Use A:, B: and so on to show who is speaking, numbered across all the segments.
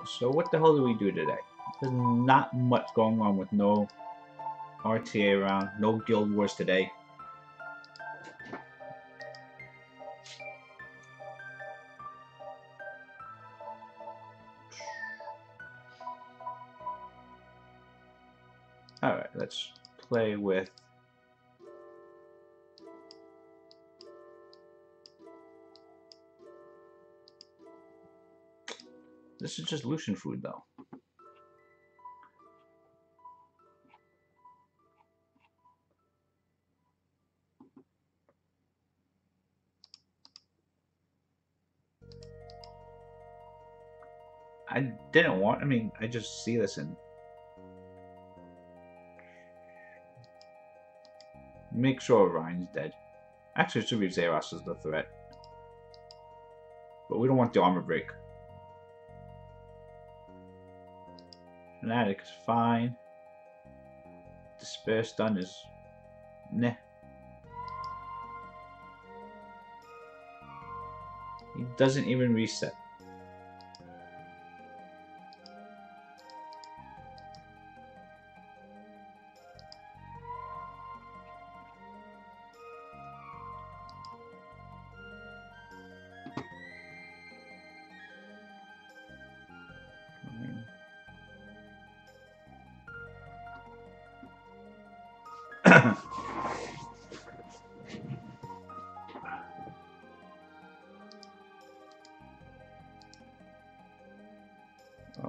A: So what the hell do we do today? There's not much going on with no RTA around, no guild wars today. Alright, let's play with... This is just Lucian food, though. I didn't want... I mean, I just see this and... Make sure Ryan's dead. Actually, it should be Zeros as the threat. But we don't want the armor break. Fanatic is fine. Despair stun is... Nah. He doesn't even reset.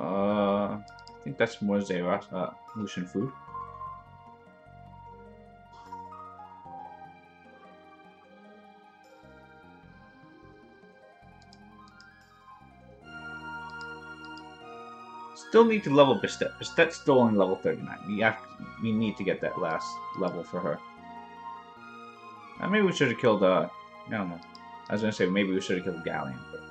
A: I think that's more Zeros, Lucian food. Still need to level Bastet. Bastet's still on level 39. We need to get that last level for her. Maybe we should have killed, I don't know. I was gonna say maybe we should have killed Galleon, but...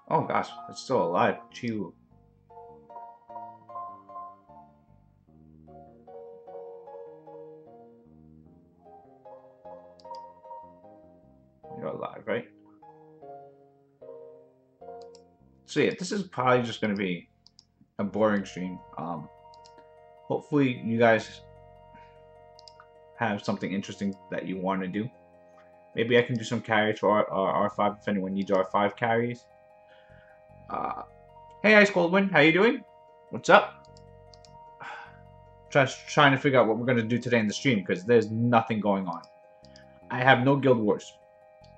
A: Oh gosh, it's still alive. Chew. You're alive, right? So yeah, this is probably just going to be a boring stream. Hopefully you guys have something interesting that you want to do. Maybe I can do some carries for R5 if anyone needs R5 carries. Hey Ice Cold Wind, how you doing? What's up? Just trying to figure out what we're going to do today in the stream because there's nothing going on. I have no guild wars.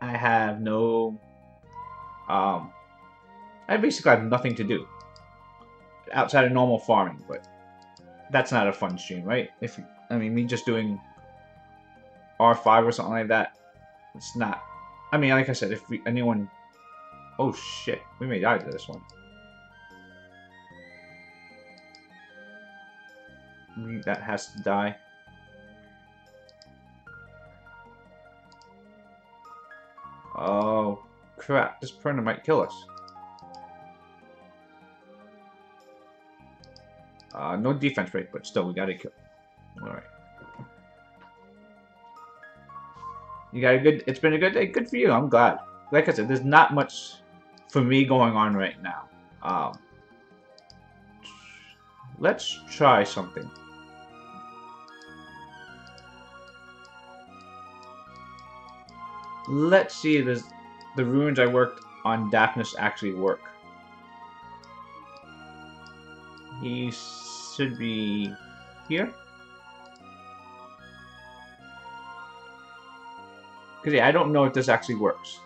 A: I have no... I basically have nothing to do outside of normal farming, but that's not a fun stream, right? I mean, me just doing R5 or something like that, it's not. I mean, like I said, if anyone... Oh shit, we may die to this one. That has to die. Oh crap, this Perna might kill us. No defense break, but still we gotta kill. Alright. You got a good... It's been a good day. Good for you, I'm glad. Like I said, there's not much for me going on right now. Let's try something. Let's see if the runes I worked on Daphnis actually work. He should be here. Because yeah, I don't know if this actually works.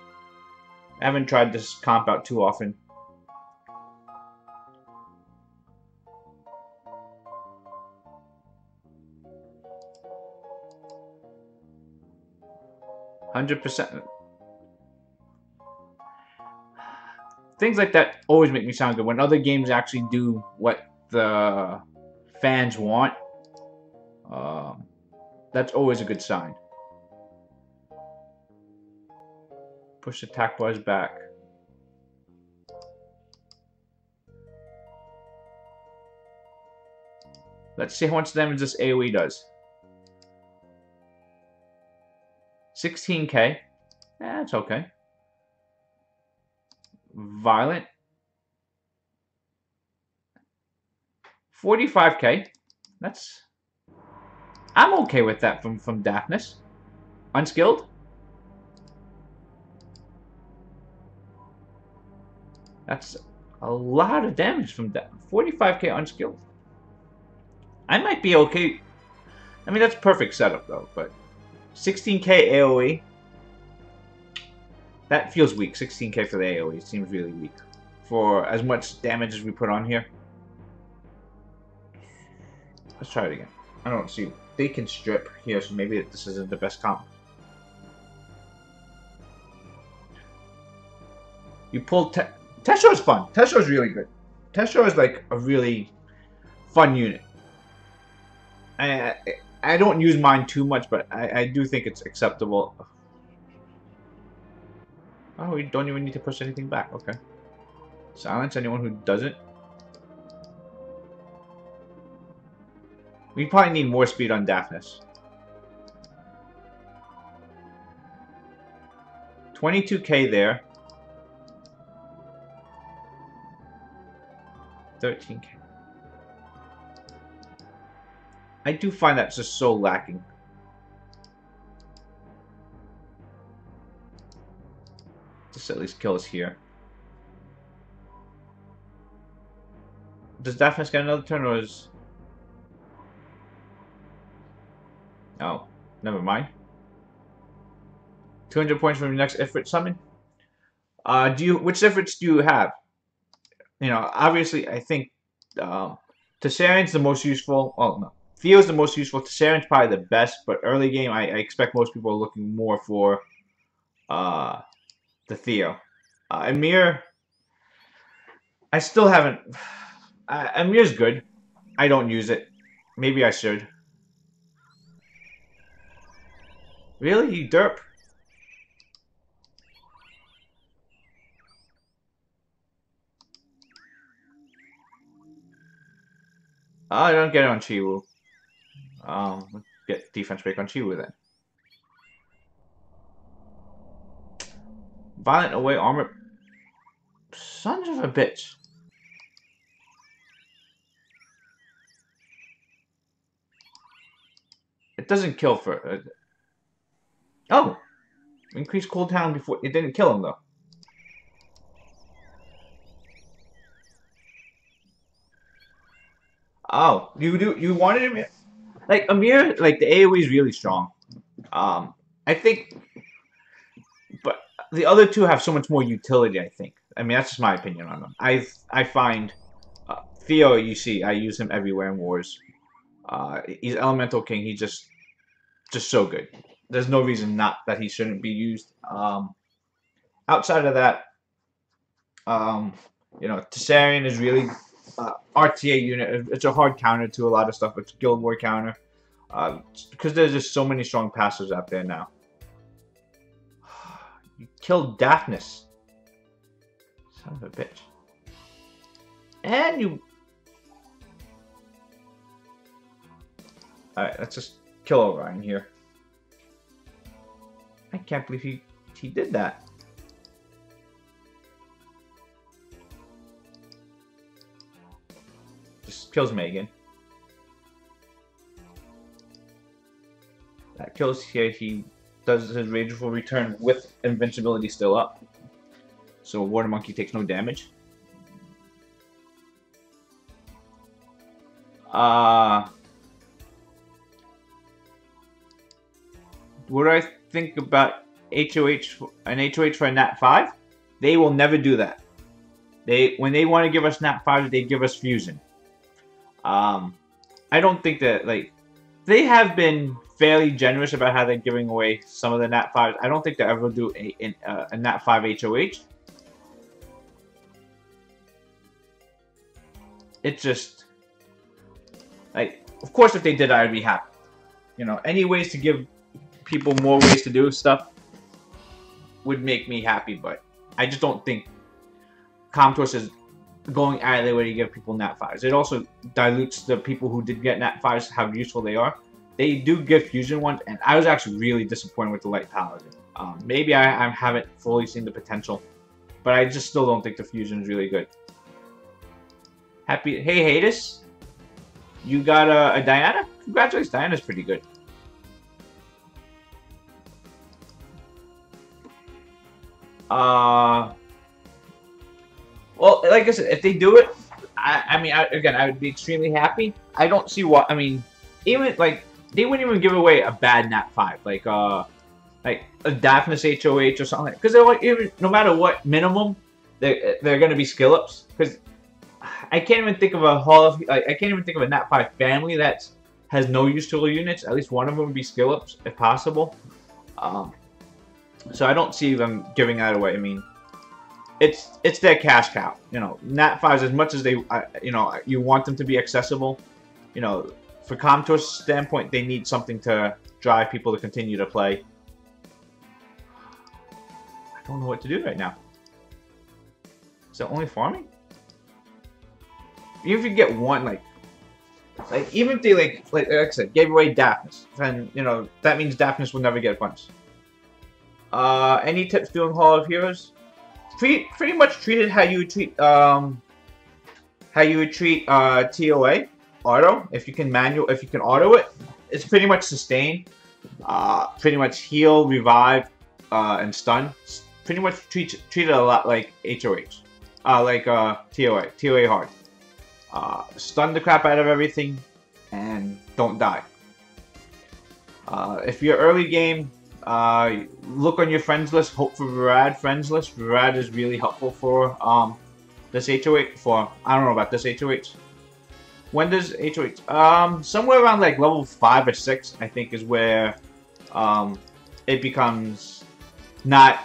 A: I haven't tried this comp out too often. %. Things like that always make me sound good. When other games actually do what the fans want. That's always a good sign. Push attack bars back. Let's see how much damage this AoE does. 16k. That's okay. Violent. 45k. That's... I'm okay with that from Daphnis. Unskilled. That's a lot of damage from that. 45k unskilled. I might be okay. I mean, that's perfect setup though, but 16k AoE. That feels weak. 16k for the AoE seems really weak. For as much damage as we put on here. Let's try it again. I don't see. They can strip here, so maybe this isn't the best comp. You pull Tesho is fun. Tesho is really good. Tesho is like a really fun unit. I don't use mine too much, but I do think it's acceptable. Oh, we don't even need to push anything back. Okay. Silence anyone who doesn't. We probably need more speed on Daphnis. 22k there. 13k. I do find that just so lacking. Just at least kill us here. Does Daphnis get another turn, or is... Oh, never mind. 200 points from your next Ifrit summon. Which Ifrits do you have? You know, obviously, I think Tessarian's the most useful. Well, no, Theo's the most useful. Tessarian's probably the best, but early game, I expect most people are looking more for the Theo. Amir, I still haven't. Amir's good. I don't use it. Maybe I should. Really? You derp? I don't get it on Chiwu. Let's get defense break on Chiwu then. Violent away armor. Sons of a bitch. It doesn't kill for... Oh! Increase cooldown before... It didn't kill him though. Oh, you wanted him? Like Amir, like the AoE is really strong. I think, but the other two have so much more utility. I think. I mean, that's just my opinion on them. I find Theo. You see, I use him everywhere in wars. He's Elemental King. He's just so good. There's no reason not that he shouldn't be used. Outside of that, you know, Tessarian is really. RTA unit. It's a hard counter to a lot of stuff. It's a Guild War counter. Because there's just so many strong passives out there now. You killed Daphnis. Son of a bitch. And you... Alright, let's just kill Orion here. I can't believe he did that. Just kills Megan. That kills here. He does his Rageful Return with invincibility still up. So Water Monkey takes no damage. What do I think about HoH? An HoH for a Nat 5? They will never do that. When they want to give us Nat 5, they give us Fusion. I don't think that, like, they have been fairly generous about how they're giving away some of the Nat 5s. I don't think they'll ever do a Nat 5 HoH. It's just, like, of course if they did, I'd be happy. You know, any ways to give people more ways to do stuff would make me happy, but I just don't think Comtours is going out of their way to give people Nat 5s. It also dilutes the people who did get Nat 5s, how useful they are. They do give fusion ones, and I was actually really disappointed with the Light Paladin. Maybe I haven't fully seen the potential, but I just still don't think the fusion is really good. Hey, Hades, you got a Diana? Congratulations, Diana's pretty good. Well, like I said, if they do it, I mean, again, I would be extremely happy. I don't see what, I mean, even, like, they wouldn't even give away a bad Nat 5, like a Daphnis HoH or something, because they're like, even, no matter what minimum, they're going to be skill ups, because I can't even think of a I can't even think of a Nat 5 family that has no useful units. At least one of them would be skill ups, if possible. So I don't see them giving that away. I mean, it's their cash cow. You know, Nat 5s, as much as they, you know, you want them to be accessible. You know, for Comtour's standpoint, they need something to drive people to continue to play. I don't know what to do right now. Is that only farming? Even if you get one, like even if they like I said, gave away Daphnis, then you know that means Daphnis will never get punched. Any tips doing Hall of Heroes? Pretty much treat it how you would treat TOA auto. If you can auto it, it's pretty much sustain, pretty much heal, revive, and stun. Pretty much treat it a lot like HoH, like TOA hard. Stun the crap out of everything and don't die. If you're early game, look on your friends list, hope for Virad friends list. Virad is really helpful for this HoH, I don't know about this HoH. When does HoH? Somewhere around like level 5 or 6, I think, is where it becomes not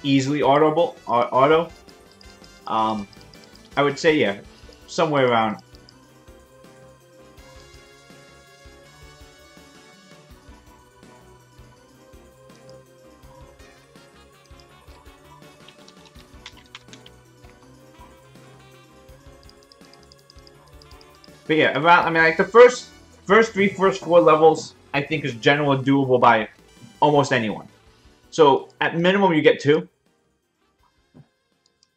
A: easily auto. I would say, yeah, somewhere around. But yeah, around, I mean, like the first 4 levels, I think is generally doable by almost anyone. So at minimum, you get 2.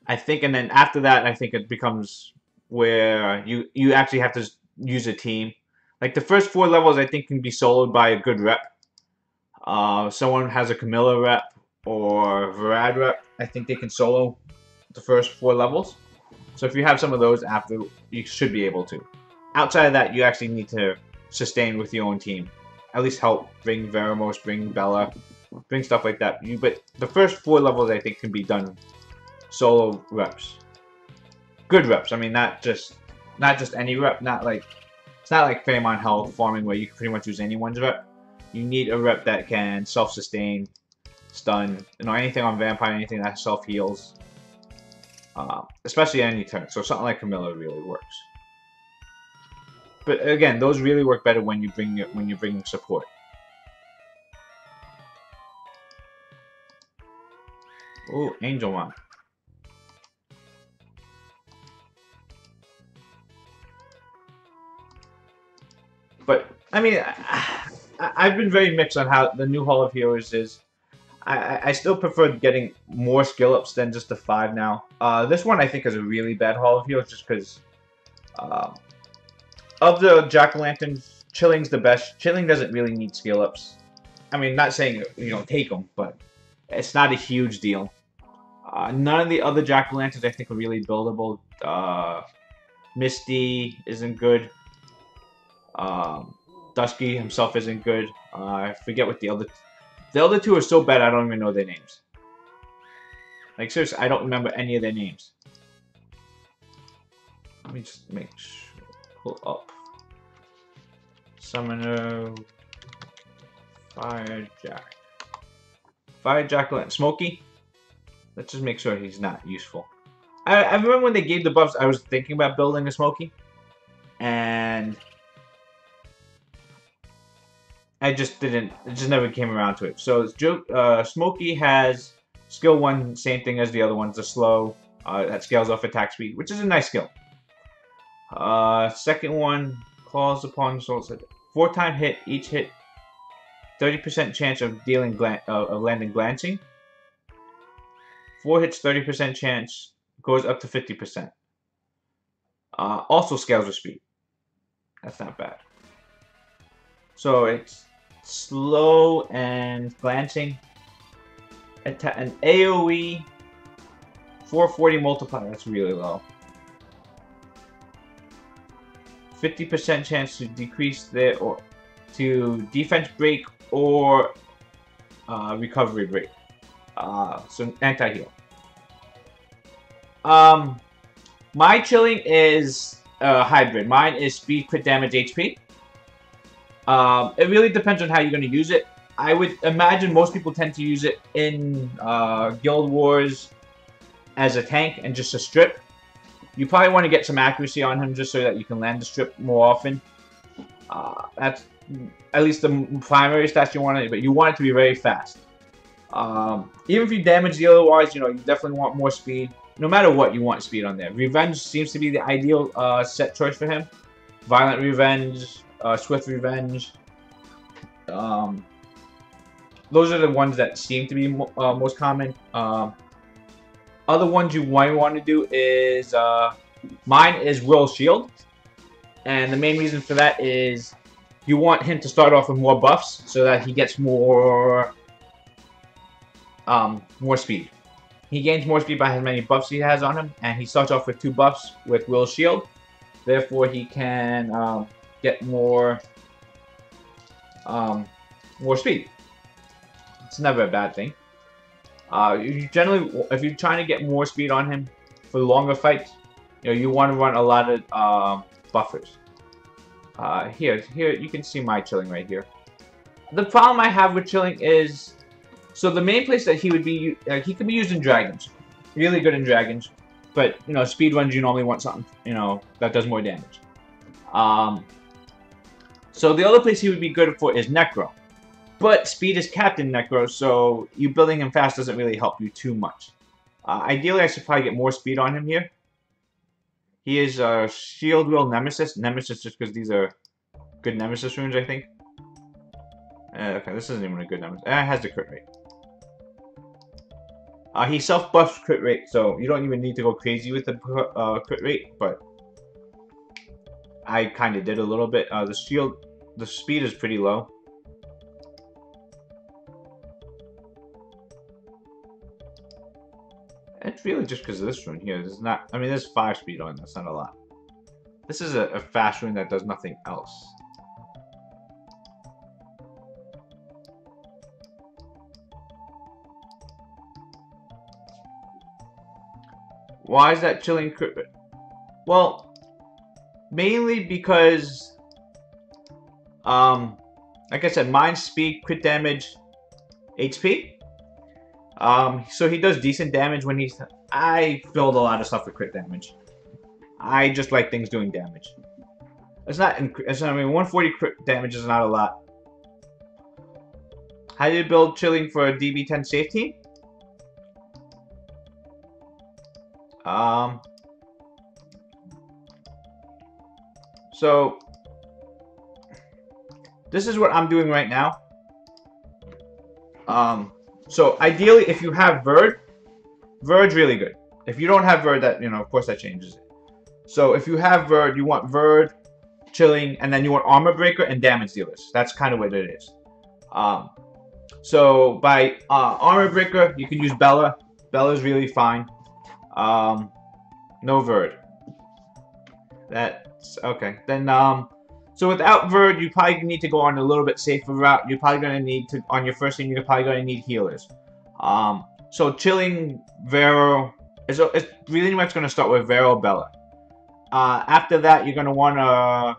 A: I think, and then after that, I think it becomes where you actually have to use a team. Like the first 4 levels, I think can be soloed by a good rep. Someone has a Camilla rep or Virad rep. I think they can solo the first 4 levels. So if you have some of those after, you should be able to. Outside of that, you actually need to sustain with your own team. At least help bring Veramos, bring Bella, bring stuff like that. But the first 4 levels, I think, can be done solo reps. Good reps. I mean, not just any rep. It's not like Fame on Health farming where you can pretty much use anyone's rep. You need a rep that can self-sustain, stun, you know, anything on Vampire, anything that self-heals. Especially any turn. So something like Camilla really works. But again, those really work better when you bring support. Ooh, Angel Mom. But I mean, I've been very mixed on how the new Hall of Heroes is. I still prefer getting more skill ups than just the 5 now. This one I think is a really bad Hall of Heroes just because. Of the Jack-o'-lanterns, Chilling's the best. Chilling doesn't really need skill ups. I mean, not saying you don't take them, but it's not a huge deal. None of the other Jack-o'-lanterns I think are really buildable. Misty isn't good. Dusky himself isn't good. I forget what the other 2 are so bad I don't even know their names. Like seriously, I don't remember any of their names. Let me just make sure. Pull up. Summoner. Firejack. Firejack. Smokey? Let's just make sure he's not useful. I remember when they gave the buffs, I was thinking about building a Smokey. And I just didn't. It just never came around to it. So Smokey has skill 1, same thing as the other ones. The slow that scales off attack speed, which is a nice skill. Second one calls upon souls. 4-time hit. Each hit 30% chance of dealing of landing glancing. 4 hits 30% chance, goes up to 50%. Also scales with speed. That's not bad. So it's slow and glancing. An AoE 440 multiplier. That's really low. 50% chance to decrease their or to defense break or recovery break. So anti-heal. My chilling is hybrid. Mine is speed, crit damage, HP. It really depends on how you're going to use it. I would imagine most people tend to use it in Guild Wars as a tank and just a strip. You probably want to get some accuracy on him just so that you can land the strip more often. That's at least the primary stats you want it, but you want it to be very fast. Even if you damage the otherwise, you definitely want more speed. No matter what, you want speed on there. Revenge seems to be the ideal set choice for him. Violent Revenge, Swift Revenge. Those are the ones that seem to be most common. Other ones you might want to do is mine is Will Shield, and the main reason for that is you want him to start off with more buffs so that he gets more speed. He gains more speed by how many buffs he has on him, and he starts off with 2 buffs with Will Shield. Therefore, he can get more speed. It's never a bad thing. If you're trying to get more speed on him for longer fights, you want to run a lot of buffers. Here you can see my chilling right here. The problem I have with chilling is, so the main place that he would be, he could be used in dragons, really good in dragons, but speed runs you normally want something that does more damage. So the other place he would be good for is Necro. But speed is capped in Necro, so you building him fast doesn't really help you too much. Ideally, I should probably get more speed on him here. He is Shield Will Nemesis. Nemesis just because these are good Nemesis runes, I think. Okay, this isn't even a good Nemesis. It has the crit rate. He self-buffs crit rate, so you don't even need to go crazy with the crit rate, but I kind of did a little bit. The speed is pretty low. It's really just because of this rune here. There's not. I mean, there's 5 speed on. That's not a lot. This is a fast rune that does nothing else. Why is that chilling crit? Well, mainly because, like I said, mine's speed, crit damage, HP. So he does decent damage when he's... I build a lot of stuff with crit damage. I just like things doing damage. I mean, 140 crit damage is not a lot. How do you build chilling for a DB10 safety? So this is what I'm doing right now. So ideally, if you have Verd's really good. If you don't have Verd, that of course that changes it. So if you have Verd, you want Verd, chilling, and then you want Armor Breaker and Damage Dealers. That's kind of what it is. So by Armor Breaker, you can use Bella. Bella's really fine. No Verd. That's okay. Then so without Verd, you probably need to go on a little bit safer route. You're probably going to need to, on your first team, you're probably going to need healers. So chilling Vero, it's really much going to start with Vero Bella. After that, you're going to want to,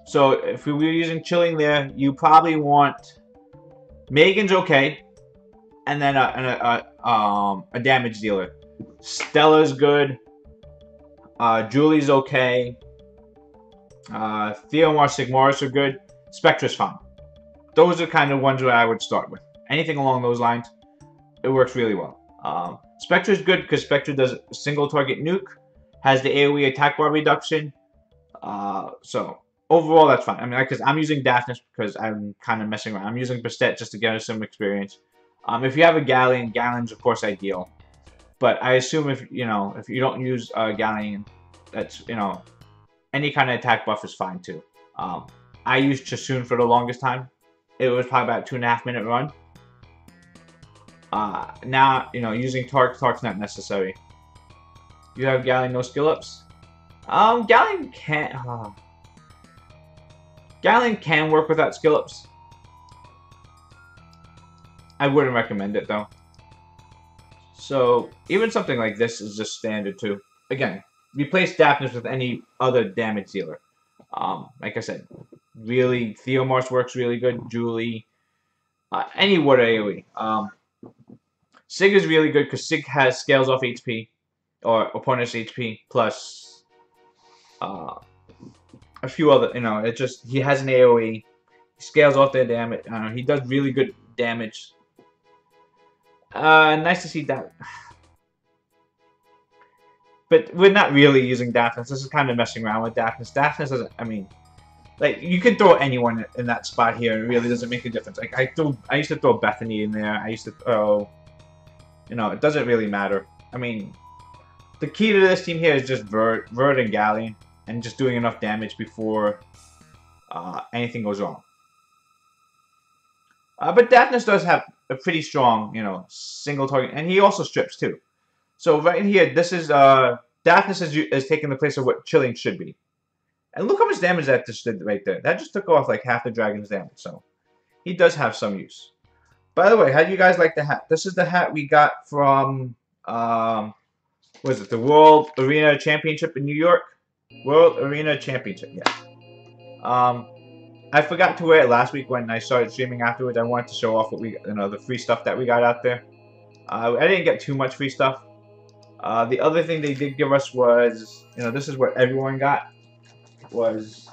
A: so if we were using chilling there, you probably want Megan's okay, and then a damage dealer. Stella's good. Julie's okay. Theomar, Sigmaris are good. Spectra's fine. Those are kind of ones that I would start with. Anything along those lines, it works really well. Spectra is good because Spectra does single target nuke, has the AoE attack bar reduction. So overall, that's fine. I mean, because I'm using Daphnis because I'm kind of messing around. I'm using Bastet just to get us some experience. If you have a Galleon, Galleon's of course ideal. But I assume if you don't use Galleon, that's any kind of attack buff is fine too. I used Chasun for the longest time. It was probably about a 2.5 minute run. Now using Tark's not necessary. You have Galleon no skill ups. Galleon can't. Galleon can work without skill ups. I wouldn't recommend it though. So even something like this is just standard too. Again, replace Daphnis with any other damage dealer. Like I said, really Theomars works really good. Julie, any water AoE. Sig is really good because Sig has scales off HP or opponent's HP plus a few other. It just he has an AoE. He scales off their damage. He does really good damage. Nice to see that. But we're not really using Daphnis. This is kind of messing around with Daphnis. Daphnis doesn't. I mean, like you can throw anyone in that spot here. It really doesn't make a difference. Like I used to throw Bethany in there. I used to throw. It doesn't really matter. I mean, the key to this team here is just Vert and Galleon, and just doing enough damage before anything goes wrong. But Daphnis does have a pretty strong, single target, and he also strips too. So right here, this is Daphnis is taking the place of what Chilling should be. And look how much damage that just did right there. That just took off like half the dragon's damage. So he does have some use. By the way, how do you guys like the hat? This is the hat we got from what is it? The World Arena Championship in New York. World Arena Championship, yeah. I forgot to wear it last week when I started streaming afterwards. I wanted to show off what the free stuff that we got out there. I didn't get too much free stuff. The other thing they did give us was, this is what everyone got. Was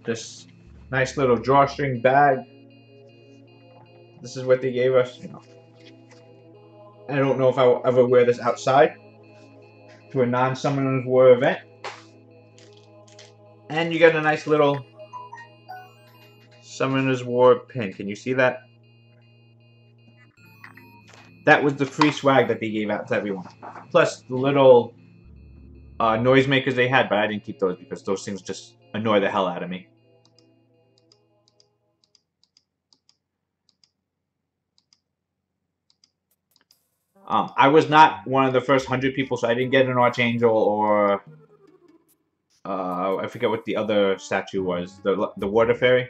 A: this nice little drawstring bag. This is what they gave us. I don't know if I will ever wear this outside to a non-Summoners War event. And you get a nice little Summoners War pin. Can you see that? That was the free swag that they gave out to everyone. Plus the little noisemakers they had, but I didn't keep those because those things just annoy the hell out of me. I was not one of the first 100 people, so I didn't get an Archangel or I forget what the other statue was. The Water Fairy,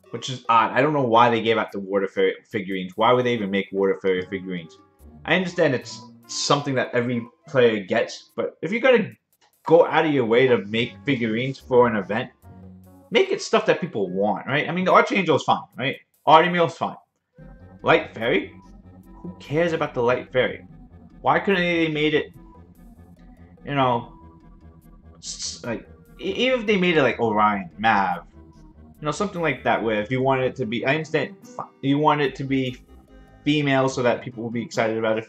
A: which is odd. I don't know why they gave out the Water Fairy figurines. Why would they even make Water Fairy figurines? I understand it's something that every player gets, but if you're gonna go out of your way to make figurines for an event, make it stuff that people want, right? I mean, the Archangel is fine, right? Artemis is fine. Light Fairy? Who cares about the Light Fairy? Why couldn't they made it, like, even if they made it like Orion, Mav, something like that, where if you wanted it to be, I understand you want it to be female so that people will be excited about it.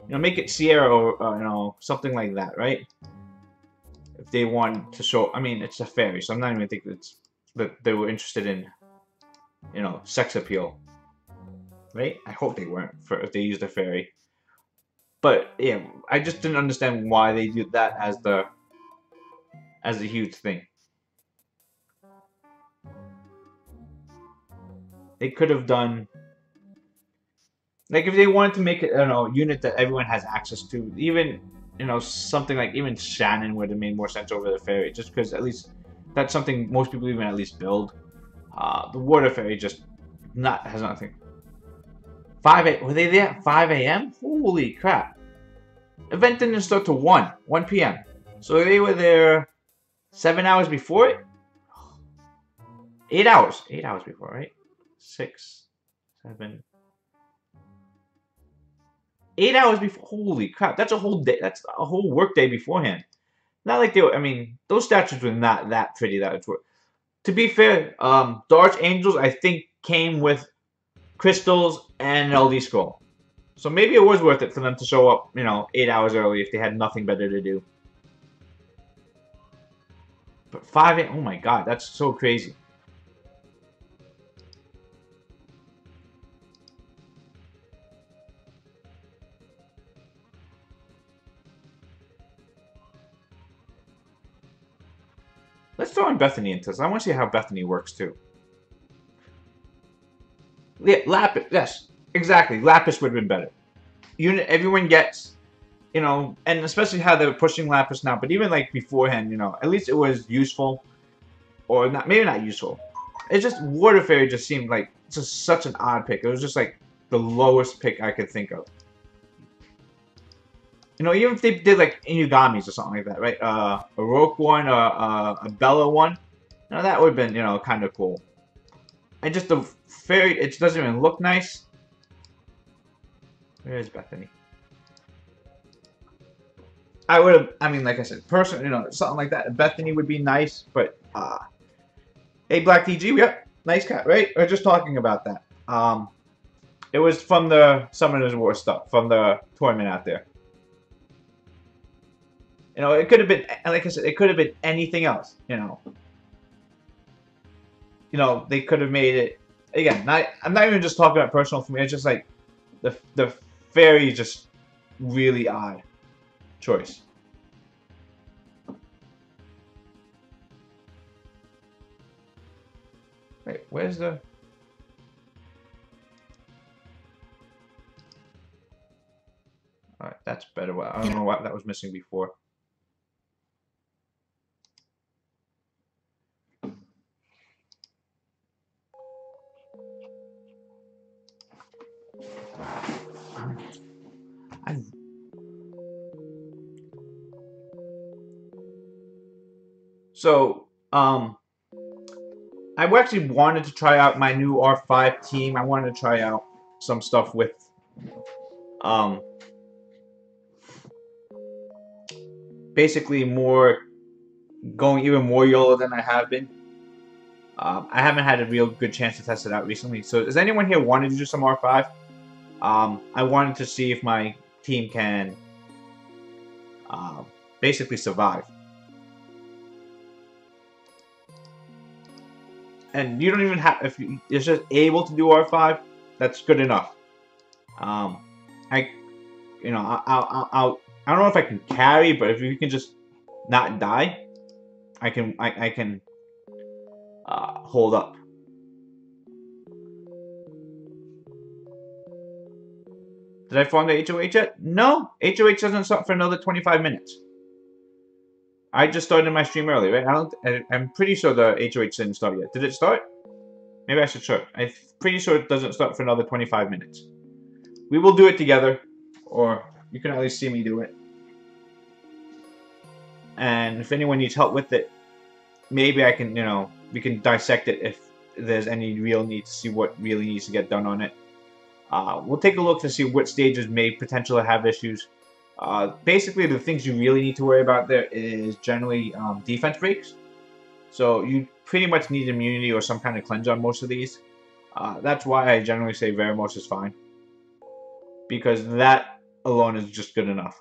A: Make it Sierra or, something like that, right? If they want to show, I mean, it's a fairy, so I'm not even thinking that they were interested in, sex appeal. Right? I hope they weren't if they used a fairy. But yeah, I just didn't understand why they did that as a huge thing. They could have done, like, if they wanted to make it, a unit that everyone has access to, even something like even Shannon would have made more sense over the fairy, just because at least that's something most people even at least build. The Water Fairy just has nothing. Were they there at 5 a.m.? Holy crap. Event didn't start till 1 p.m. So they were there 7 hours before it? 8 hours. 8 hours before, right? 6, 7. 8 hours before. Holy crap. That's a whole day. That's a whole work day beforehand. Not like they were, I mean, those statues were not that pretty. To be fair, the Archangels, I think, came with crystals and an LD scroll. So maybe it was worth it for them to show up, 8 hours early if they had nothing better to do. But 5 a.m., oh my god, that's so crazy. Let's throw in Bethany into this. I want to see how Bethany works too. Yeah, Lapis, yes, exactly. Lapis would have been better. Everyone gets, and especially how they're pushing Lapis now, but even like beforehand, at least it was useful. Or not, maybe not useful. It's just Water Fairy just seemed like just such an odd pick. It was just like the lowest pick I could think of. Even if they did like Inugamis or something like that, right? A Rogue one, a Bella one. That would have been, kind of cool. And just the fairy, it doesn't even look nice. Where is Bethany? I would have, I mean, like I said, personally, something like that. Bethany would be nice, but, hey, Black DG, yep, nice cat, right? We're just talking about that. It was from the Summoners War stuff, from the tournament out there. It could have been, like I said, it could have been anything else, they could have made it, again, I'm not even just talking about personal for me, it's just like, the fairy just really odd choice. Wait, where's the... Alright, that's better. I don't know what that was missing before. So, I actually wanted to try out my new R5 team. I wanted to try out some stuff with, basically going even more YOLO than I have been. I haven't had a real good chance to test it out recently. So, does anyone here want to do some R5? I wanted to see if my team can basically survive. And you don't even have, if you're just able to do R5, that's good enough. I don't know if I can carry, but if you can just not die, I can hold up. Did I farm the HoH yet? No, HoH doesn't start for another 25 minutes. I just started my stream early, right? I'm pretty sure the HoH didn't start yet. Did it start? Maybe I should check. I'm pretty sure it doesn't start for another 25 minutes. We will do it together, or you can at least see me do it. And if anyone needs help with it, maybe I can, we can dissect it if there's any real need to see what really needs to get done on it. We'll take a look to see what stages may potentially have issues. Basically, the things you really need to worry about there is generally defense breaks. So you pretty much need immunity or some kind of cleanse on most of these. That's why I generally say Veramos is fine. Because that alone is just good enough.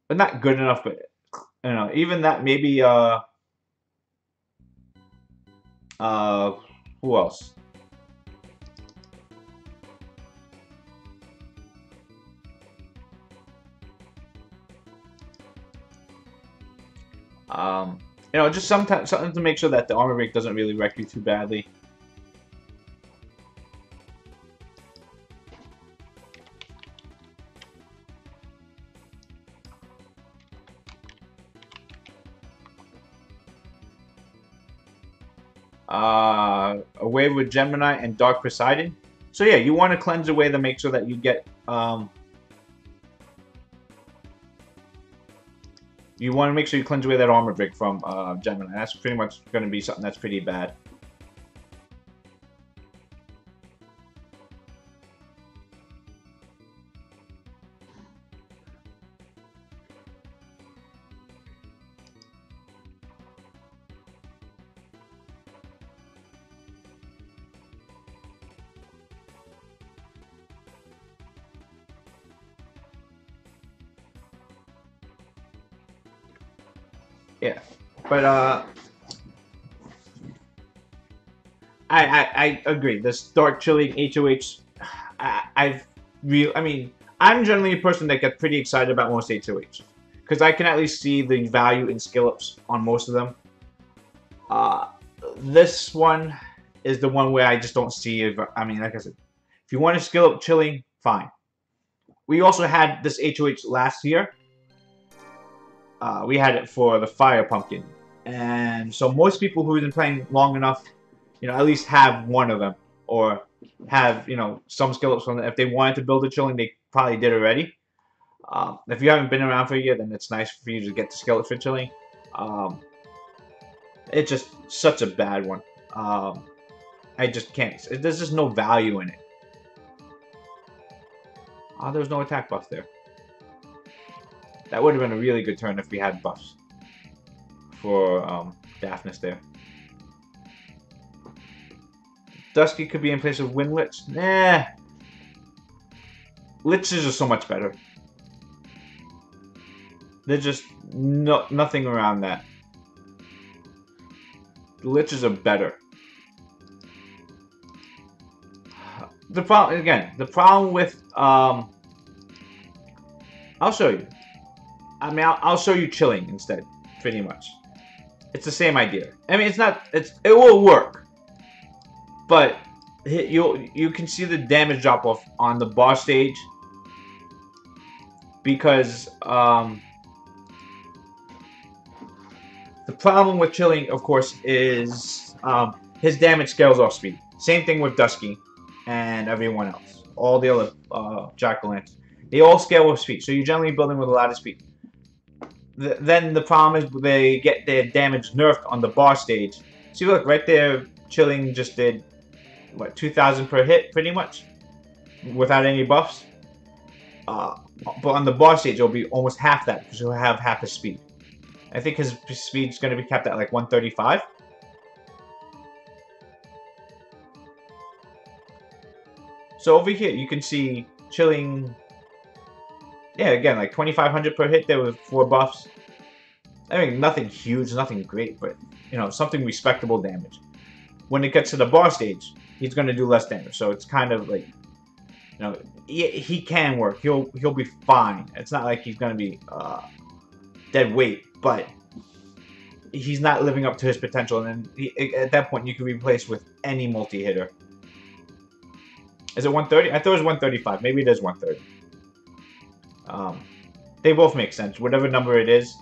A: But not good enough, but even that maybe who else? Just sometimes something to make sure that the armor break doesn't really wreck you too badly. Away with Gemini and Dark Poseidon. So yeah, you want to cleanse away to make sure that you get you want to make sure you cleanse away that armor break from Gemini. That's pretty much going to be something that's pretty bad. Yeah, but I agree. The start chilling HOH, I mean, I'm generally a person that gets pretty excited about most HOH because I can at least see the value in skill ups on most of them. Uh, this one is the one where I just don't see it. I mean, like I said, if you want to skill up chilling, fine. We also had this HOH last year. We had it for the Fire Pumpkin. And so most people who have been playing long enough, you know, at least have one of them. Or have, you know, some skill ups from them. If they wanted to build a chilling, they probably did already. If you haven't been around for a year, then it's nice for you to get the skill up for chilling. It's just such a bad one. I just can't. There's just no value in it. There's no attack buff there. That would have been a really good turn if we had buffs for Daphnis there. Dusky could be in place of Wind Lich. Nah. Liches are so much better. There's just nothing around that. The Liches are better. The problem with I'll show you. I mean, I'll show you chilling instead, pretty much. It's the same idea. I mean, it will work, but you can see the damage drop off on the boss stage because the problem with chilling, of course, is his damage scales off speed. Same thing with Dusky and everyone else. All the other Jack-o'-lanterns. They all scale with speed, so you're generally building with a lot of speed. Then the problem is they get their damage nerfed on the boss stage. See, look, right there, chilling just did, what, 2,000 per hit, pretty much? Without any buffs. But on the boss stage, it'll be almost half that, because he'll have half his speed. I think his speed's going to be capped at like 135. So over here, you can see chilling. Yeah, again, like 2,500 per hit there with 4 buffs. I mean, nothing huge, nothing great, but, you know, something respectable damage. When it gets to the boss stage, he's going to do less damage. So it's kind of like, you know, he can work. He'll be fine. It's not like he's going to be dead weight, but he's not living up to his potential. And at that point, you can replace with any multi-hitter. Is it 130? I thought it was 135. Maybe it is 130. They both make sense, whatever number it is.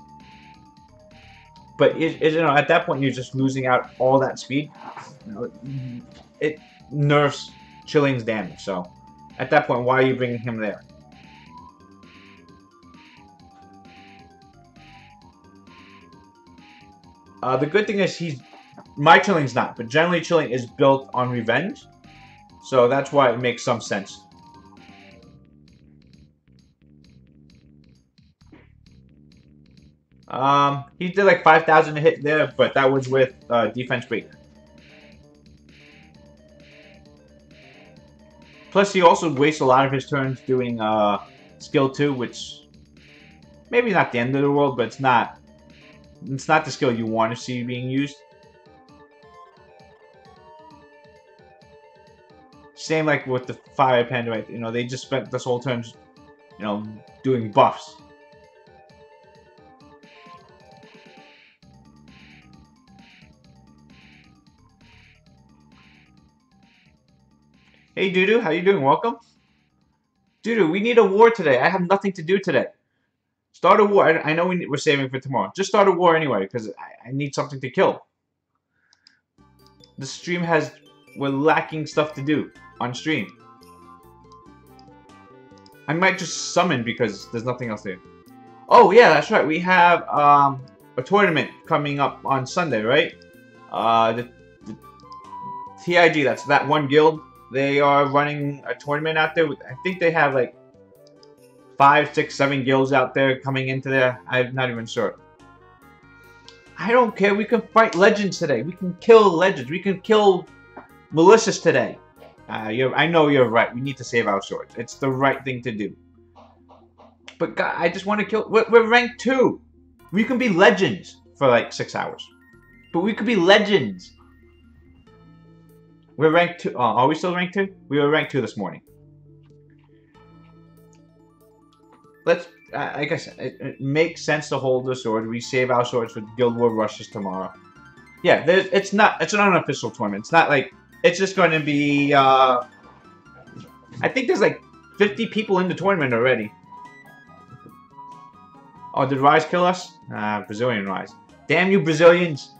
A: But you know, at that point, you're just losing out all that speed. You know, it nerfs Chilling's damage. So, at that point, why are you bringing him there? The good thing is my Chilling's not, but generally Chilling is built on revenge. So that's why it makes some sense. He did like 5,000 to hit there, but that was with defense break. Plus, he also wastes a lot of his turns doing skill 2, which maybe not the end of the world, but it's not the skill you want to see being used. Same like with the Fire Panda, right? You know, they just spent this whole turn, you know, doing buffs. Hey, Doodoo, how you doing? Welcome. Doodoo, we need a war today. I have nothing to do today. Start a war. I know we're saving for tomorrow. Just start a war anyway, because I need something to kill. The stream we're lacking stuff to do on stream. I might just summon because there's nothing else there. Oh, yeah, that's right. We have a tournament coming up on Sunday, right? The TIG, that's that one guild. They are running a tournament out there. I think they have like 5, 6, 7 guilds out there coming into there. I'm not even sure. I don't care. We can fight legends today. We can kill legends. We can kill Malicious today. I know you're right. We need to save our swords. It's the right thing to do. But God, I just want to kill. We're rank 2. We can be legends. for like 6 hours. But we could be legends. We're ranked 2. Are we still ranked 2? We were ranked 2 this morning. Let's, like I said, it makes sense to hold the sword. We save our swords for Guild War rushes tomorrow. Yeah, it's an unofficial tournament. It's not like, it's just going to be, I think there's like 50 people in the tournament already. Oh, did Rise kill us? Brazilian Rise. Damn you Brazilians!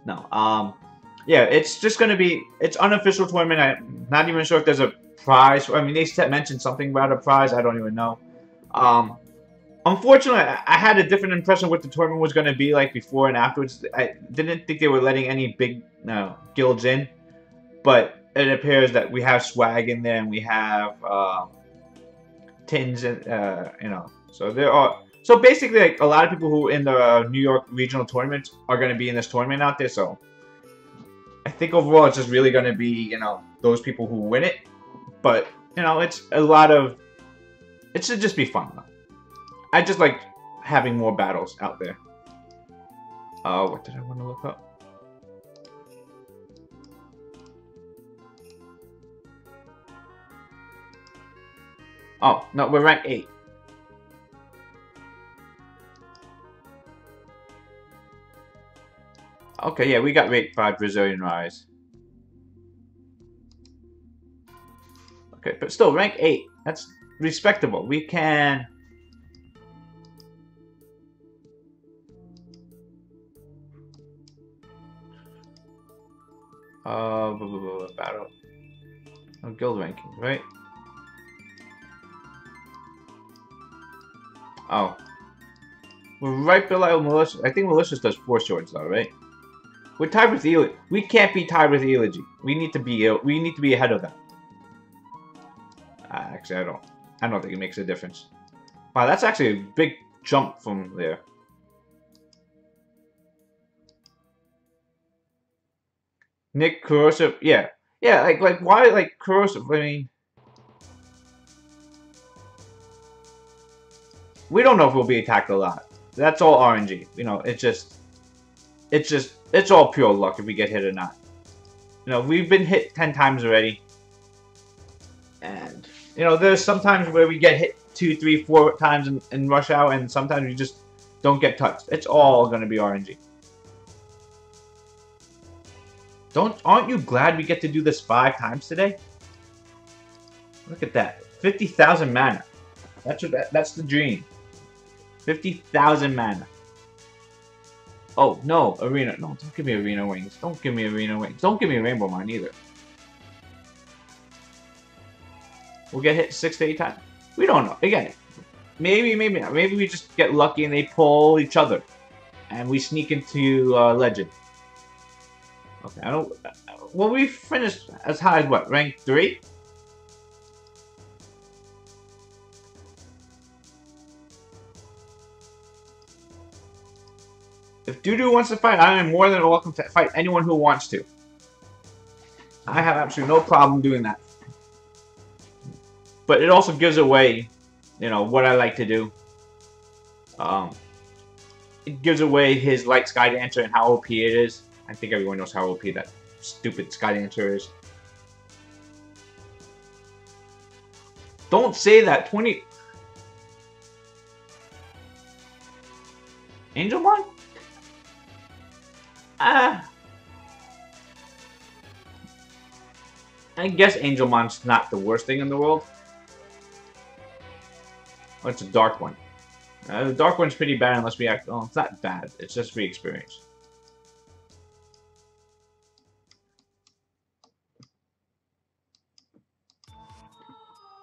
A: No, yeah, it's just gonna be, it's unofficial tournament. I'm not even sure if there's a prize. I mean, they mentioned something about a prize. I don't even know. Unfortunately, I had a different impression what the tournament was gonna be like before and afterwards. I didn't think they were letting any big guilds in, but it appears that we have swag in there and we have tins and you know. So there are. So basically, like, a lot of people who in the New York regional tournaments are going to be in this tournament out there. So I think overall it's just really going to be, you know, those people who win it. But, you know, it's a lot of... It should just be fun, though. I just like having more battles out there. What did I want to look up? Oh, no, we're ranked 8. Okay, yeah, we got ranked by Brazilian Rise. Okay, but still, rank 8. That's respectable. We can... battle. Oh, guild rankings, right? Oh. We're right below Malicious. I think Malicious does 4 swords, though, right? We're tied with Elegy. We can't be tied with Elegy. We need to be ahead of them. Actually, I don't think it makes a difference. Wow, that's actually a big jump from there. Nick Corrosive, yeah, like why like Corrosive? I mean, we don't know if we'll be attacked a lot. That's all RNG. You know, it's all pure luck if we get hit or not. You know, we've been hit 10 times already. And, you know, there's sometimes where we get hit 2, 3, 4 times in rush hour, and sometimes we just don't get touched. It's all going to be RNG. Aren't you glad we get to do this 5 times today? Look at that. 50,000 mana. That's the dream. 50,000 mana. Oh, no, Arena. No, don't give me Arena Wings. Don't give me Arena Wings. Don't give me Rainbow Mine either. We'll get hit 6 to 8 times. We don't know. Again, maybe not. Maybe we just get lucky and they pull each other. And we sneak into Legend. Okay, I don't... Well, we finished as high as what? Rank 3? If Dudu wants to fight, I am more than welcome to fight anyone who wants to. I have absolutely no problem doing that. But it also gives away, you know, what I like to do. It gives away his Light Sky Dancer and how OP it is. I think everyone knows how OP that stupid Sky Dancer is. Don't say that. 20... Angelmon? I guess Angelmon's not the worst thing in the world. Oh, it's a dark one. The dark one's pretty bad unless we act... Oh, it's not bad. It's just free experience.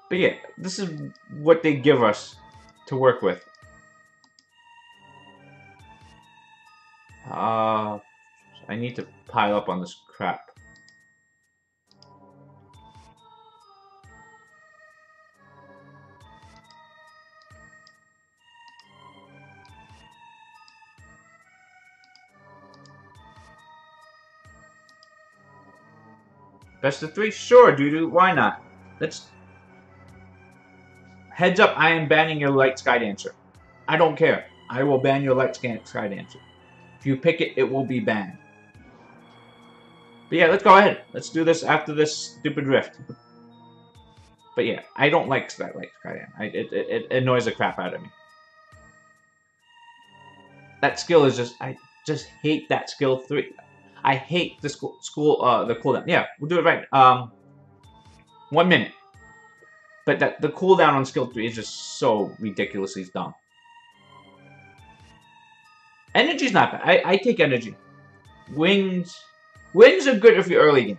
A: But yeah, this is what they give us to work with. I need to pile up on this crap. Best of 3? Sure, Dudu. Why not? Let's... Heads up, I am banning your Light Sky Dancer. I don't care. I will ban your Light Sky Dancer. If you pick it, it will be banned. But yeah, let's go ahead. Let's do this after this stupid rift. But yeah, I don't like that Skydam. It annoys the crap out of me. That skill is just, I just hate that skill 3. I hate the the cooldown. Yeah, we'll do it right. 1 minute. But the cooldown on skill 3 is just so ridiculously dumb. Energy's not bad. I take energy. Wings are good if you're early game.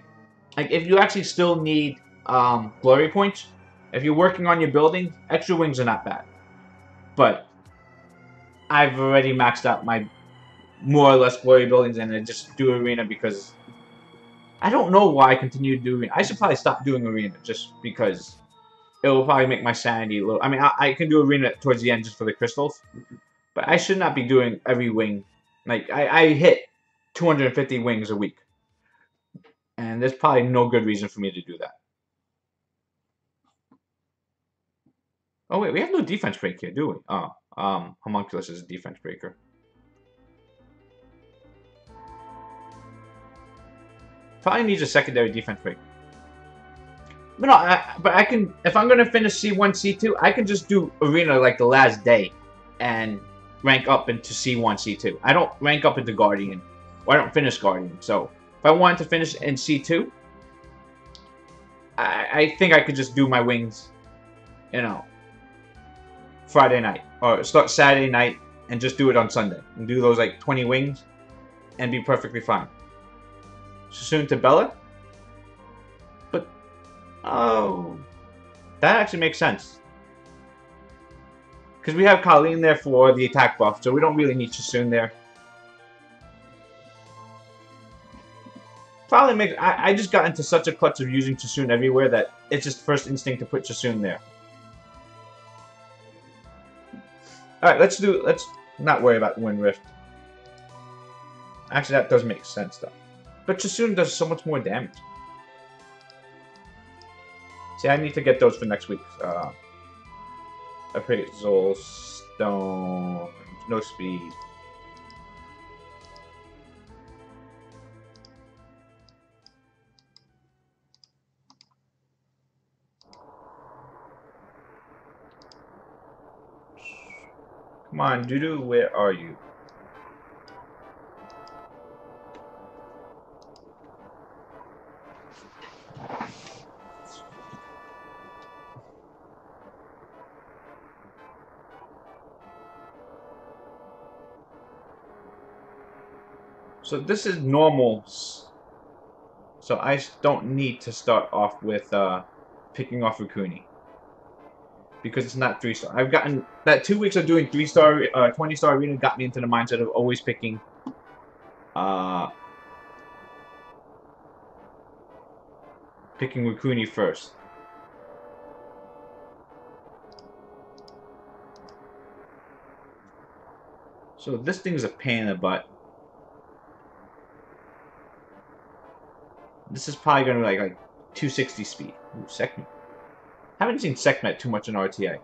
A: Like, if you actually still need glory points, if you're working on your building, extra wings are not bad. But I've already maxed out my more or less glory buildings, and I just do arena because I don't know why I continue to do arena. I should probably stop doing arena just because it will probably make my sanity a little. I mean, I can do arena towards the end just for the crystals, but I should not be doing every wing. Like, I hit 250 wings a week, and there's probably no good reason for me to do that. Oh wait, we have no defense break here, do we? Oh, Homunculus is a defense breaker. Probably needs a secondary defense break. But no, but I can, if I'm gonna finish C1, C2, I can just do arena like the last day, and rank up into C1, C2. I don't rank up into Guardian, or I don't finish Guardian. So if I wanted to finish in C2, I think I could just do my wings, you know, Friday night, or start Saturday night, and just do it on Sunday, and do those like 20 wings, and be perfectly fine. Sassoon to Bella? But, oh, that actually makes sense. Because we have Colleen there for the attack buff, so we don't really need Sassoon there. Probably makes, I just got into such a clutch of using Sassoon everywhere that it's just first instinct to put Sassoon there. Alright, let's not worry about Wind Rift. Actually, that does make sense, though. But Sassoon does so much more damage. See, I need to get those for next week. Appraisal, Stone, no speed. Come on, Doodoo, where are you? So this is normal. So I don't need to start off with picking off Rukuni. Because it's not 3-star. I've gotten that 2 weeks of doing 3-star, 20-star arena got me into the mindset of always picking Rukuni first. So this thing's a pain in the butt. This is probably going to be like 260 speed. Ooh, Sekhmet. Haven't seen Sekhmet too much in RTA.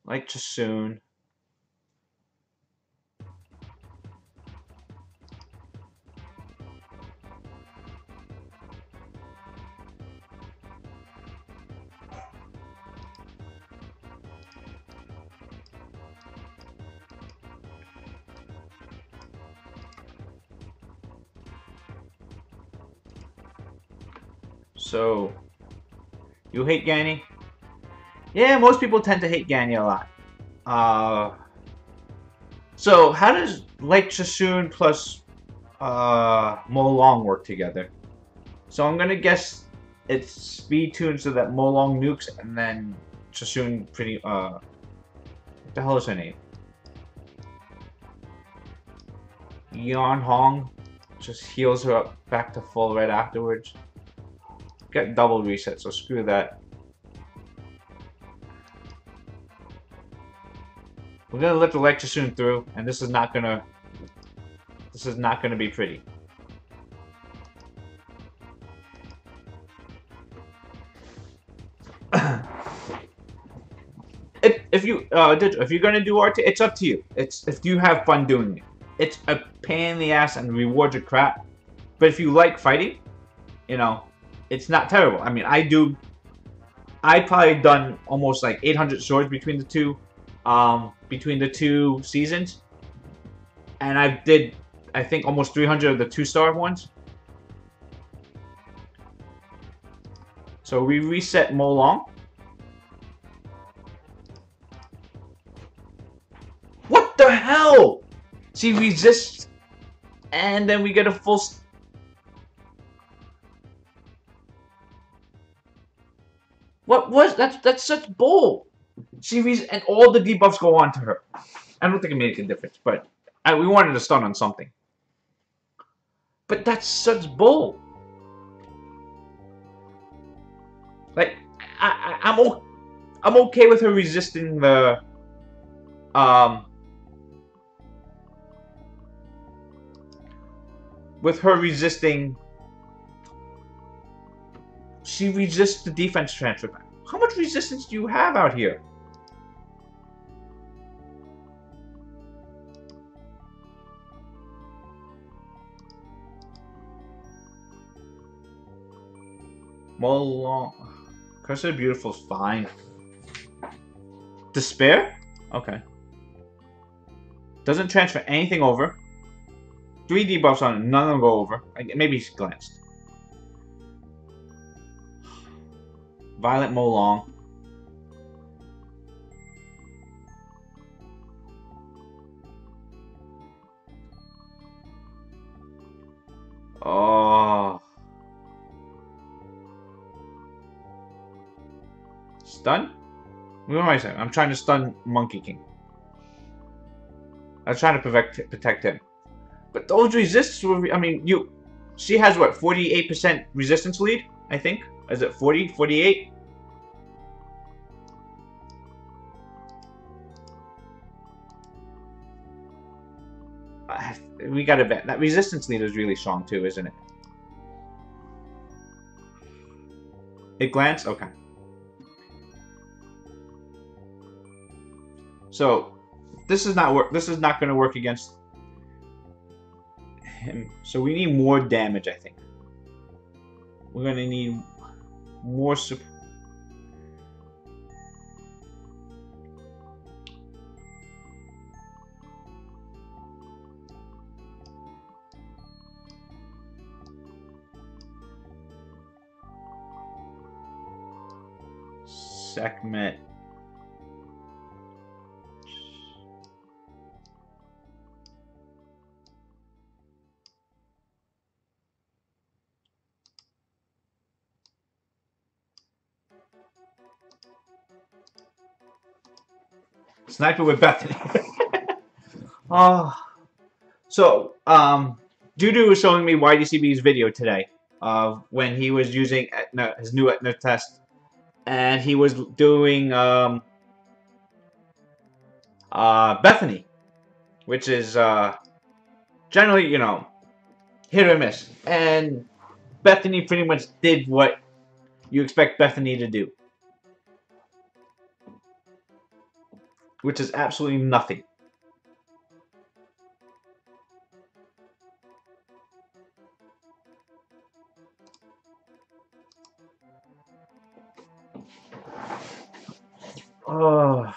A: Like Sassoon. So, you hate Ganny? Yeah, most people tend to hate Ganny a lot. So, how does Lake Sassoon plus Molong work together? So, I'm gonna guess it's speed tuned so that Molong nukes and then Sassoon pretty, what the hell is her name? Yeon Hong just heals her up back to full right afterwards. Get double reset, so screw that. We're gonna let the Lake Sassoon through, and this is not gonna be pretty. if you're gonna do RT, it's up to you. It's if you have fun doing it. It's a pain in the ass and rewards are crap. But if you like fighting, you know, it's not terrible. I mean, I probably done almost like 800 swords between the two seasons, and I think almost 300 of the 2-star ones. So we reset Molong. What the hell? She resists, and then we get a full. What was that's such bull. And all the debuffs go on to her. I don't think it made a difference, but we wanted to stun on something. But that's such bull. Like I'm okay with her resisting the she resists the defense transfer. How much resistance do you have out here? Molong. Curse of the Beautiful is fine. Despair? Okay. Doesn't transfer anything over. 3 debuffs on it, none of them go over. Maybe he's glanced. Violet Molong. Oh. Stun? What am I saying? I'm trying to stun Monkey King. I was trying to protect him. But those resists were, I mean, she has what, 48% resistance lead, I think? Is it 40? 48? We gotta bet. That resistance lead is really strong too, isn't it? It glanced? Okay. So, this is not going to work against him. So we need more damage, I think. We're going to need more support. Sekhmet. Sniper with Bethany. Oh. So, Dudu was showing me YDCB's video today of when he was using his new Etna test. And he was doing Bethany, which is generally, you know, hit or miss. And Bethany pretty much did what you expect Bethany to do, which is absolutely nothing. Oh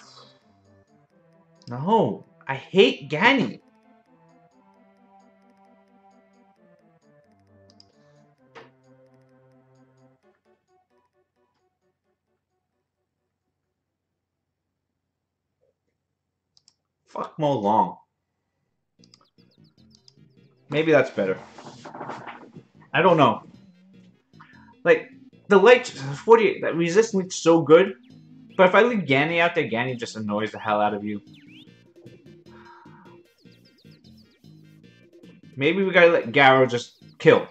A: no, I hate Gani. Fuck Mo Long. Maybe that's better. I don't know. Like, the light 48, that resistance looks so good. But if I leave Gani out there, Gani just annoys the hell out of you. Maybe we gotta let Garo just kill.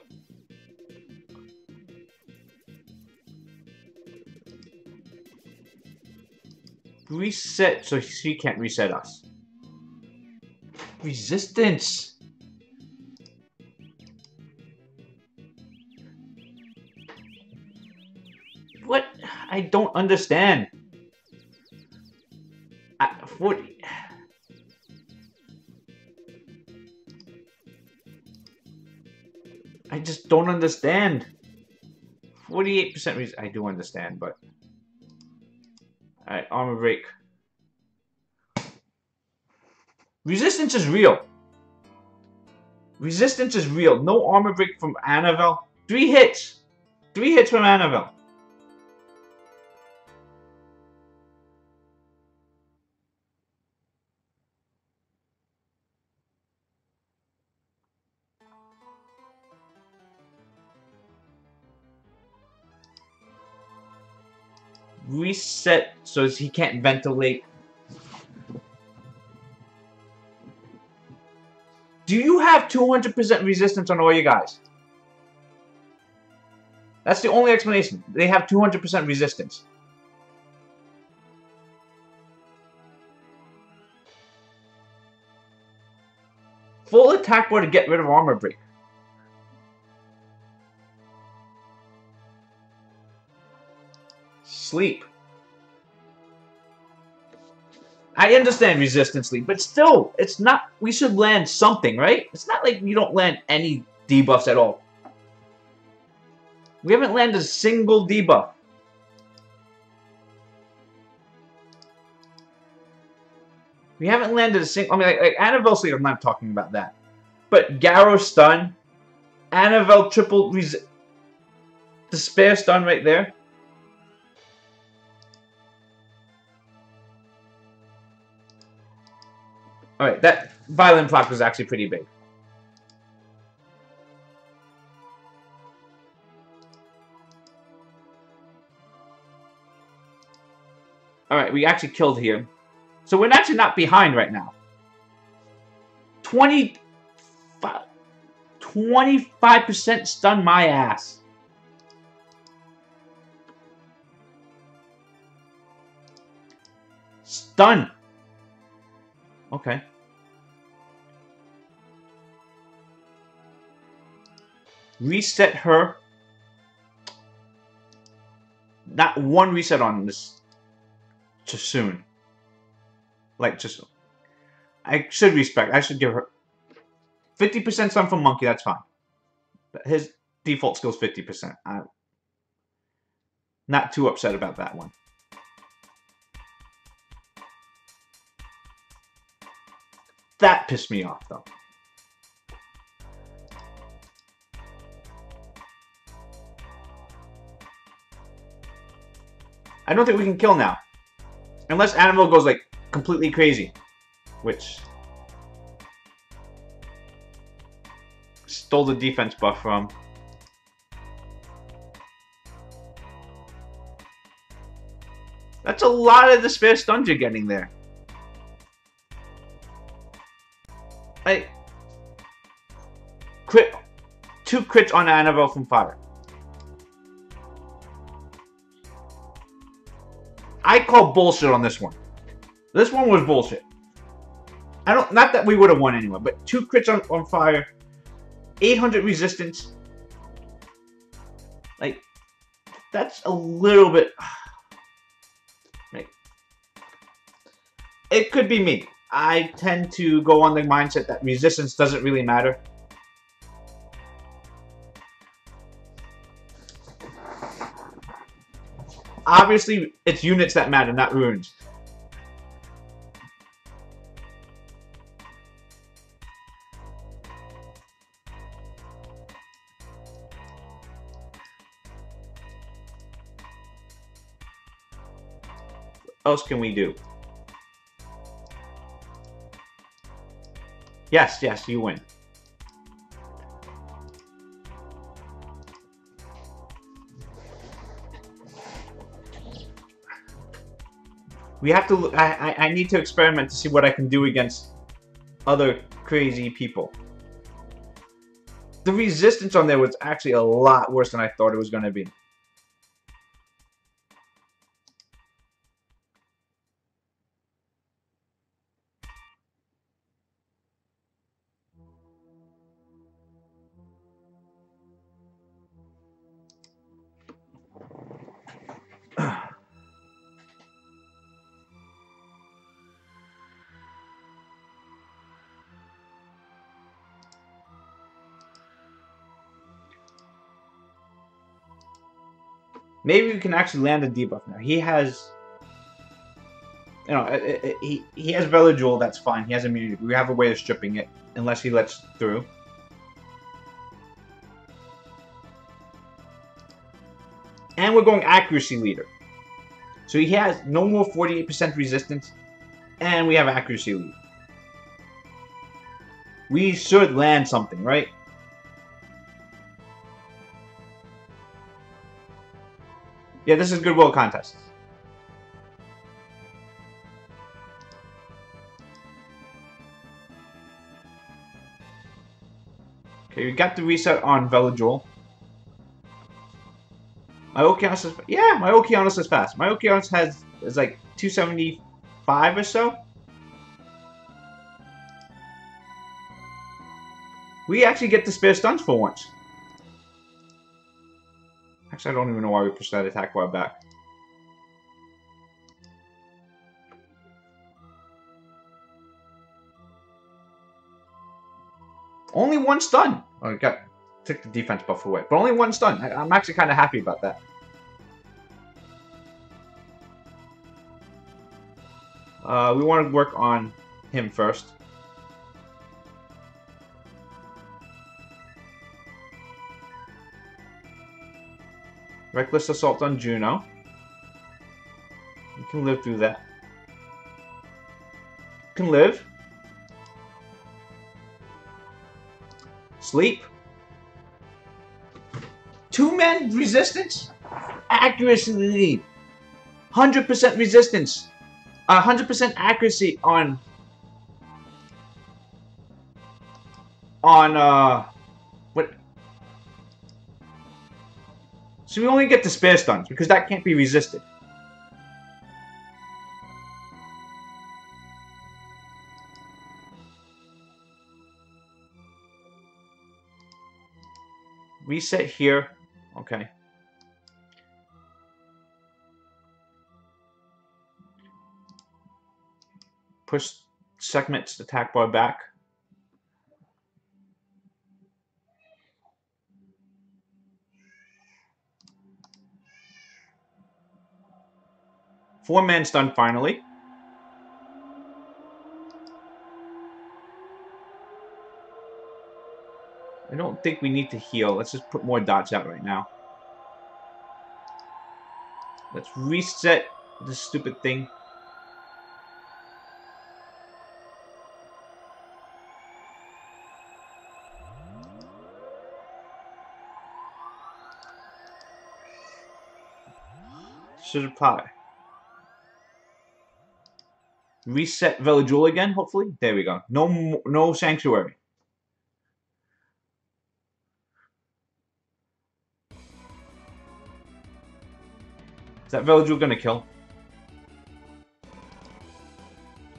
A: Reset, so she can't reset us. Resistance! What? I don't understand. I just don't understand. 48% I do understand, but... Alright, armor break. Resistance is real. Resistance is real. No armor break from Annabelle. 3 hits. 3 hits from Annabelle. Reset so he can't ventilate. Do you have 200% resistance on all you guys? That's the only explanation. They have 200% resistance. Full attack bar to get rid of armor break. Sleep. I understand resistance sleep, but still, it's not. We should land something, right? It's not like we don't land any debuffs at all. We haven't landed a single debuff. We haven't landed a single. I mean, like Annabelle sleep. I'm not talking about that, but Garrow stun, Annabelle triple despair stun right there. Alright, that violin proc was actually pretty big. Alright, we actually killed here. So we're actually not behind right now. 25% stun my ass. Stun. Okay. Reset her. Not one reset on this. Just soon. Like, just... I should respect. I should give her... 50% stun from Monkey, that's fine. But his default skill's 50%. I'm not too upset about that one. That pissed me off, though. I don't think we can kill now. Unless Annabelle goes, like, completely crazy. Which... stole the defense buff from. That's a lot of despair stuns you're getting there. Like, crit, 2 crits on Annabelle from fire. I call bullshit on this one. This one was bullshit. Not that we would have won anyway, but 2 crits on fire, 800 resistance. Like, that's a little bit. Like, it could be me. I tend to go on the mindset that resistance doesn't really matter. Obviously, it's units that matter, not runes. What else can we do? Yes, yes, you win. We have to. I need to experiment to see what I can do against other crazy people. The resistance on there was actually a lot worse than I thought it was going to be. Maybe we can actually land a debuff now. He has, you know, he has Velajool. That's fine. He has immunity. We have a way of stripping it, unless he lets through. And we're going accuracy leader. So he has no more 48% resistance, and we have accuracy lead. We should land something, right? Yeah, this is Goodwill contest. Okay, we got the reset on Velajool. My Okeanos is... Yeah, my Okeanos is fast. My Okeanos is like 275 or so. We actually get to spare stuns for once. Actually, I don't even know why we pushed that attack bar back. Only one stun. Oh, took the defense buff away, but only one stun. I'm actually kind of happy about that. We want to work on him first. Reckless Assault on Juno. You can live through that. You can live. Sleep. 2-man resistance. Accuracy lead. 100% resistance. 100% accuracy on what? So we only get the spare stuns because that can't be resisted. Reset here. Okay. Push Sekhmet's attack bar back. Four-man stun finally. I don't think we need to heal. Let's just put more dots out right now. Let's reset this stupid thing. Should pie. Reset Velajool again, hopefully. There we go. No Sanctuary. Is that Velajool gonna kill?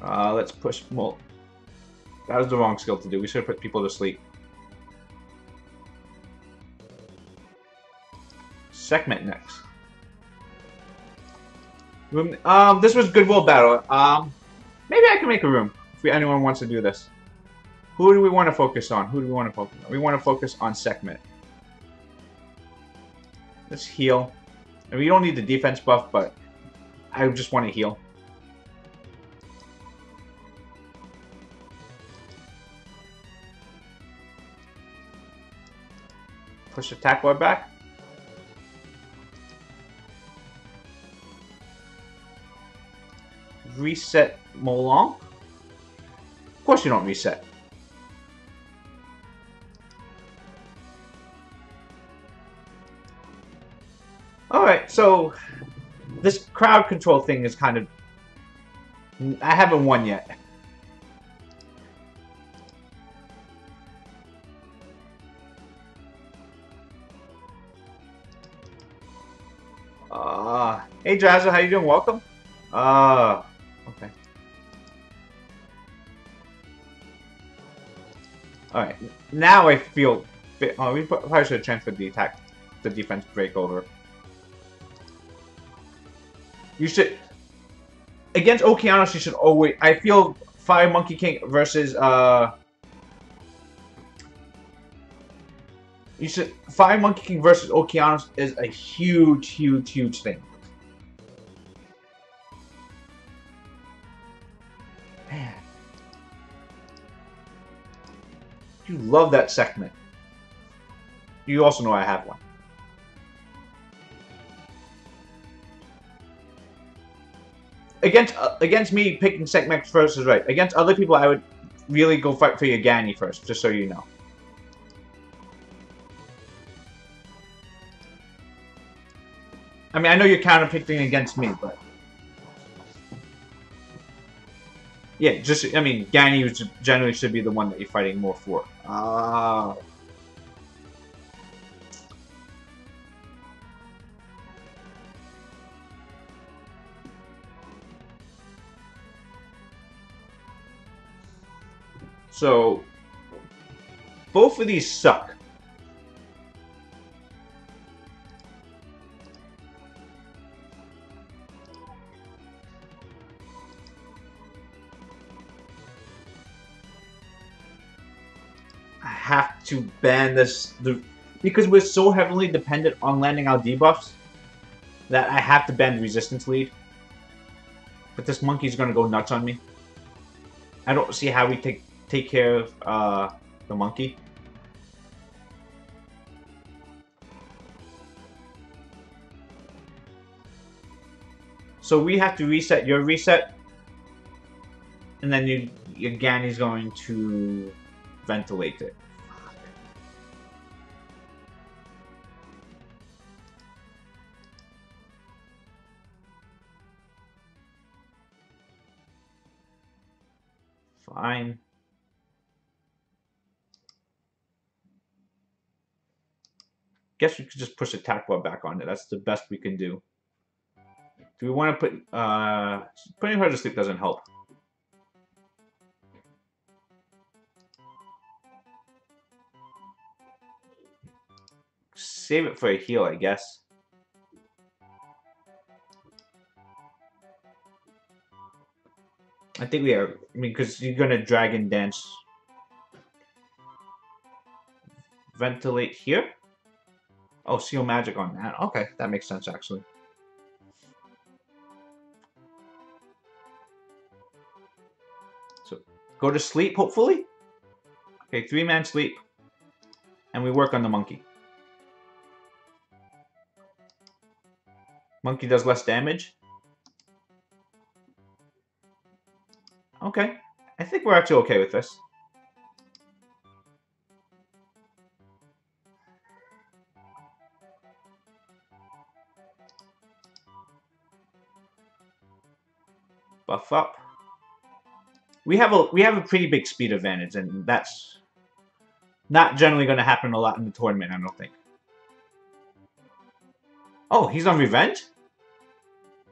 A: Let's push. Well, that was the wrong skill to do. We should have put people to sleep. Sekhmet next. Room. This was Goodwill battle. Maybe I can make a room if anyone wants to do this. Who do we want to focus on? Who do we want to focus on? We want to focus on Sekhmet. Let's heal. And we don't need the defense buff, but I just want to heal. Push attack bar back. Reset Molong. Of course you don't reset. Alright, so this crowd control thing is kind of... I haven't won yet. Hey Jazza, how you doing? Welcome. Okay. Alright, now I feel... Oh, we probably should have transferred the defense break over. You should... Against Okeanos, you should always... I feel Fire Monkey King versus, You should. Fire Monkey King versus Okeanos is a huge, huge, huge thing. Man. You love that segment. You also know I have one. Against me, picking segment first is right. Against other people, I would really go fight for Yagani first, just so you know. I mean, I know you're counter-picking against me, but... Yeah, just, I mean, Gani generally should be the one that you're fighting more for. Ah. So, both of these suck. I have to ban this because we're so heavily dependent on landing our debuffs that I have to ban the resistance lead. But this monkey's gonna go nuts on me. I don't see how we take care of the monkey. So we have to reset your reset, and then your Gani's going to ventilate it. Fine. Guess we could just push attack bar back on it. That's the best we can do. Do we want to put... putting her to sleep doesn't help. Save it for a heal, I guess. I think we are... I mean, because you're going to Dragon Dance. Ventilate here? Oh, Seal Magic on that. Okay, that makes sense, actually. So, go to sleep, hopefully? Okay, 3-man sleep. And we work on the monkey. Monkey does less damage. Okay. I think we're actually okay with this. Buff up. We have a pretty big speed advantage, and that's not generally going to happen a lot in the tournament, I don't think. Oh, he's on revenge?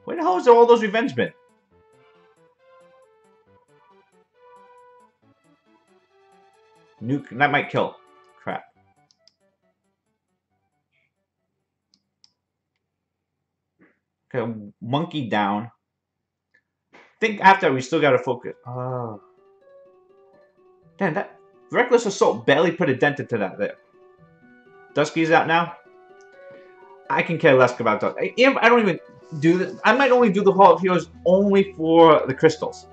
A: Where the hell has all those revenge been? Nuke, that might kill. Crap. Okay, monkey down. I think after we still gotta focus. Oh. Damn, that Reckless Assault barely put a dent into that there. Dusky's out now. I can care less about that. I don't even do this. I might only do the Hall of Heroes only for the crystals.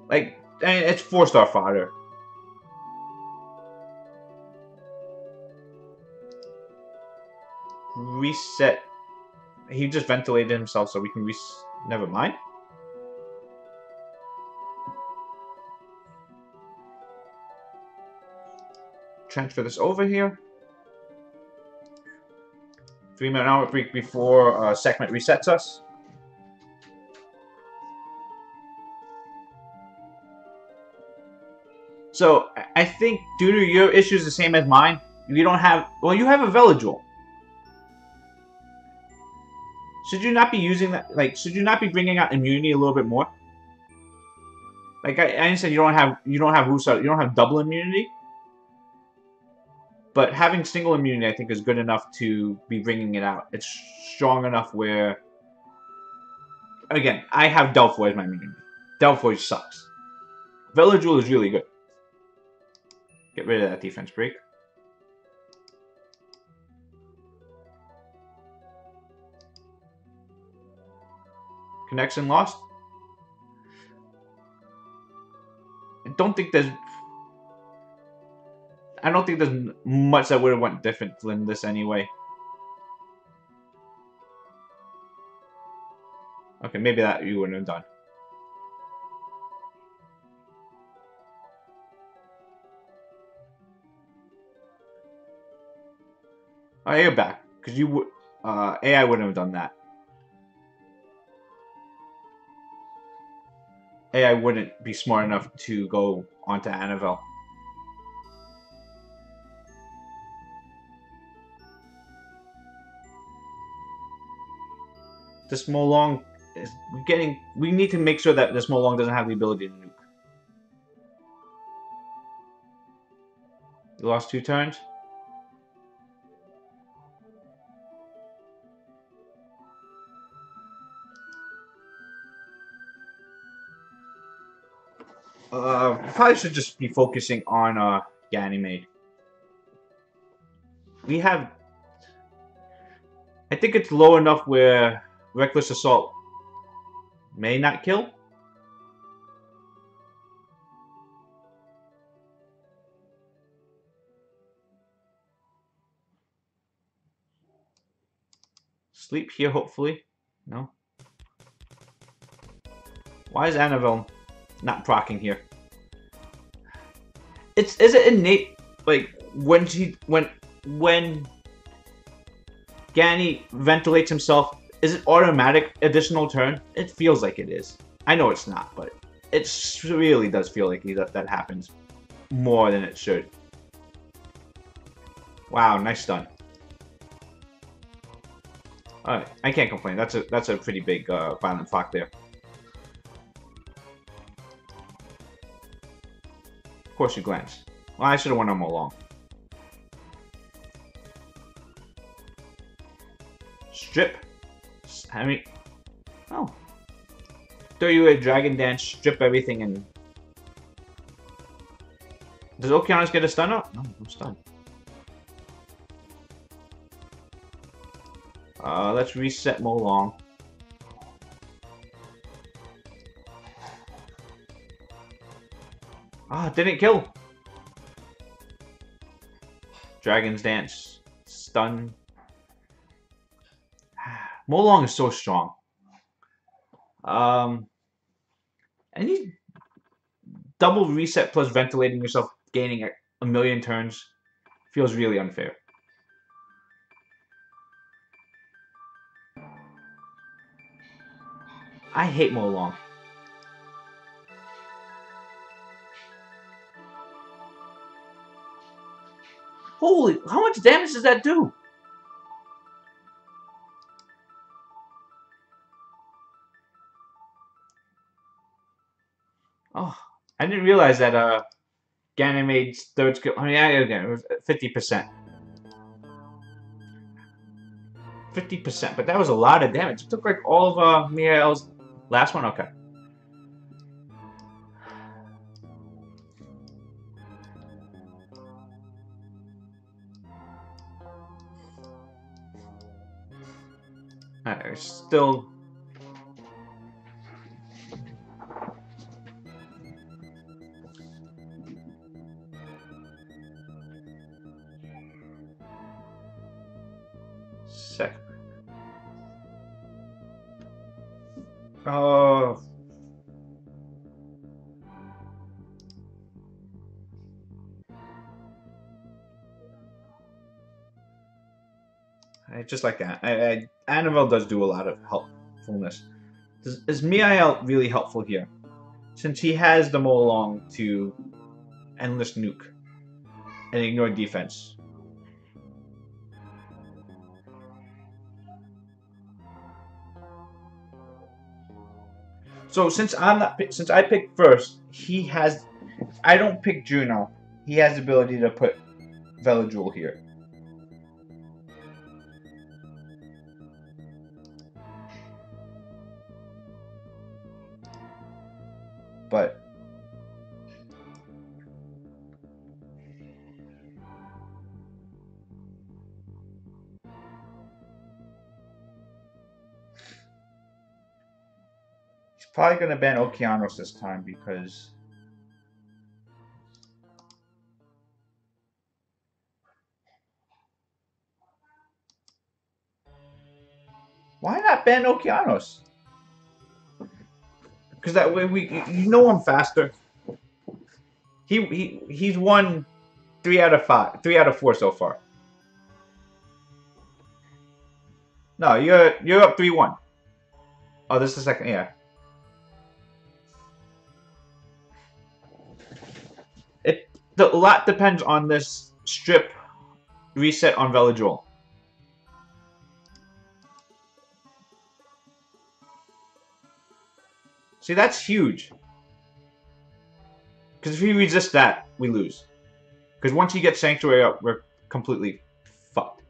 A: Like, it's 4-star fodder. Reset. He just ventilated himself, so we can never mind. Transfer this over here. 3-minute hour break before segment resets us. So, I think due to your issues the same as mine, you don't have... Well, you have a Veladrol. Should you not be using that? Like, should you not be bringing out immunity a little bit more? Like, I understand you don't have Rusa, you don't have double immunity. But having single immunity, I think, is good enough to be bringing it out. It's strong enough where... Again, I have Delphoy as my immunity. Delphoy sucks. Velajul is really good. Get rid of that defense break. Connection lost. I don't think there's much that would have went different than this anyway. Okay, maybe that you wouldn't have done. Oh, you're back. Because you would... AI wouldn't have done that. AI wouldn't be smart enough to go onto Annabelle. This Molong is getting... We need to make sure that this Molong doesn't have the ability to nuke. You lost 2 turns? Probably should just be focusing on Ganymede. We have... I think it's low enough where Reckless Assault may not kill. Sleep here, hopefully. No. Why is Annabelle not proccing here? Is it innate, like when Ganny ventilates himself, is it automatic additional turn? It feels like it is. I know it's not, but it really does feel like that happens more than it should. Wow, nice stun. Alright, I can't complain. That's a pretty big violent proc there. Of course you glance. Well, I should have went on Molong. Strip. I mean, oh. Throw you a Dragon Dance, strip everything, and... Does Okeanos get a stun up? No, I'm stunned. Let's reset Molong. Ah, didn't kill. Dragon's Dance. Stun. Molong is so strong. Any double reset plus ventilating yourself, gaining a million turns feels really unfair. I hate Molong. Holy, how much damage does that do? Oh, I didn't realize that Ganymede's third skill. I mean, again, it was 50%. 50%, but that was a lot of damage. It took like all of Miael's last one. Okay. Alright, still. Sec. Oh. Just like that. Annabelle does do a lot of helpfulness. Is Miael really helpful here? Since he has the Molong to endless nuke and ignore defense. So since I picked first, he has. I don't pick Juno. He has the ability to put Velajul here. But Probably gonna ban Okeanos this time because why not ban Okeanos? Because that way you know him faster. He's won 3 out of 5, 3 out of 4 so far. No, you're up 3-1. Oh, this is the second, yeah. A lot depends on this strip reset on Veladrol. See, that's huge. Because if we resist that, we lose. Because once he gets Sanctuary up, we're completely fucked.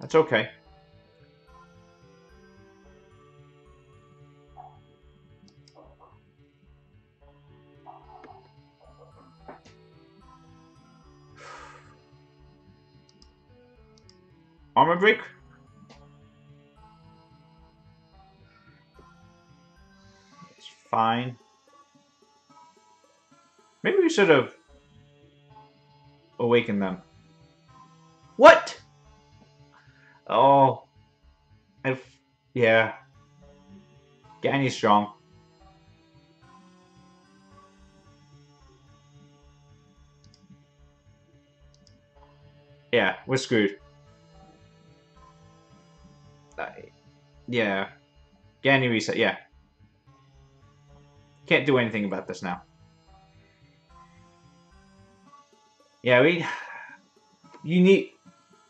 A: That's okay. Armor break? It's fine. Maybe we should have awakened them. What? Oh. Yeah. Ganny's strong. Yeah, we're screwed. Yeah. Ganny reset, yeah. Can't do anything about this now. Yeah,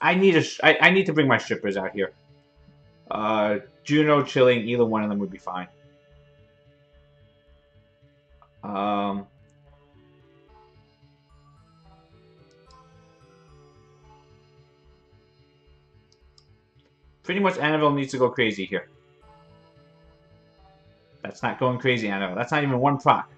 A: I need to bring my strippers out here. Juno, Chilling, either one of them would be fine. Pretty much Annabelle needs to go crazy here. That's not going crazy, Annabelle. That's not even one proc.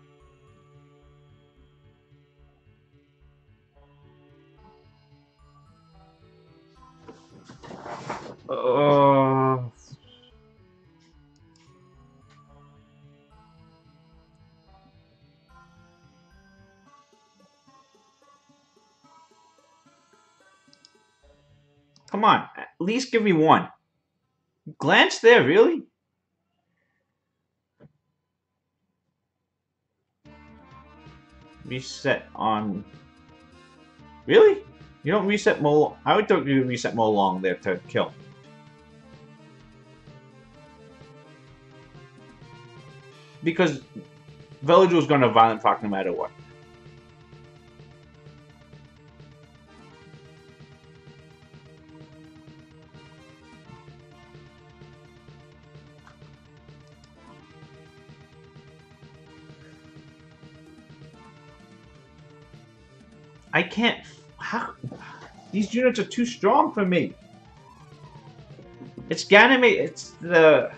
A: Come on, at least give me one. Glance there, really? Reset on... Really? You don't reset Mo... I would think you reset Mo Long there to kill. Because Veladrol's going to violent proc no matter what. I can't... How? These units are too strong for me. It's Ganymede. It's the...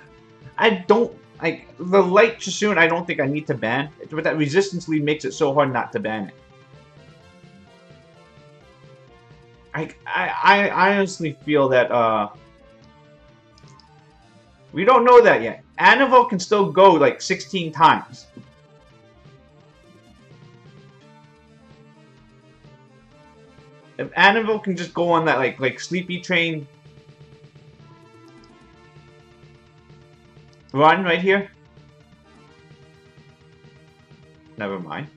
A: I don't... Like, the Light Chassoon, I don't think I need to ban. But that Resistance lead makes it so hard not to ban it. I honestly feel that, we don't know that yet. Annabelle can still go, like, 16 times. If Annabelle can just go on that, like Sleepy Train run right here. Never mind.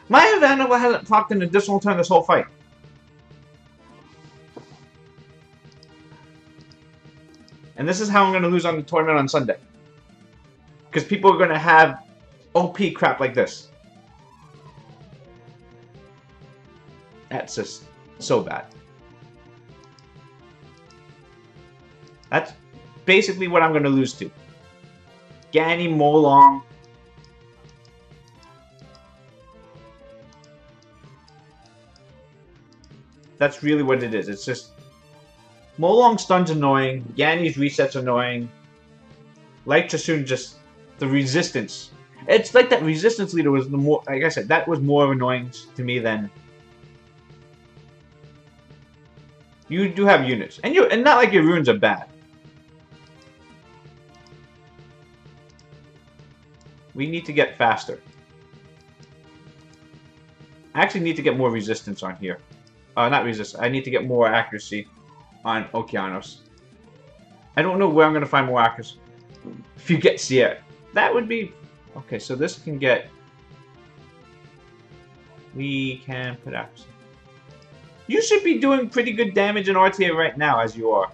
A: My Annabelle hasn't procced an additional turn this whole fight. And this is how I'm going to lose on the tournament on Sunday. Because people are going to have OP crap like this. That's just so bad. That's basically what I'm going to lose to. Ganny, Molong. That's really what it is. It's just... Molong stun's annoying. Ganny's reset's annoying. Light Chassoon just... The resistance. It's like that resistance leader was the more... Like I said, that was more annoying to me than You do have units, and not like your runes are bad. We need to get faster. I actually need to get more resistance on here. Not resistance. I need to get more accuracy on Okeanos. I don't know where I'm going to find more accuracy. If you get Sierra, that would be... Okay, so this can get... We can put accuracy. You should be doing pretty good damage in RTA right now, as you are.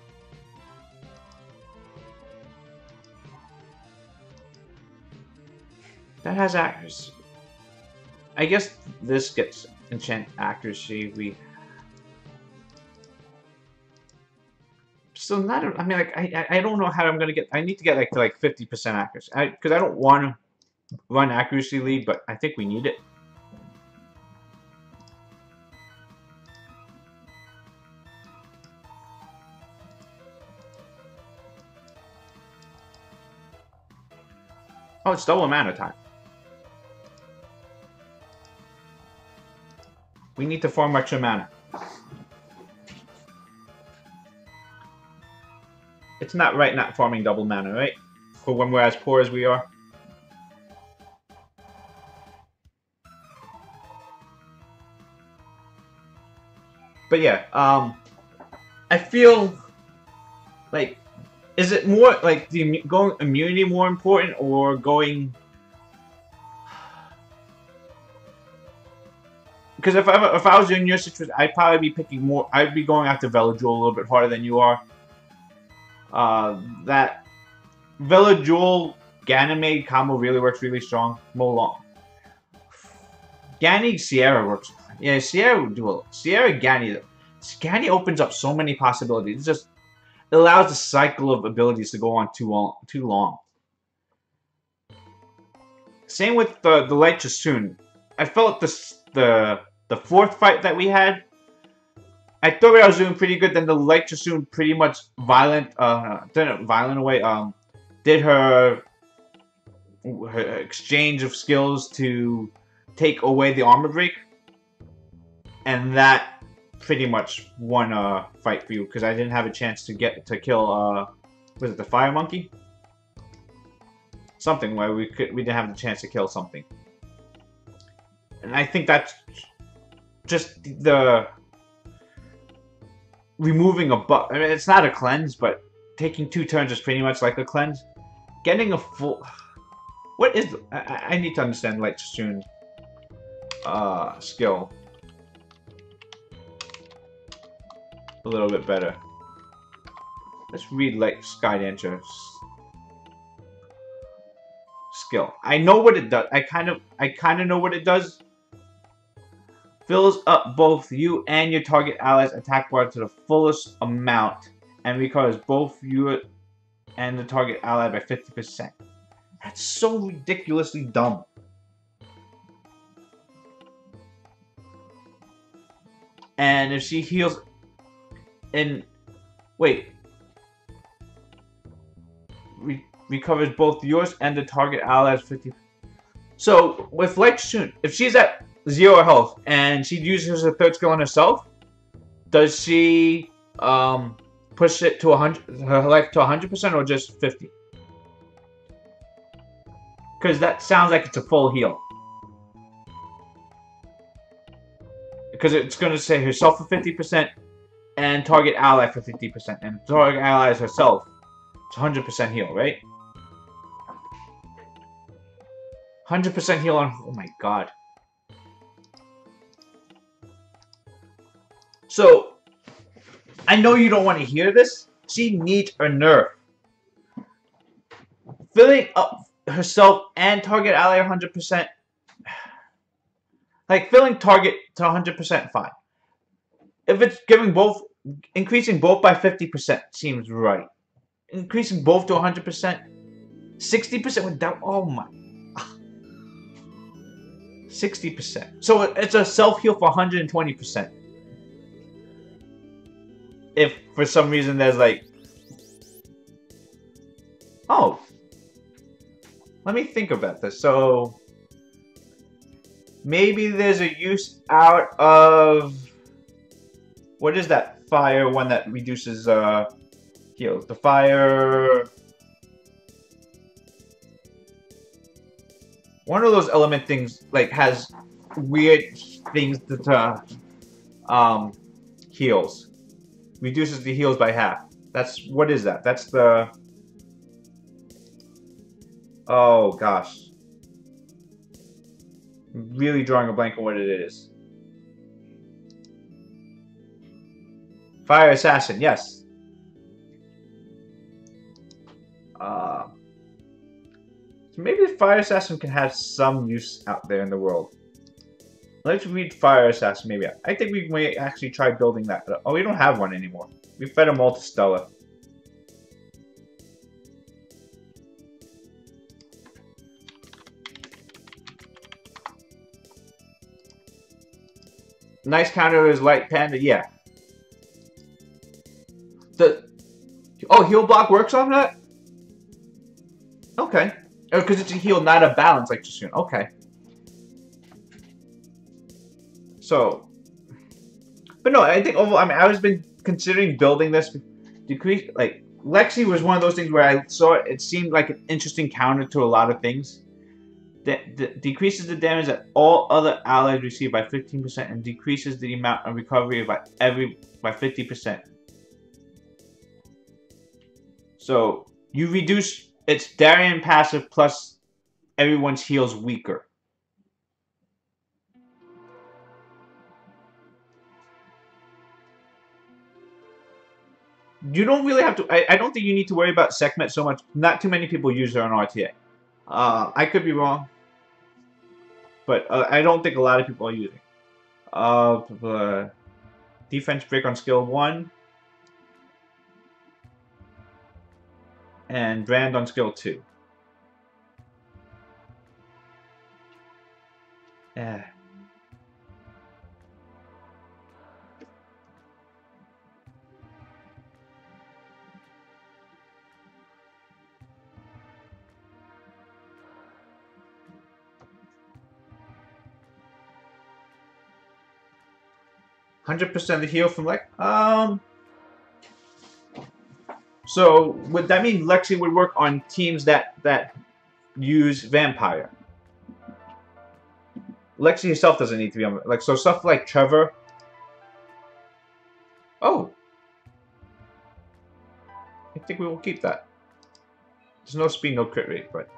A: That has accuracy. I guess this gets enchant accuracy. We still not. I mean, like I don't know how I'm gonna get. I need to get like to like 50% accuracy because I don't want to run accuracy lead, but I think we need it. Oh, it's double mana time. We need to farm extra mana. It's not right not farming double mana, right? For when we're as poor as we are. But yeah, I feel like, is it more like the going immunity more important or going? Because if I was in your situation, I'd probably be picking more. I'd be going after Velajul a little bit harder than you are. That Velajul Ganymede combo really works really strong. Molong. Gany Sierra works. Yeah, Sierra would do a Sierra Gany. Gany opens up so many possibilities. It just allows the cycle of abilities to go on too long. Same with the Light Chassoon. I felt the fourth fight that we had, I thought I was doing pretty good. Then the Light Chassoon pretty much didn't violent away. Did her exchange of skills to take away the armor break, and that pretty much won a fight for you because I didn't have a chance to kill was it the fire monkey? Something where we didn't have the chance to kill something. And I think that's just the removing a buff. I mean, it's not a cleanse, but taking 2 turns is pretty much like a cleanse. Getting a full... What is... I need to understand Light Chassoon skill a little bit better. Let's read Light Skydancer's skill. I know what it does. I kind of know what it does. Fills up both you and your target allies' attack bar to the fullest amount and recovers both you and the target ally by 50%. That's so ridiculously dumb. And if she heals and wait, recovers both yours and the target allies 50%. So with Light Chassoon, if she's at 0 health and she uses her third skill on herself, does she push it to 100, her life to 100% or just 50? Because that sounds like it's a full heal. Because it's going to say herself for 50% and target ally for 50%. And target ally is herself. It's 100% heal, right? 100% heal on... Oh my god. So, I know you don't want to hear this. She needs a nerf. Filling up herself and target ally 100%. Like, filling target to 100%, fine. If it's giving both, increasing both by 50% seems right. Increasing both to 100%, 60% without, oh my. 60%. So it's a self-heal for 120%. If for some reason there's like, oh, let me think about this. So maybe there's a use out of, what is that? fire one that reduces heals. The fire... One of those element things, like, has weird things that heals. Reduces the heals by half. That's... What is that? That's the... Oh, gosh. I'm really drawing a blank on what it is. Fire Assassin, yes. So maybe the Fire Assassin can have some use out there in the world. Let's read Fire Assassin, maybe. I think we may actually try building that. Oh, we don't have one anymore. We fed a Multistellar. Nice counter is Light Panda, yeah. Oh, heal block works on that? Okay. Oh, because it's a heal, not a balance, like Jasun. Okay. So, but no, I think overall, I mean, I was been considering building this. Decrease, like, Lexi was one of those things where I saw it, it seemed like an interesting counter to a lot of things. Decreases the damage that all other allies receive by 15% and decreases the amount of recovery by 50%. So you reduce its Darien passive plus everyone's heals weaker. You don't really have to. I don't think you need to worry about Sekhmet so much. Not too many people use her on RTA. I could be wrong. But I don't think a lot of people are using. Defense break on skill 1. And brand on skill 2. Yeah. %, of the heal from Lex. So would that mean Lexi would work on teams that use Vampire? Lexi herself doesn't need to be on, like, so stuff like Trevor. Oh, I think we will keep that. There's no speed, no crit rate, but.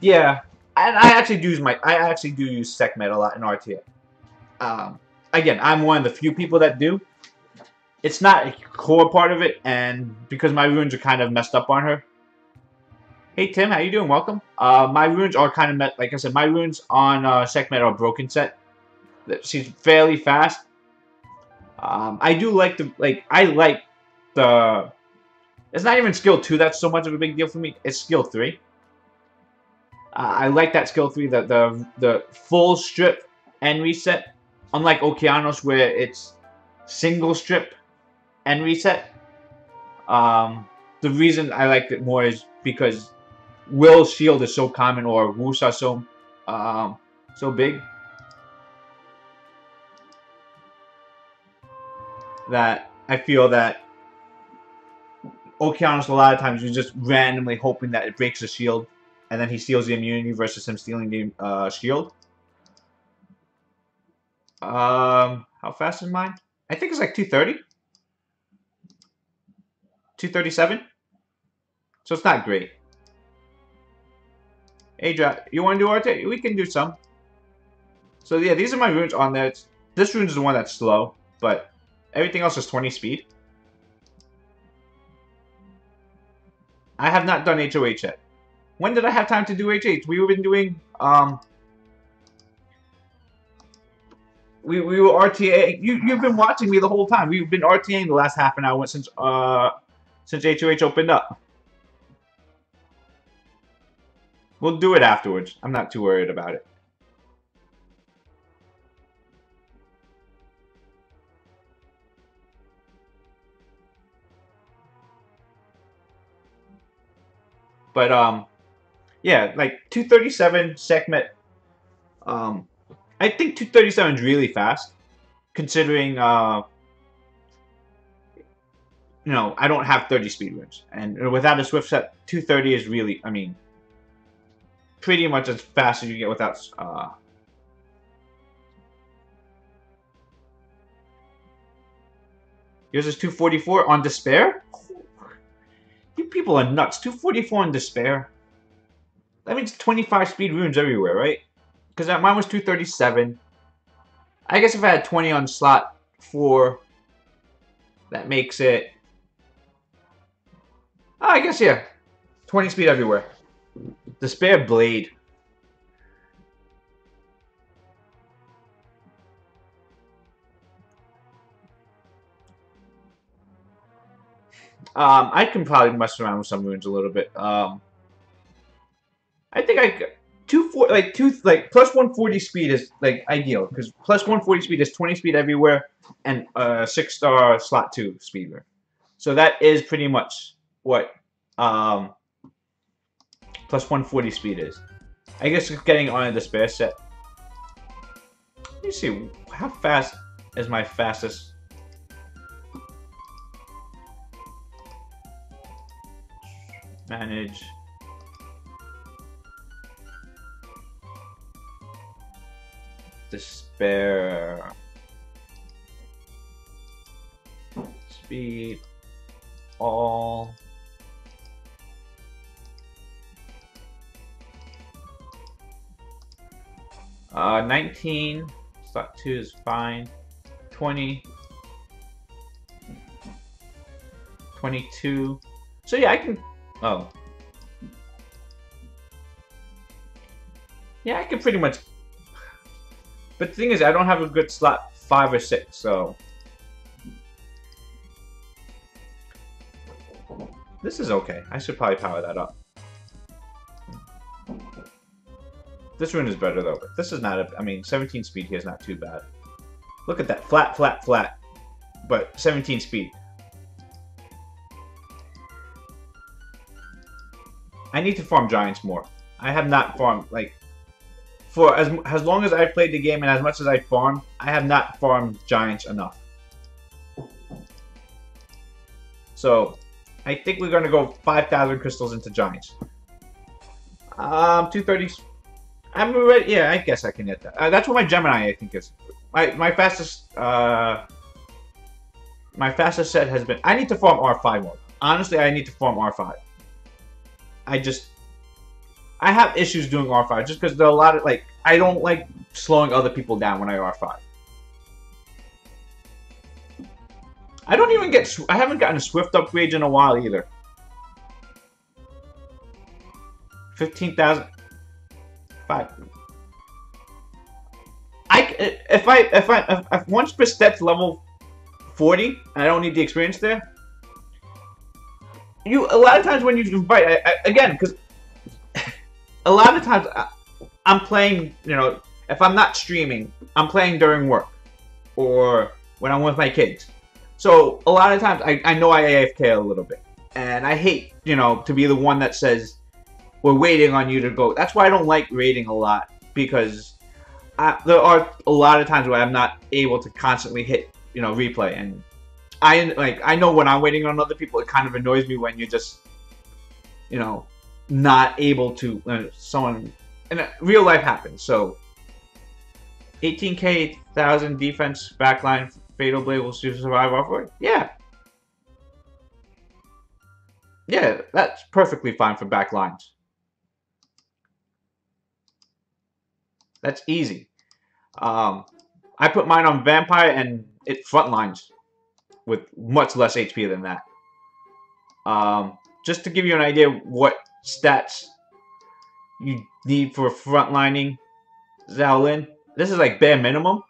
A: Yeah, and I actually do use Sekhmet a lot in RTA. Again, I'm one of the few people that do. It's not a core part of it, and because my runes are kind of messed up on her. Hey Tim, how you doing? Welcome. My runes are kind of like I said, my runes on Sekhmet are broken set. She's fairly fast. I do like the. It's not even skill 2 that's so much of a big deal for me. It's skill 3. I like that skill 3, the full strip and reset. Unlike Okeanos, where it's single strip and reset. The reason I liked it more is because Will's shield is so common, or Woos are so big, that I feel that Okeanos, a lot of times, you're just randomly hoping that it breaks the shield, and then he steals the immunity versus him stealing the shield. How fast is mine? I think it's like 230. 237. So it's not great. Adra, you want to do RT? We can do some. So yeah, these are my runes on there. This rune is the one that's slow, but everything else is 20 speed. I have not done HoH yet. When did I have time to do HH? We've been doing We were RTA. You've been watching me the whole time. We've been RTAing the last half an hour since HoH opened up. We'll do it afterwards. I'm not too worried about it. But yeah, like 237 Sekhmet. I think 237 is really fast, considering you know, I don't have 30 speed runes, and without a swift set, 230 is really, I mean, pretty much as fast as you get without yours is 244 on despair. You people are nuts. 244 on despair. That means 25 speed runes everywhere, right? Because mine was 237. I guess if I had 20 on slot 4, that makes it... Oh, I guess, yeah. 20 speed everywhere. Despair Blade. I can probably mess around with some runes a little bit. I think I... plus 140 speed is like ideal, because plus 140 speed is 20 speed everywhere and 6-star slot 2 speed. So that is pretty much what plus 140 speed is. I guess getting on a despair set. Let me see, how fast is my fastest? Manage. Despair. Speed. All. Uh, 19. Slot 2 is fine. 20. 22. So yeah, I can... Oh. Yeah, I can pretty much... But the thing is, I don't have a good slot 5 or 6, so... This is okay. I should probably power that up. This rune is better, though. But this is not a... I mean, 17 speed here is not too bad. Look at that. Flat, flat, flat. But 17 speed. I need to farm giants more. I have not farmed, like... For as long as I've played the game and as much as I farmed, I have not farmed giants enough. So, I think we're going to go 5,000 crystals into giants. 230... I'm ready. Yeah, I guess I can get that. That's what my Gemini, I think, is. My fastest... my fastest set has been... I need to farm R5 more. Honestly, I need to farm R5. I have issues doing R5 just because there are a lot of, like, I don't like slowing other people down when I R5. I don't even get, I haven't gotten a Swift upgrade in a while either. 15,000. 5. If once per step's level 40 and I don't need the experience there, a lot of times when you invite, again, because a lot of times I'm playing, you know, if I'm not streaming, I'm playing during work or when I'm with my kids. So a lot of times I know I AFK a little bit, and I hate, you know, to be the one that says we're waiting on you to go. That's why I don't like raiding a lot, because there are a lot of times where I'm not able to constantly hit, you know, replay, and I know when I'm waiting on other people, it kind of annoys me when you're just, you know, not able to, someone, and real life happens. So 18k 1,000 defense backline, Fatal Blade will survive off-road. Yeah, that's perfectly fine for backlines. That's easy. I put mine on Vampire and it frontlines with much less HP than that. Just to give you an idea what stats you need for frontlining Xiaolin, this is like bare minimum.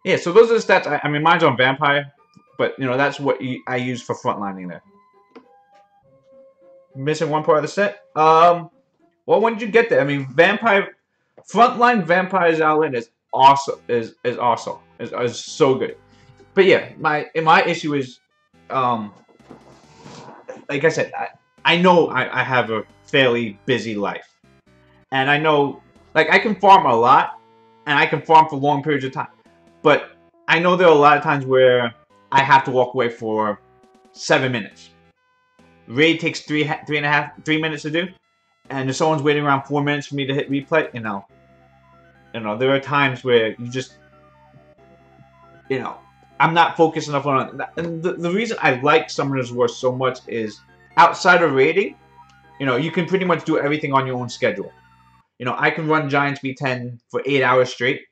A: Yeah, so those are the stats. I mean, mine's on Vampire, but that's what I use for frontlining there. Missing one part of the set. Well, when did you get there? I mean, Vampire frontline Vampire Zalan is awesome. Is awesome. Is so good. But yeah, my issue is, like I said, I know I have a fairly busy life, and I know like I can farm a lot, and I can farm for long periods of time, but I know there are a lot of times where I have to walk away for 7 minutes. Raid takes 3 minutes to do, and if someone's waiting around 4 minutes for me to hit replay, there are times where you just, I'm not focused enough on that. And the reason I like Summoner's War so much is, outside of raiding, you can pretty much do everything on your own schedule. I can run Giants B10 for 8 hours straight,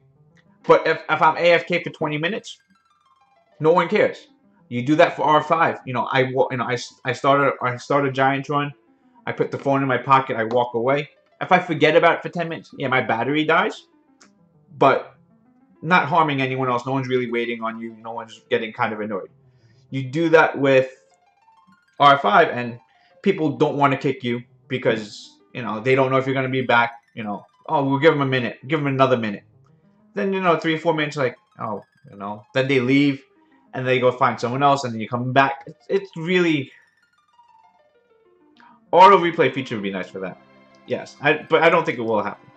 A: but if I'm AFK for 20 minutes, no one cares. You do that for R5. I start a Giants run. I put the phone in my pocket. I walk away. If I forget about it for 10 minutes, yeah, my battery dies, but not harming anyone else. No one's really waiting on you. No one's getting kind of annoyed. You do that with R5, and people don't want to kick you because, they don't know if you're going to be back. Oh, we'll give them a minute. Give them another minute. Then, 3 or 4 minutes, like, oh, then they leave, and they go find someone else, and then you come back. It's really... Auto replay feature would be nice for that. Yes, but I don't think it will happen.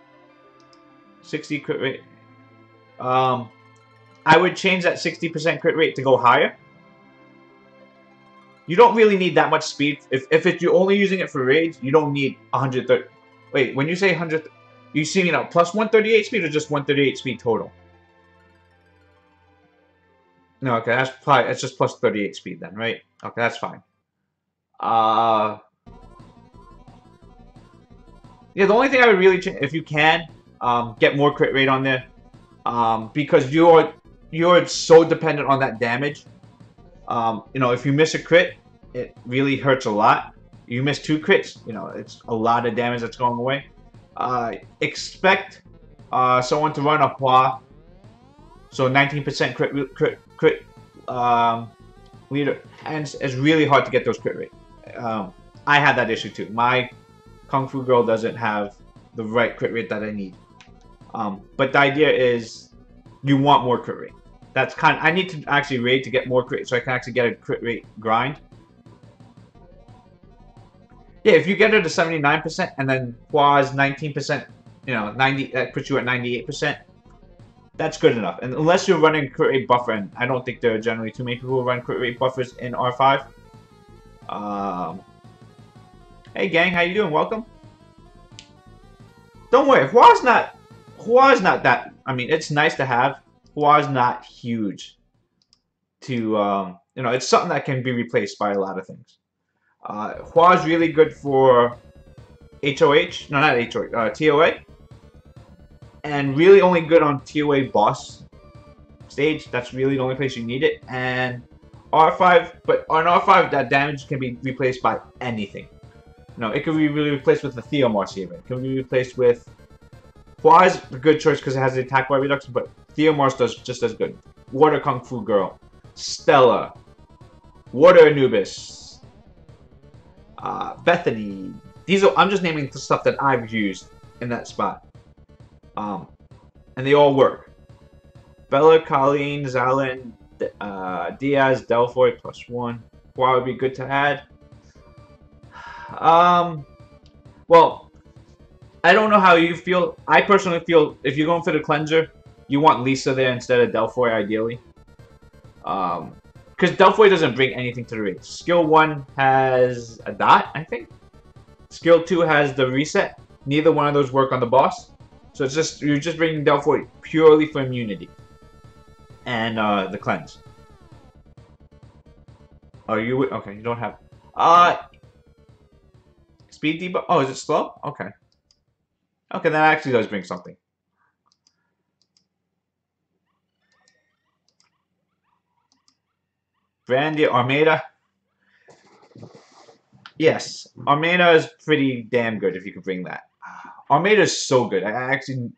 A: 60 crit rate. I would change that 60% crit rate to go higher. You don't really need that much speed. If you're only using it for raids, you don't need 130. Wait, when you say 100, you see plus 138 speed or just 138 speed total? No, okay, that's just plus 38 speed then, right? Okay, that's fine. Yeah, the only thing I would really change, if you can, get more crit rate on there. Because you're so dependent on that damage. If you miss a crit, it really hurts a lot. You miss 2 crits, it's a lot of damage that's going away. Expect someone to run a HoH, so 19% crit leader, and it's really hard to get those crit rate. I had that issue too. My Kung Fu Girl doesn't have the right crit rate that I need. But the idea is you want more crit rate. That's I need to actually raid to get more crit, so I can actually get a crit rate grind. Yeah, if you get it to 79% and then HoH's 19%, 90, that puts you at 98%. That's good enough. And unless you're running crit rate buffer, and I don't think there are generally too many people who run crit rate buffers in R5. Hey gang, how you doing? Welcome. Don't worry, HoH's not that. I mean, it's nice to have. HoH's not huge. It's something that can be replaced by a lot of things. HoH's really good for HoH. No, not HoH. TOA. And really only good on TOA boss stage. That's really the only place you need it. And R5, but on R5, that damage can be replaced by anything. It can be really replaced with the Theomars even. It can be replaced with... HoH is a good choice because it has the attack bar reduction, but Theomars does just as good. Water Kung Fu Girl, Stella, Water Anubis, Bethany. I'm just naming the stuff that I've used in that spot. And they all work. Bella, Colleen, Zalan, Diaz, Delphoid, +1. HoH would be good to add. Well, I don't know how you feel. I personally feel if you're going for the cleanser, you want Lisa there instead of Delphoid, ideally. Because Delphoid doesn't bring anything to the raid. Skill 1 has a dot, I think. Skill 2 has the reset. Neither one of those work on the boss. So you're just bringing Delphoid purely for immunity. And the cleanse. Oh, okay, you don't have... Speed debuff? Oh, is it slow? Okay. Okay, that actually does bring something. Brandy, Armada. Yes, Armada is pretty damn good if you could bring that. Armada is so good. I actually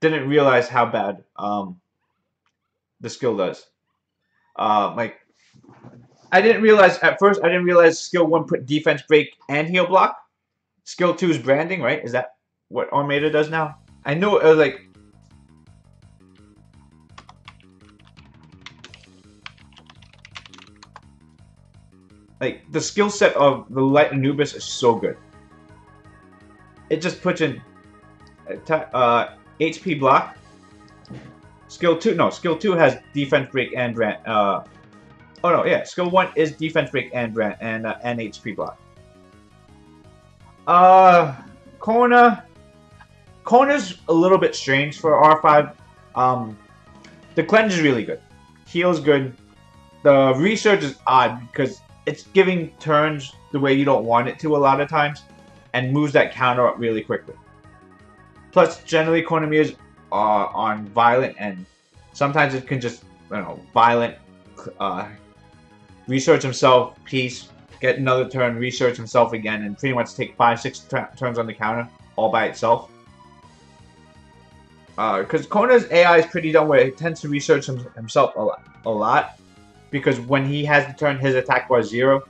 A: didn't realize how bad the skill does. Like I didn't realize at first. I didn't realize skill 1 put defense break and heal block. Skill 2 is branding, right? Is that what Armada does now? I knew it was like the skill set of the Light Anubis is so good. It just puts in HP block. Skill 2, no, skill 2 has defense break and brand. Oh no, yeah, skill 1 is defense break and brand and HP block. Kona's a little bit strange for R5. The cleanse is really good. Heal's good. The research is odd because it's giving turns the way you don't want it to a lot of times, and moves that counter up really quickly. Plus, generally, Konamiya's on violent, and sometimes it can just, violent, research himself, peace, get another turn, research himself again, and pretty much take 5-6 turns on the counter all by itself. Because Kona's AI is pretty dumb, where it tends to research himself a lot, because when he has the turn, his attack bar is 0,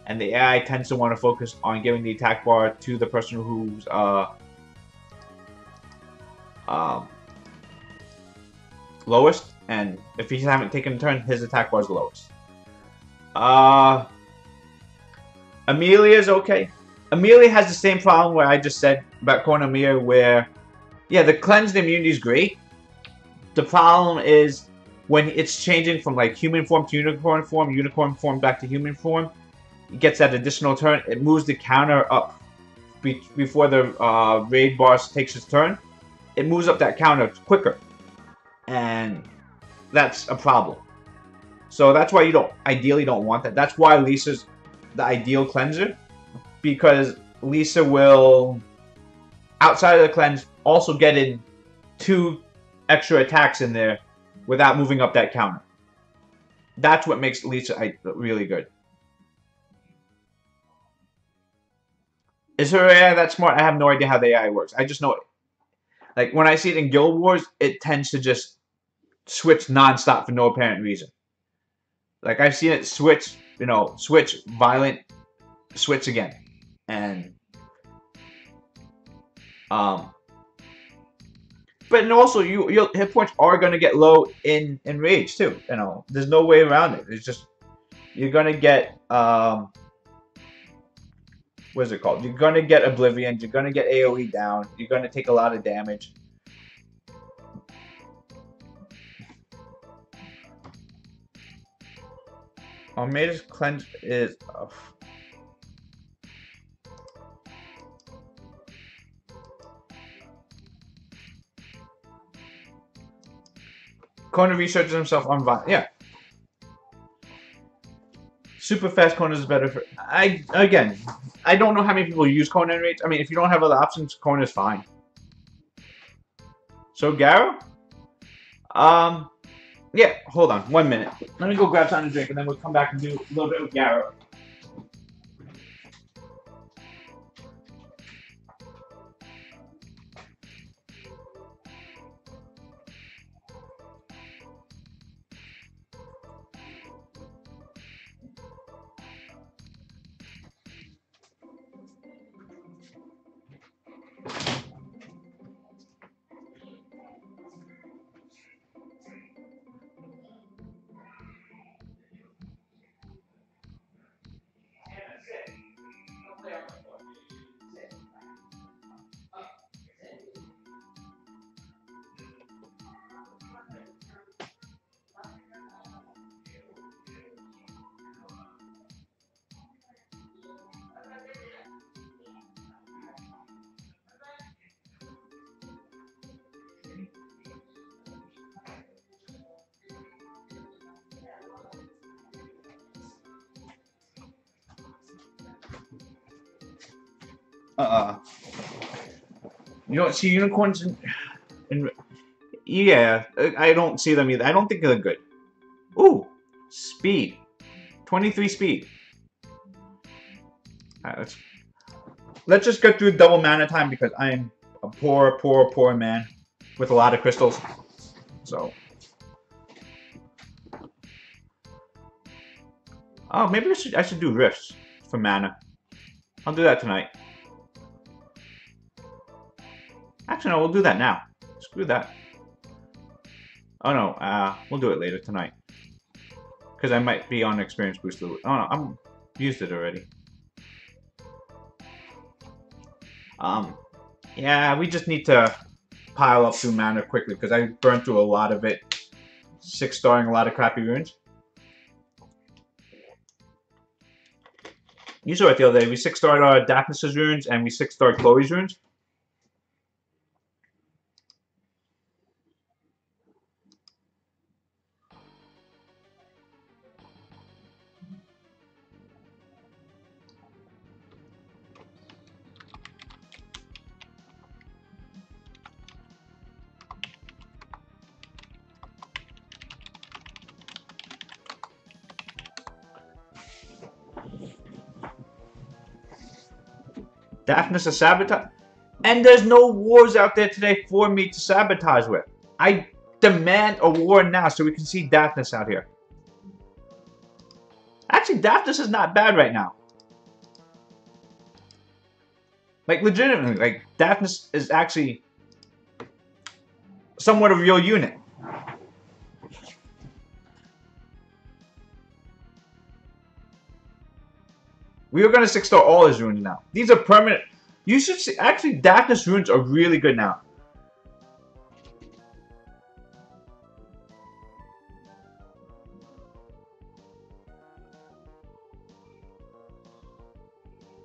A: and the AI tends to want to focus on giving the attack bar to the person who's lowest, and if he hasn't taken a turn, his attack bar is the lowest. Amelia is okay. Amelia has the same problem where I just said about Konamiya, where yeah, the cleansed immunity is great. The problem is when it's changing from like human form to unicorn form back to human form, it gets that additional turn. It moves the counter up before the raid boss takes his turn. It moves up that counter quicker, and that's a problem. So that's why you ideally don't want that. That's why Lisa's the ideal cleanser, because Lisa will, outside of the cleanse, also get in 2 extra attacks in there without moving up that counter. That's what makes Lisa really good. Is her AI that smart? I have no idea how the AI works. I just know, like, when I see it in Guild Wars, it tends to just switch non-stop for no apparent reason. Like, I've seen it switch, switch, violent, switch again. And, but also, your hit points are going to get low in Rage, too. There's no way around it. It's just, you're going to get, what is it called? You're going to get Oblivion. You're going to get AoE down. You're going to take a lot of damage. Armada's cleanse is... Kona researches himself on violence. Yeah. Super fast Kona is better for... Again, I don't know how many people use Kona in Rage. I mean, if you don't have other options, Kona is fine. So, Garo? Yeah, hold on. 1 minute. Let me go grab something to drink, and then we'll come back and do a little bit with Garo. You don't see unicorns in... Yeah, I don't see them either. I don't think they're good. Ooh, speed. 23 speed. Alright, let's just go through double mana time because I'm a poor man with a lot of crystals. So, Oh, maybe I should do rifts for mana. I'll do that tonight. Actually, no, we'll do that now. Screw that. Oh no, we'll do it later tonight. Because I might be on experience booster. Oh no, I'm used it already. Yeah, we just need to pile up through mana quickly because I burned through a lot of it. 6-starring a lot of crappy runes. You saw it the other day. We 6-starred Daphnis' runes and we 6-starred Chloe's runes. Daphnis is sabotage. And there's no wars out there today for me to sabotage with. I demand a war now so we can see Daphnis out here. Actually, Daphnis is not bad right now. Like, legitimately, like, Daphnis is actually somewhat a real unit. We are going to 6-star all his runes now. These are permanent. You should see. Actually, Daphnis runes are really good now.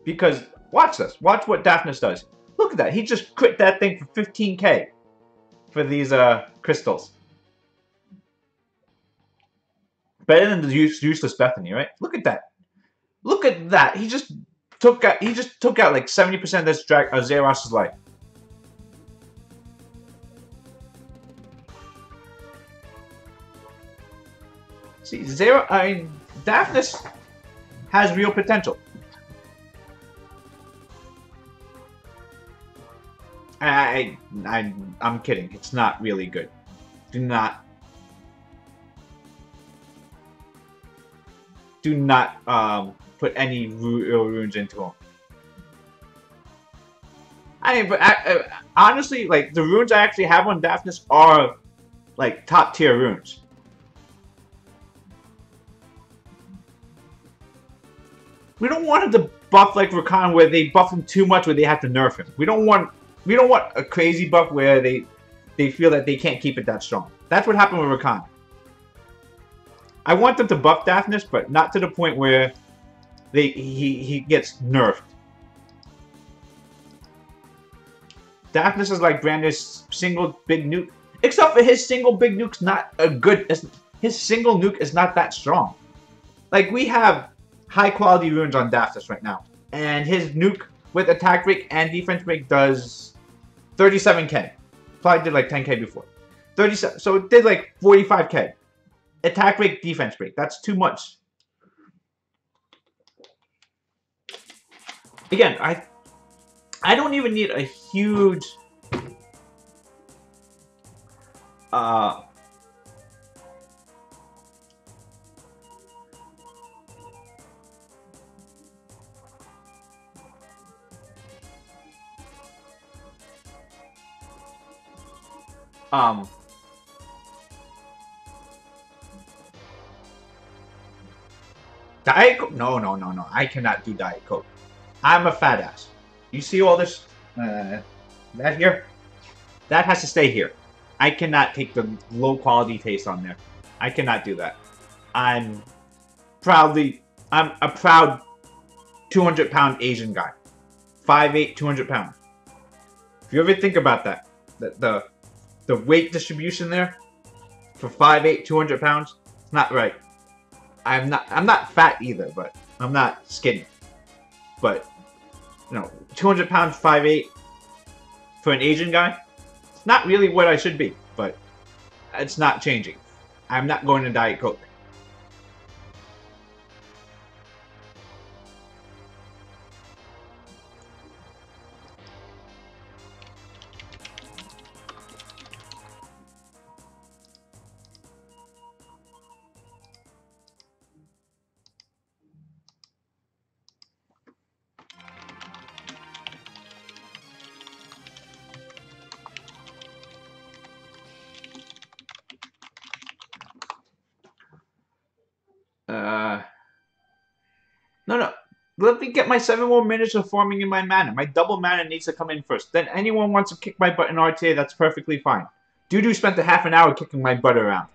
A: Because, watch this. Watch what Daphnis does. Look at that. He just crit that thing for 15k. For these crystals. Better than the useless Bethany, right? Look at that. Look at that. He just took out like 70% of this Zeros' life. See, Daphnis has real potential. I'm kidding. It's not really good. Do not put any runes into him. Honestly, like, the runes I actually have on Daphnis are, like, top tier runes. We don't want him to buff like Rakan where they buff him too much where they have to nerf him. We don't want a crazy buff where they feel that they can't keep it that strong. That's what happened with Rakan. I want them to buff Daphnis, but not to the point where he gets nerfed. Daphnis is like Brander's single big nuke. Except for his single big nuke's not a good... His single nuke is not that strong. Like, we have high quality runes on Daphnis right now. And his nuke with attack break and defense break does 37k. Probably did like 10k before. 37. So it did like 45k. Attack break, defense break. That's too much. Again, I don't even need a huge Diet Coke? No. I cannot do Diet Coke. I'm a fat ass. You see all this? That here? That has to stay here. I cannot take the low quality taste on there. I cannot do that. I'm a proud 200-pound Asian guy. 5'8", 200 pounds. If you ever think about that, the weight distribution there for 5'8", 200 pounds, it's not right. I'm not fat either, but I'm not skinny. But, you know, 200 pounds, 5'8", for an Asian guy, it's not really what I should be, but it's not changing. I'm not going to Diet Coke. Let me get my 7 more minutes of farming in my mana. My double mana needs to come in first. Then anyone wants to kick my butt in RTA, that's perfectly fine. Dudu spent a half an hour kicking my butt around.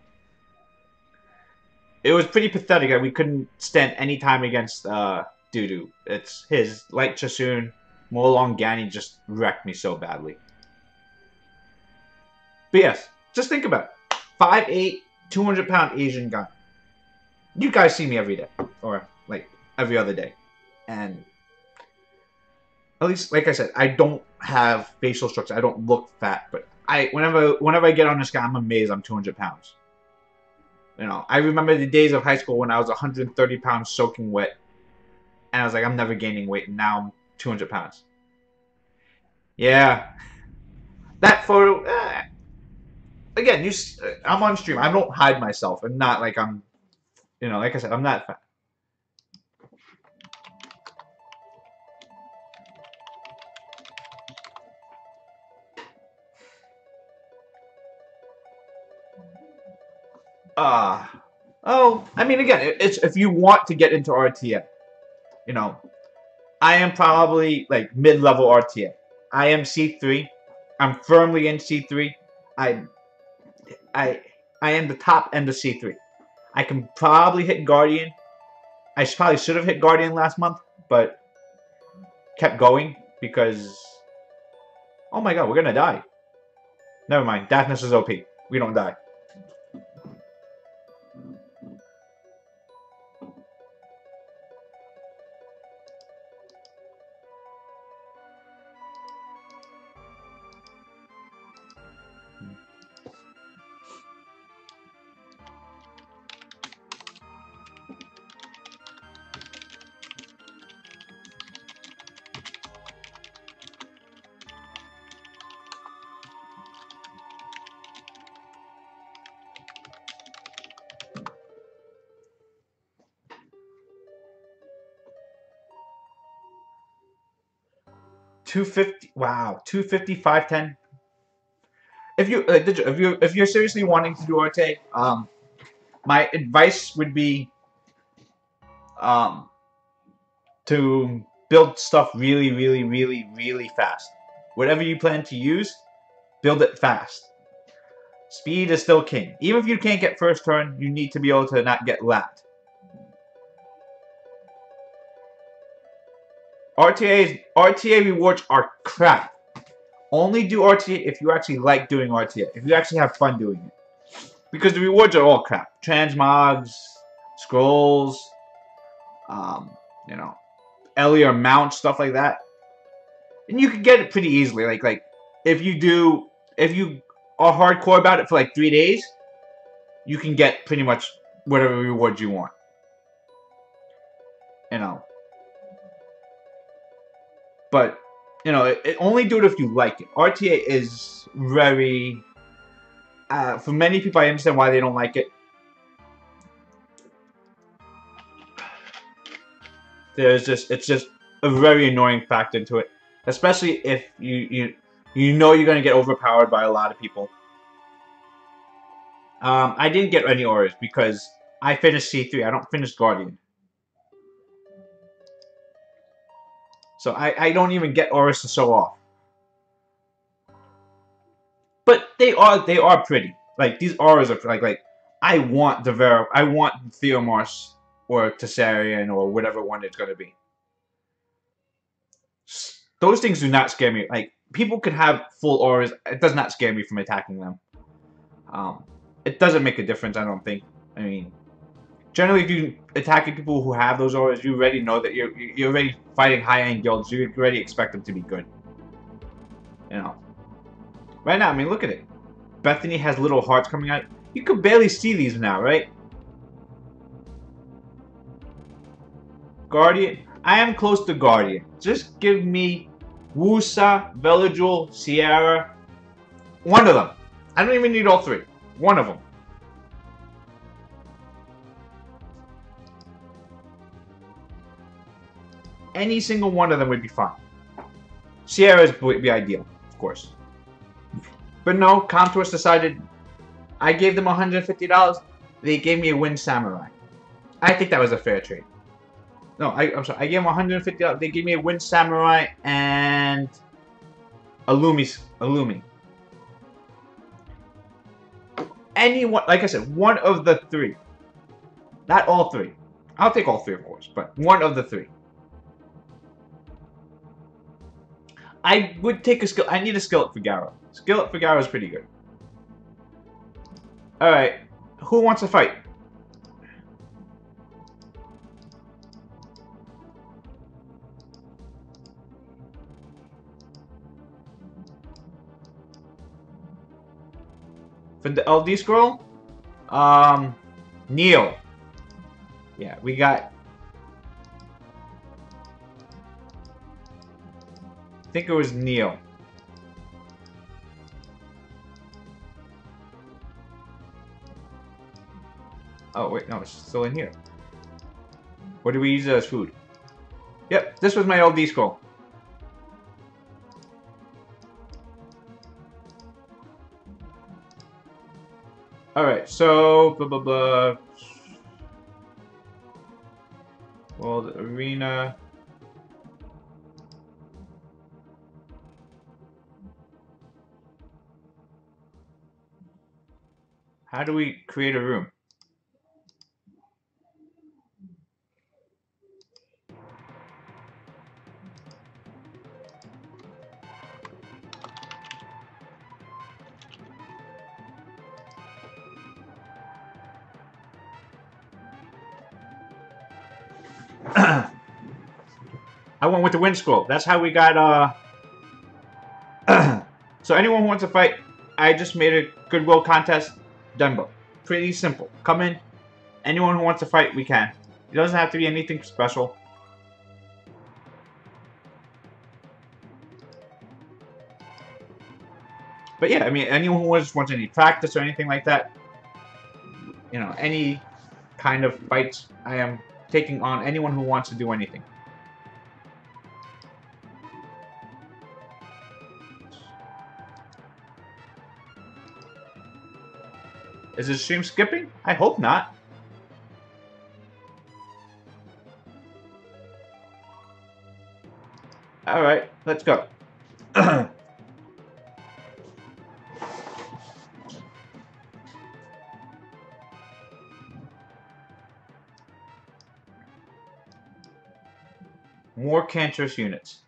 A: It was pretty pathetic that we couldn't stand any time against Dudu. It's his Light Chasoon, Molong Gani just wrecked me so badly. But yes, just think about it. 5'8", 200-pound Asian guy. You guys see me every day. Or, like, every other day. And at least, like I said, I don't have facial structure. I don't look fat. But whenever I get on this guy, I'm amazed I'm 200 pounds. You know, I remember the days of high school when I was 130 pounds soaking wet. And I was like, I'm never gaining weight. And now I'm 200 pounds. Yeah. That photo... again, I'm on stream. I don't hide myself. I'm not like I'm... You know, like I said, I'm not fat. Oh, I mean, again, it's if you want to get into RTA, you know, I am probably like mid-level RTA. I am C3. I'm firmly in C3. I am the top end of C3. I can probably hit Guardian. I probably should have hit Guardian last month, but kept going because, oh my god, we're gonna die. Never mind, Daphnis is OP. We don't die. $250. Wow, 250, 510. If you're seriously wanting to do RTA, my advice would be to build stuff really, really, really, really fast. Whatever you plan to use, build it fast. Speed is still king. Even if you can't get first turn, you need to be able to not get lapped. RTA rewards are crap. Only do RTA if you actually like doing RTA. If you actually have fun doing it. Because the rewards are all crap. Transmogs, scrolls, you know, Ellie or mount, stuff like that. And you can get it pretty easily. Like if you are hardcore about it for like 3 days, you can get pretty much whatever rewards you want. You know. But, you know, only do it if you like it. RTA is very... for many people, I understand why they don't like it. It's just a very annoying factor to it. Especially if you know you're going to get overpowered by a lot of people. I didn't get any auras because I finished C3. I don't finish Guardian. So I don't even get auras to show off. But they are pretty. Like these auras are like I want Theomars or Tessarian or whatever one it's gonna be. Those things do not scare me. Like people can have full auras. It does not scare me from attacking them. It doesn't make a difference, I don't think. I mean, generally, if you're attacking people who have those auras, you already know that you're already fighting high-end guilds. You already expect them to be good. You know. Right now, I mean, look at it. Bethany has little hearts coming out. You can barely see these now, right? Guardian. I am close to Guardian. Just give me Wusa, Veligil, Sierra. One of them. I don't even need all three. One of them. Any single one of them would be fine. Sierra would be ideal, of course. But no, Contours decided I gave them $150. They gave me a Wind Samurai. I think that was a fair trade. No, I'm sorry. I gave him 150. They gave me a Wind Samurai and a Lumi. Anyone, like I said, one of the three. Not all three. I'll take all three, of course, but one of the three. I would take a skill. I need a skillet for Garo. Skillet for Garo is pretty good. Alright. Who wants to fight? For the LD scroll? Neil. Yeah, we got... I think it was Neil. Oh, wait, no, it's still in here. What do we use it as food? Yep, this was my LD scroll. Alright, so... Blah, blah, blah. Well, the arena... How do we create a room? I went with the wind scroll. That's how we got, So anyone who wants to fight, I just made a goodwill contest. Done. Pretty simple. Come in. Anyone who wants to fight, we can. It doesn't have to be anything special. But yeah, I mean, anyone who just wants any practice or anything like that, you know, any kind of fights, I am taking on anyone who wants to do anything. Is the stream skipping? I hope not. Alright, let's go. More cancerous units.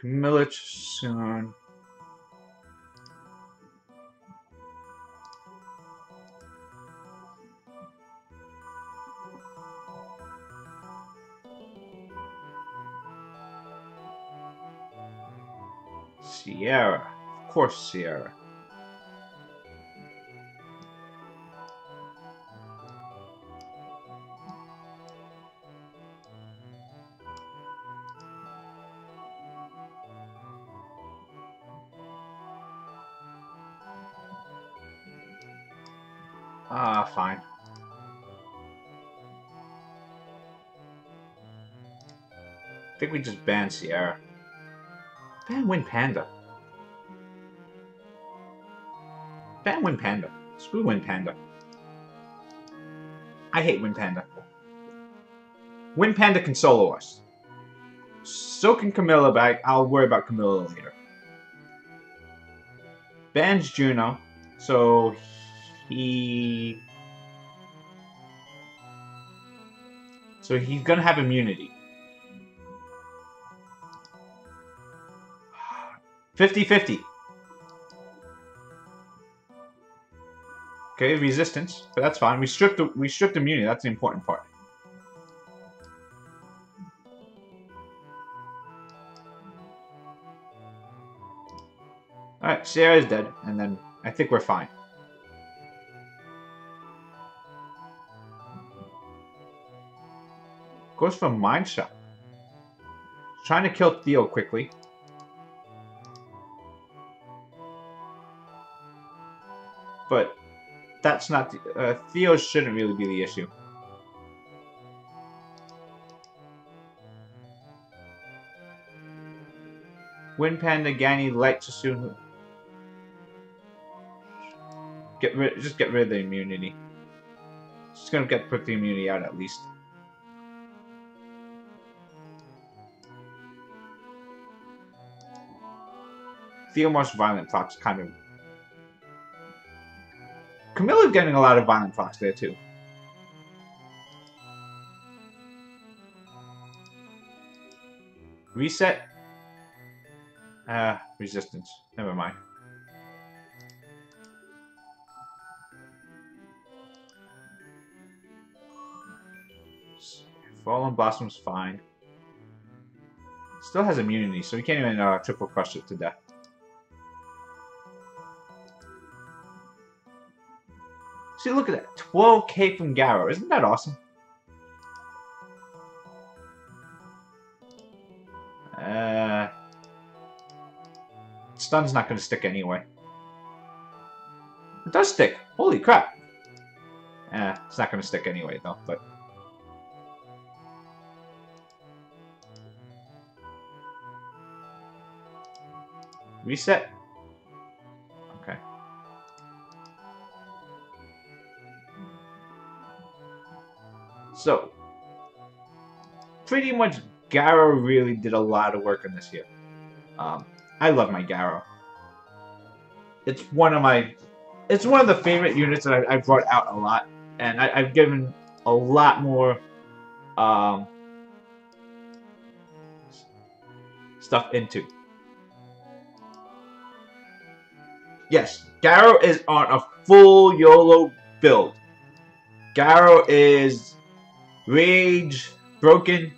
A: Millich soon. Sierra. Of course, Sierra. Ah, fine. I think we just banned Sierra. Ban Wind Panda. Ban Wind Panda. Screw Wind Panda. I hate Wind Panda. Wind Panda can solo us. So can Camilla, but I'll worry about Camilla later. Bans Juno, so he's gonna have immunity. 50-50. Okay, resistance, but that's fine. We stripped immunity. That's the important part. All right, Sierra's dead, and then I think we're fine. Goes for Mind Shot. Trying to kill Theo quickly. But that's not the... Theo shouldn't really be the issue. Wind Panda, Gani, Light Sassoon. Just get rid of the immunity. Just gonna put the immunity out at least. Theomar's Violent Fox kind of. Camilla's getting a lot of Violent Fox there too. Reset. Resistance. Never mind. Fallen Blossom's fine. Still has immunity, so we can't even triple crush it to death. See, look at that. 12k from Garo. Isn't that awesome? Stun's not going to stick anyway. It does stick. Holy crap. It's not going to stick anyway, though. But reset. Okay. So, pretty much Garo really did a lot of work in this year. I love my Garo. It's one of the favorite units that I've brought out a lot, and I've given a lot more stuff into. Yes, Garo is on a full YOLO build. Garo is Rage, Broken,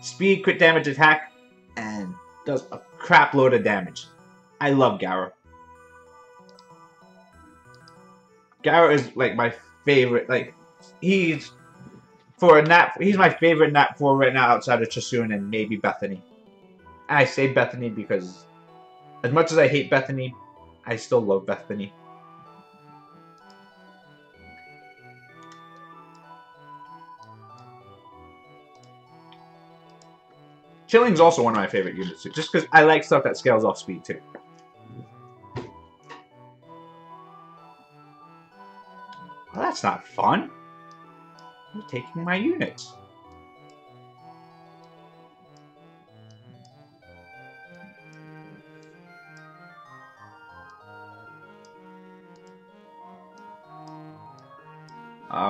A: Speed, Crit Damage, Attack, and does a crap load of damage. I love Garo. Garo is like my favorite. Like he's my favorite Nat 4 right now outside of Chasun and maybe Bethany. And I say Bethany because as much as I hate Bethany, I still love Bethany. Chilling's also one of my favorite units, just because I like stuff that scales off speed, too. Well, that's not fun. You're taking my units.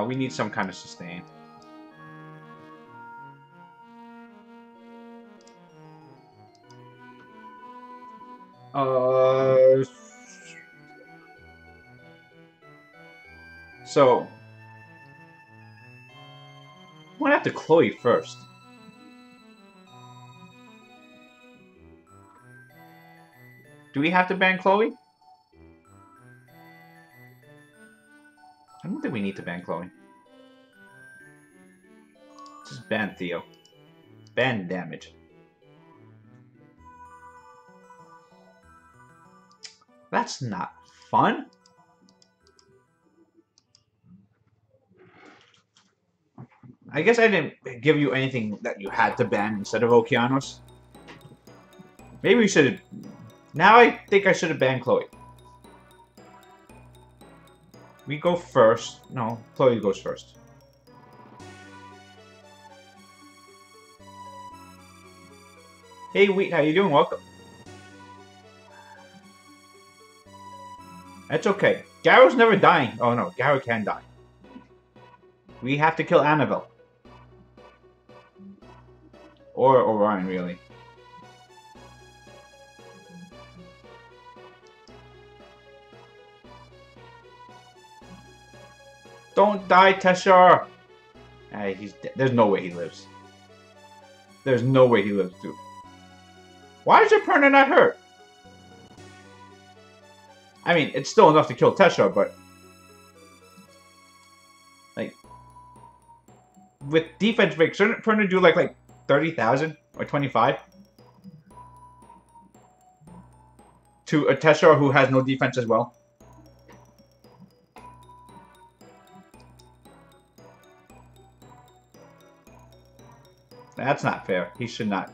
A: We need some kind of sustain. So I'm gonna have to Chloe first. Do we have to ban Chloe? I don't think we need to ban Chloe. Just ban Theo. Ban damage. That's not fun. I guess I didn't give you anything that you had to ban instead of Okeanos. Maybe we should have... Now I think I should have banned Chloe. We go first. No, Chloe goes first. Hey, Wheat, how you doing? Welcome. That's okay. Garo's never dying. Oh no, Garo can die. We have to kill Annabelle. Or Orion, really. Don't die, Teshar! There's no way he lives. There's no way he lives, dude. Why is your Perna not hurt? I mean, it's still enough to kill Teshar, but... Like... With defense break, shouldn't Perna do like 30,000? Or 25? To a Teshar who has no defense as well? That's not fair. He should not.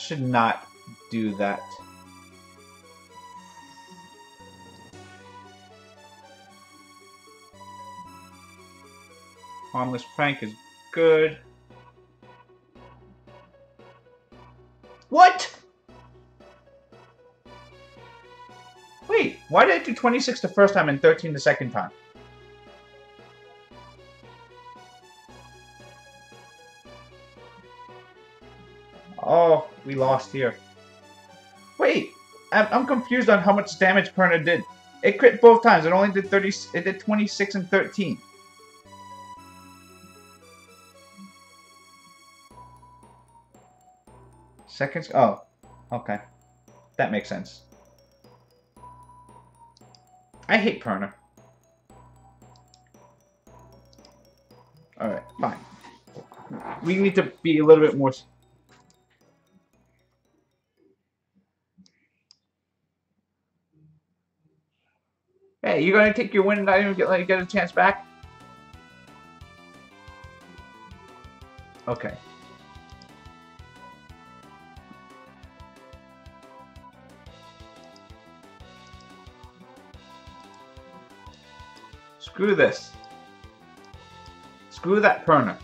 A: should not do that. Harmless prank is good. What? Wait, why did I do 26 the first time and 13 the second time? Oh, we lost here. Wait, I'm confused on how much damage Perna did. It crit both times. It only did 30. It did 26 and 13. Seconds. Oh, okay, that makes sense. I hate Perna. All right, fine. We need to be a little bit more. Hey, you gonna take your win and not even let you get a chance back? Okay. Screw this. Screw that Perna.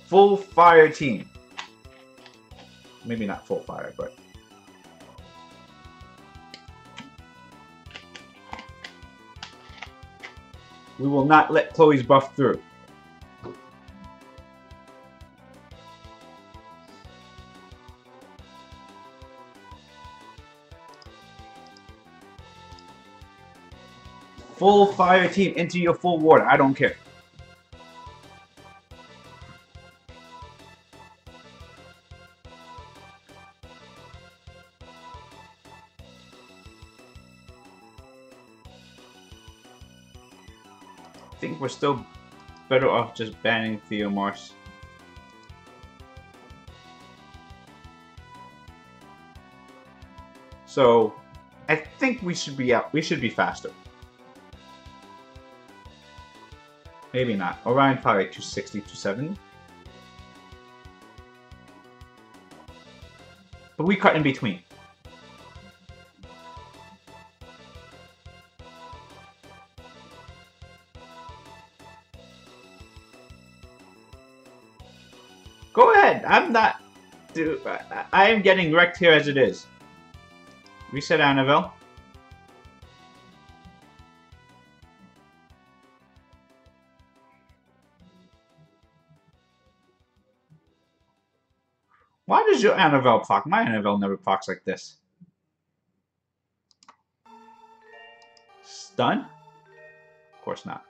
A: Full fire team. Maybe not full fire, but... we will not let Chloe's buff through. Full fire team into your full ward. I don't care. I think we're still better off just banning Theomars. So, I think we should be out. We should be faster. Maybe not. Orion probably 260, 270. But we cut in between. Go ahead. I'm not... Dude, I am getting wrecked here as it is. Reset Annabelle. Why does your Annabelle proc? My Annabelle never procs like this. Stun? Of course not.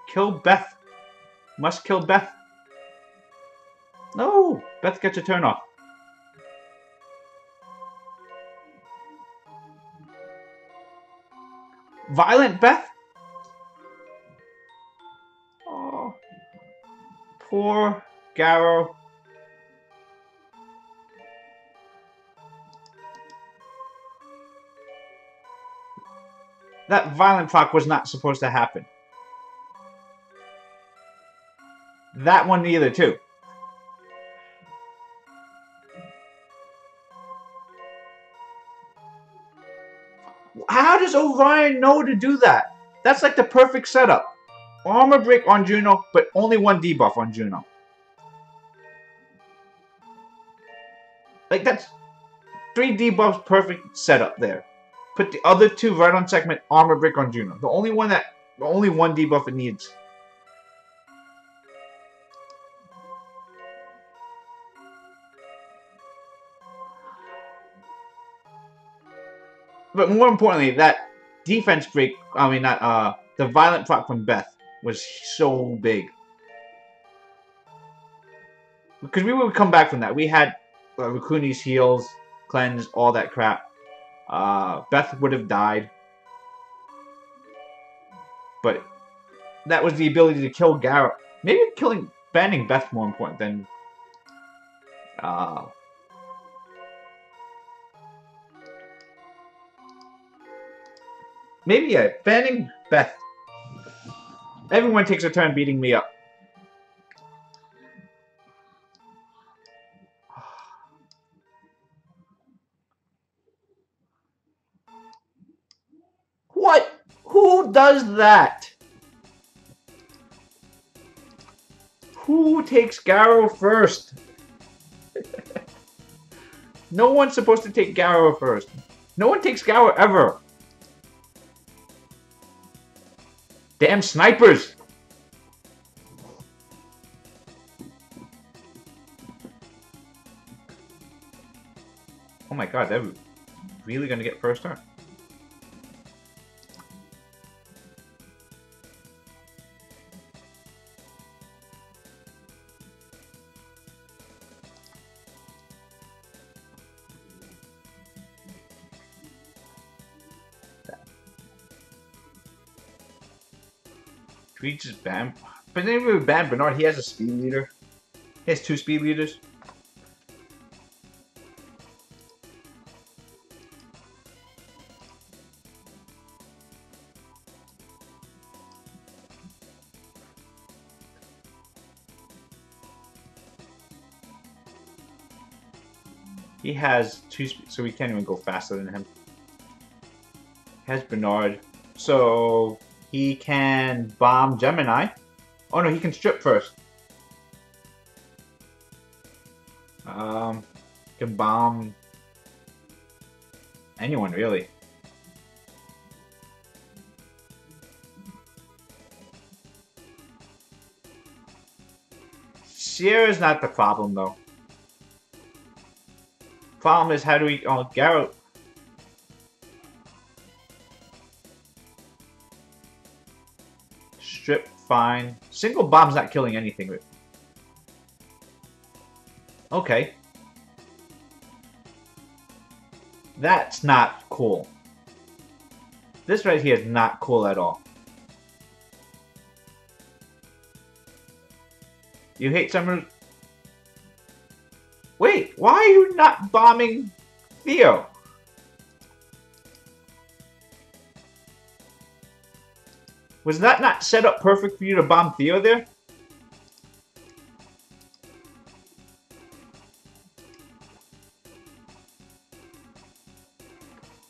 A: Kill Beth. Must kill Beth. No! Beth gets a turn off. Violent Beth? Oh. Poor Garrow. That violent proc was not supposed to happen. That one either, too. How does Orion know to do that? That's like the perfect setup. Armor break on Juno, but only one debuff on Juno. Like, that's 3 debuffs, perfect setup there. Put the other 2 right on segment, armor break on Juno. The only one debuff it needs. But more importantly, that defense break, the violent proc from Beth was so big. Because we would come back from that. We had Rukuni's heals, cleanse, all that crap. Beth would have died. But that was the ability to kill Garrett. Maybe killing banning Beth more important than... maybe, yeah, banning Beth. Everyone takes a turn beating me up. What? Who does that? Who takes Garrow first? No one's supposed to take Garrow first. No one takes Garrow ever. Damn snipers! Oh my god, they're really gonna get first turn. We just ban, but then we would ban Bernard. He has a speed leader. He has 2 speed leaders. He has 2 speed, so we can't even go faster than him. He has Bernard, so he can bomb Gemini. Oh no, he can strip first. Can bomb anyone really. Sierra's not the problem though. Problem is, how do we? Oh, Garrow. Strip, fine. Single bomb's not killing anything. Okay. That's not cool. This right here is not cool at all. You hate Summer. Wait, why are you not bombing Theo? Was that not set up perfect for you to bomb Theo there?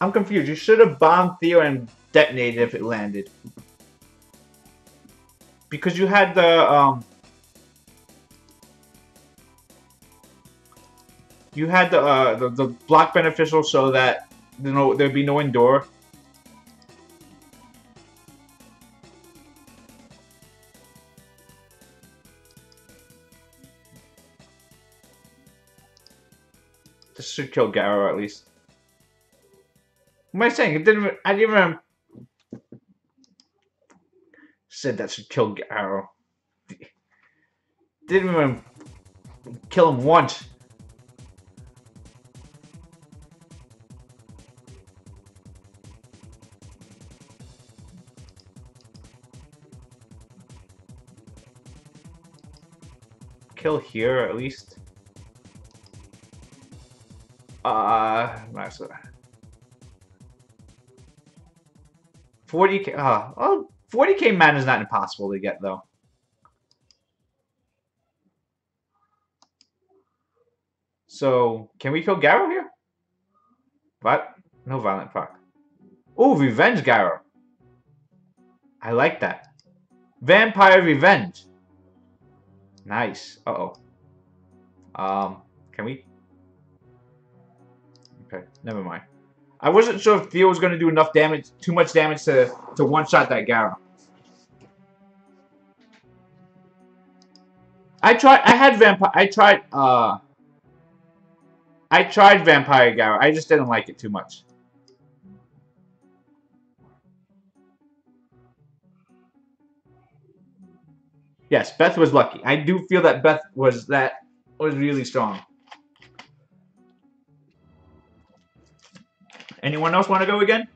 A: I'm confused. You should have bombed Theo and detonated if it landed. Because you had the, you had the block beneficial so that there'd be no endure. This should kill Garrow at least. What am I saying? It didn't. I didn't even said that should kill Garrow. Didn't even kill him once. Kill here at least. Nice. 40k. Oh, 40k mana is not impossible to get though. So, can we kill Garrow here? What? No violent fuck. Oh, Revenge Garrow. I like that. Vampire Revenge. Nice. Uh-oh. Can we? Okay, never mind. I wasn't sure if Theo was going to do enough damage, too much damage to one-shot that Garrow. I tried Vampire Garrow. I just didn't like it too much. Yes, Beth was lucky. I do feel that Beth was really strong. Anyone else want to go again?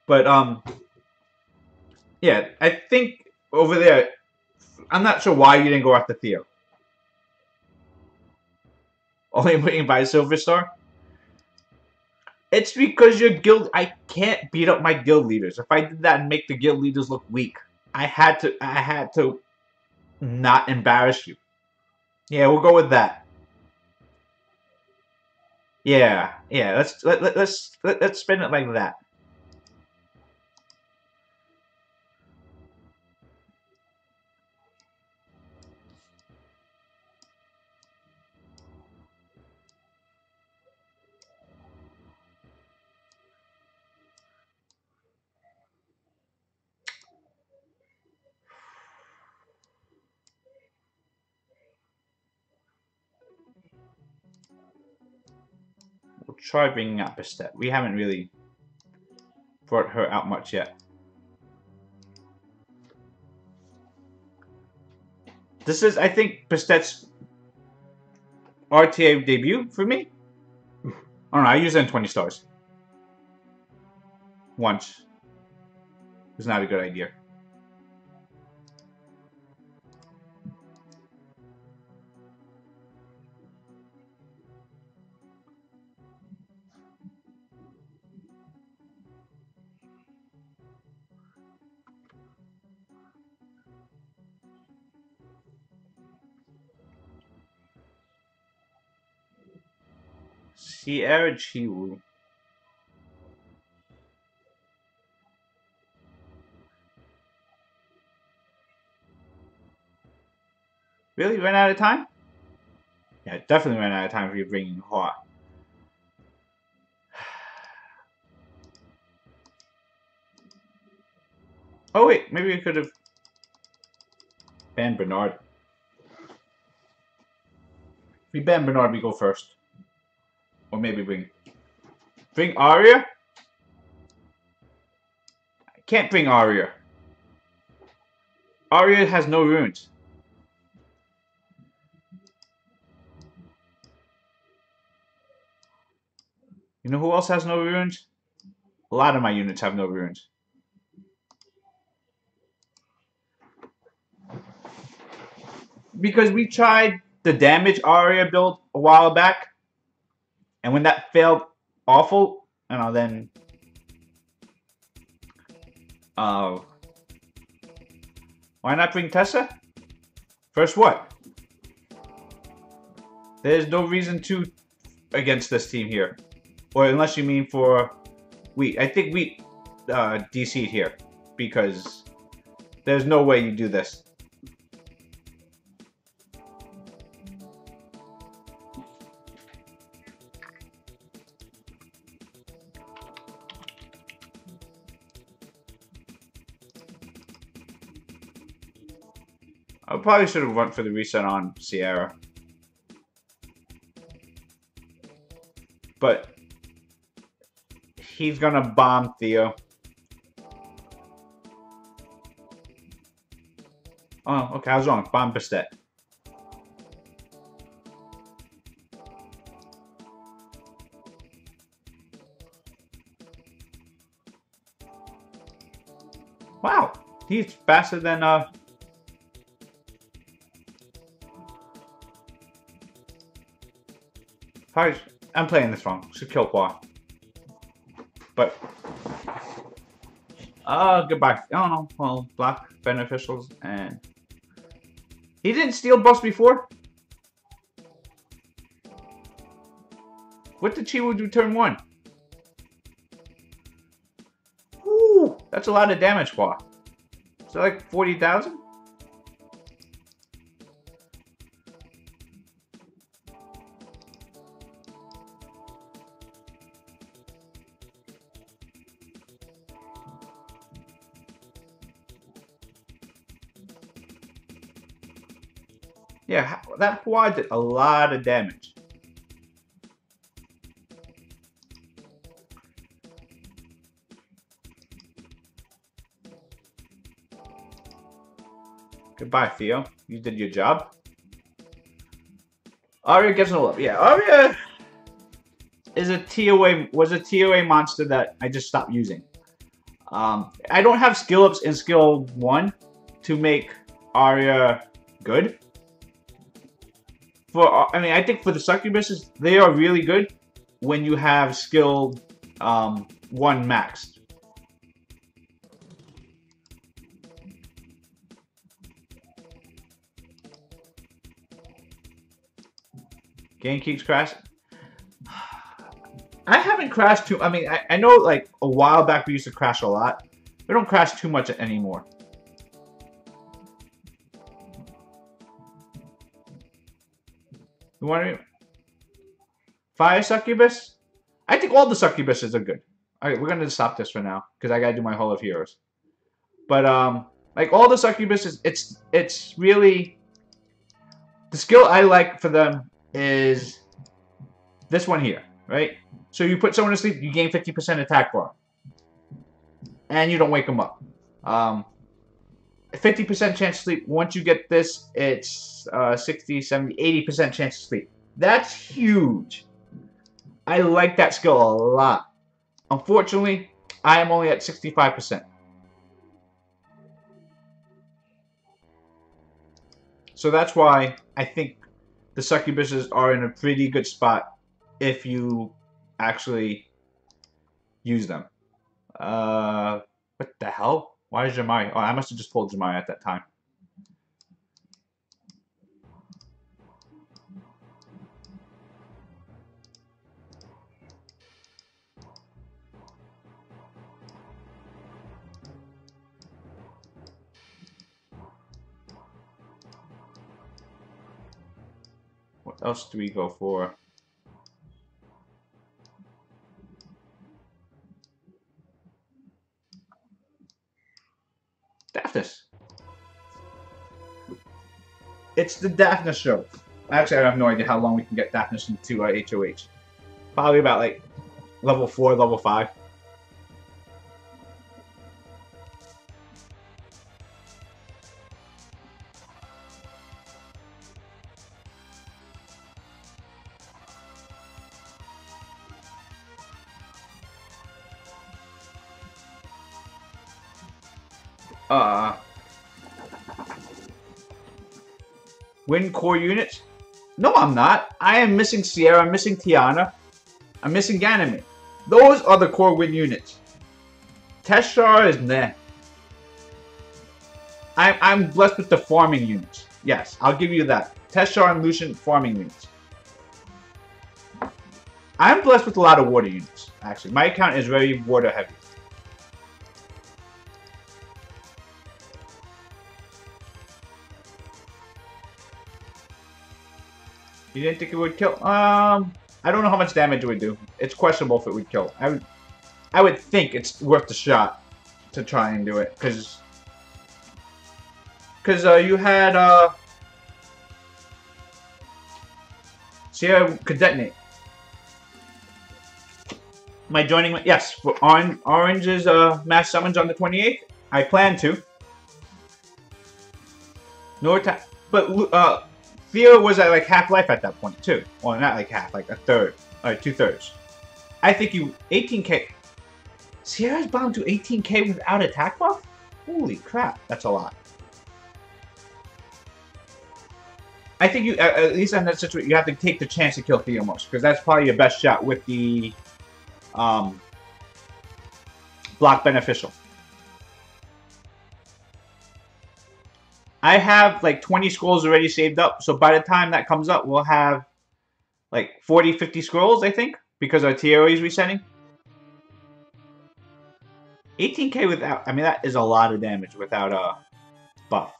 A: But yeah, I think over there I'm not sure why you didn't go after Theo. Only waiting by a silver star? It's because your guild... I can't beat up my guild leaders. If I did that and make the guild leaders look weak, I had to not embarrass you. Yeah, we'll go with that. Yeah, let's spin it like that. We'll try bringing up a step. We haven't really brought her out much yet. This is, I think, Pistet's RTA debut for me. I don't know, I used it in 20 stars. Once. It's not a good idea. Sierra Chiwu. Really? Ran out of time? Yeah, definitely ran out of time for you bringing HoH. Oh wait, maybe we could have banned Bernard. If we ban Bernard, we go first. Or maybe bring Arya? I can't bring Arya. Arya has no runes. You know who else has no runes? A lot of my units have no runes. Because we tried the damage Arya build a while back. And when that failed awful, you know, then... why not bring Tessa? First what? There's no reason to against this team here. Or unless you mean for Wheat. I think Wheat DC'd here. Because there's no way you do this. I probably should have went for the reset on Sierra. But he's gonna bomb Theo. Oh, okay, I was wrong. Bomb Bastet. Wow, he's faster than I'm playing this wrong. Should kill HoH. But goodbye. I don't know. Well, block beneficials and he didn't steal buffs before. What did Chiwu do turn 1? Ooh, that's a lot of damage, HoH. Is that like 40,000? Yeah, that HoH did a lot of damage. Goodbye, Theo. You did your job. Arya gets no love. Yeah, Arya is a TOA monster that I just stopped using. I don't have skill ups in skill 1 to make are good. I mean, I think for the succubuses, they are really good when you have skill 1 maxed. Game keeps crashing. I haven't crashed too. I mean, I know like a while back we used to crash a lot. We don't crash too much anymore. You want to fire succubus? I think all the succubuses are good. All right, we're gonna stop this for now because I gotta do my Hall of Heroes. But like all the succubuses, it's really the skill I like for them is this one here, right? So you put someone to sleep, you gain 50% attack bar, and you don't wake them up. 50% chance to sleep. Once you get this, it's 60, 70, 80% chance to sleep. That's huge. I like that skill a lot. Unfortunately, I am only at 65%. So that's why I think the succubuses are in a pretty good spot if you actually use them. What the hell? Why is Jamai? Oh, I must have just pulled Jamai at that time. What else do we go for? Daphnis. It's the Daphnis show. Actually, I have no idea how long we can get Daphnis into HoH. Probably about like level 4, level 5. Win core units? No, I'm not. I am missing Sierra, I'm missing Tiana, I'm missing Ganymede. Those are the core win units. Teshar is meh. I'm blessed with the farming units. Yes, I'll give you that. Teshar and Lucian farming units. I'm blessed with a lot of water units, actually. My account is very water heavy. You didn't think it would kill? I don't know how much damage it would do. It's questionable if it would kill. I would think it's worth the shot to try and do it, because you had Sierra could detonate. Am I joining? Yes, for Orange's mass summons on the 28th. I plan to. No attack, but Theo was at like half life at that point too. Well, not like half, like a third, or 2/3. I think you 18k. Sierra's bound to 18k without attack buff. Holy crap, that's a lot. I think you, at least in that situation, you have to take the chance to kill Theo most, because that's probably your best shot with the block beneficial. I have like 20 scrolls already saved up, so by the time that comes up, we'll have like 40, 50 scrolls, I think, because our TOE is resetting. 18k without, I mean, that is a lot of damage without a buff.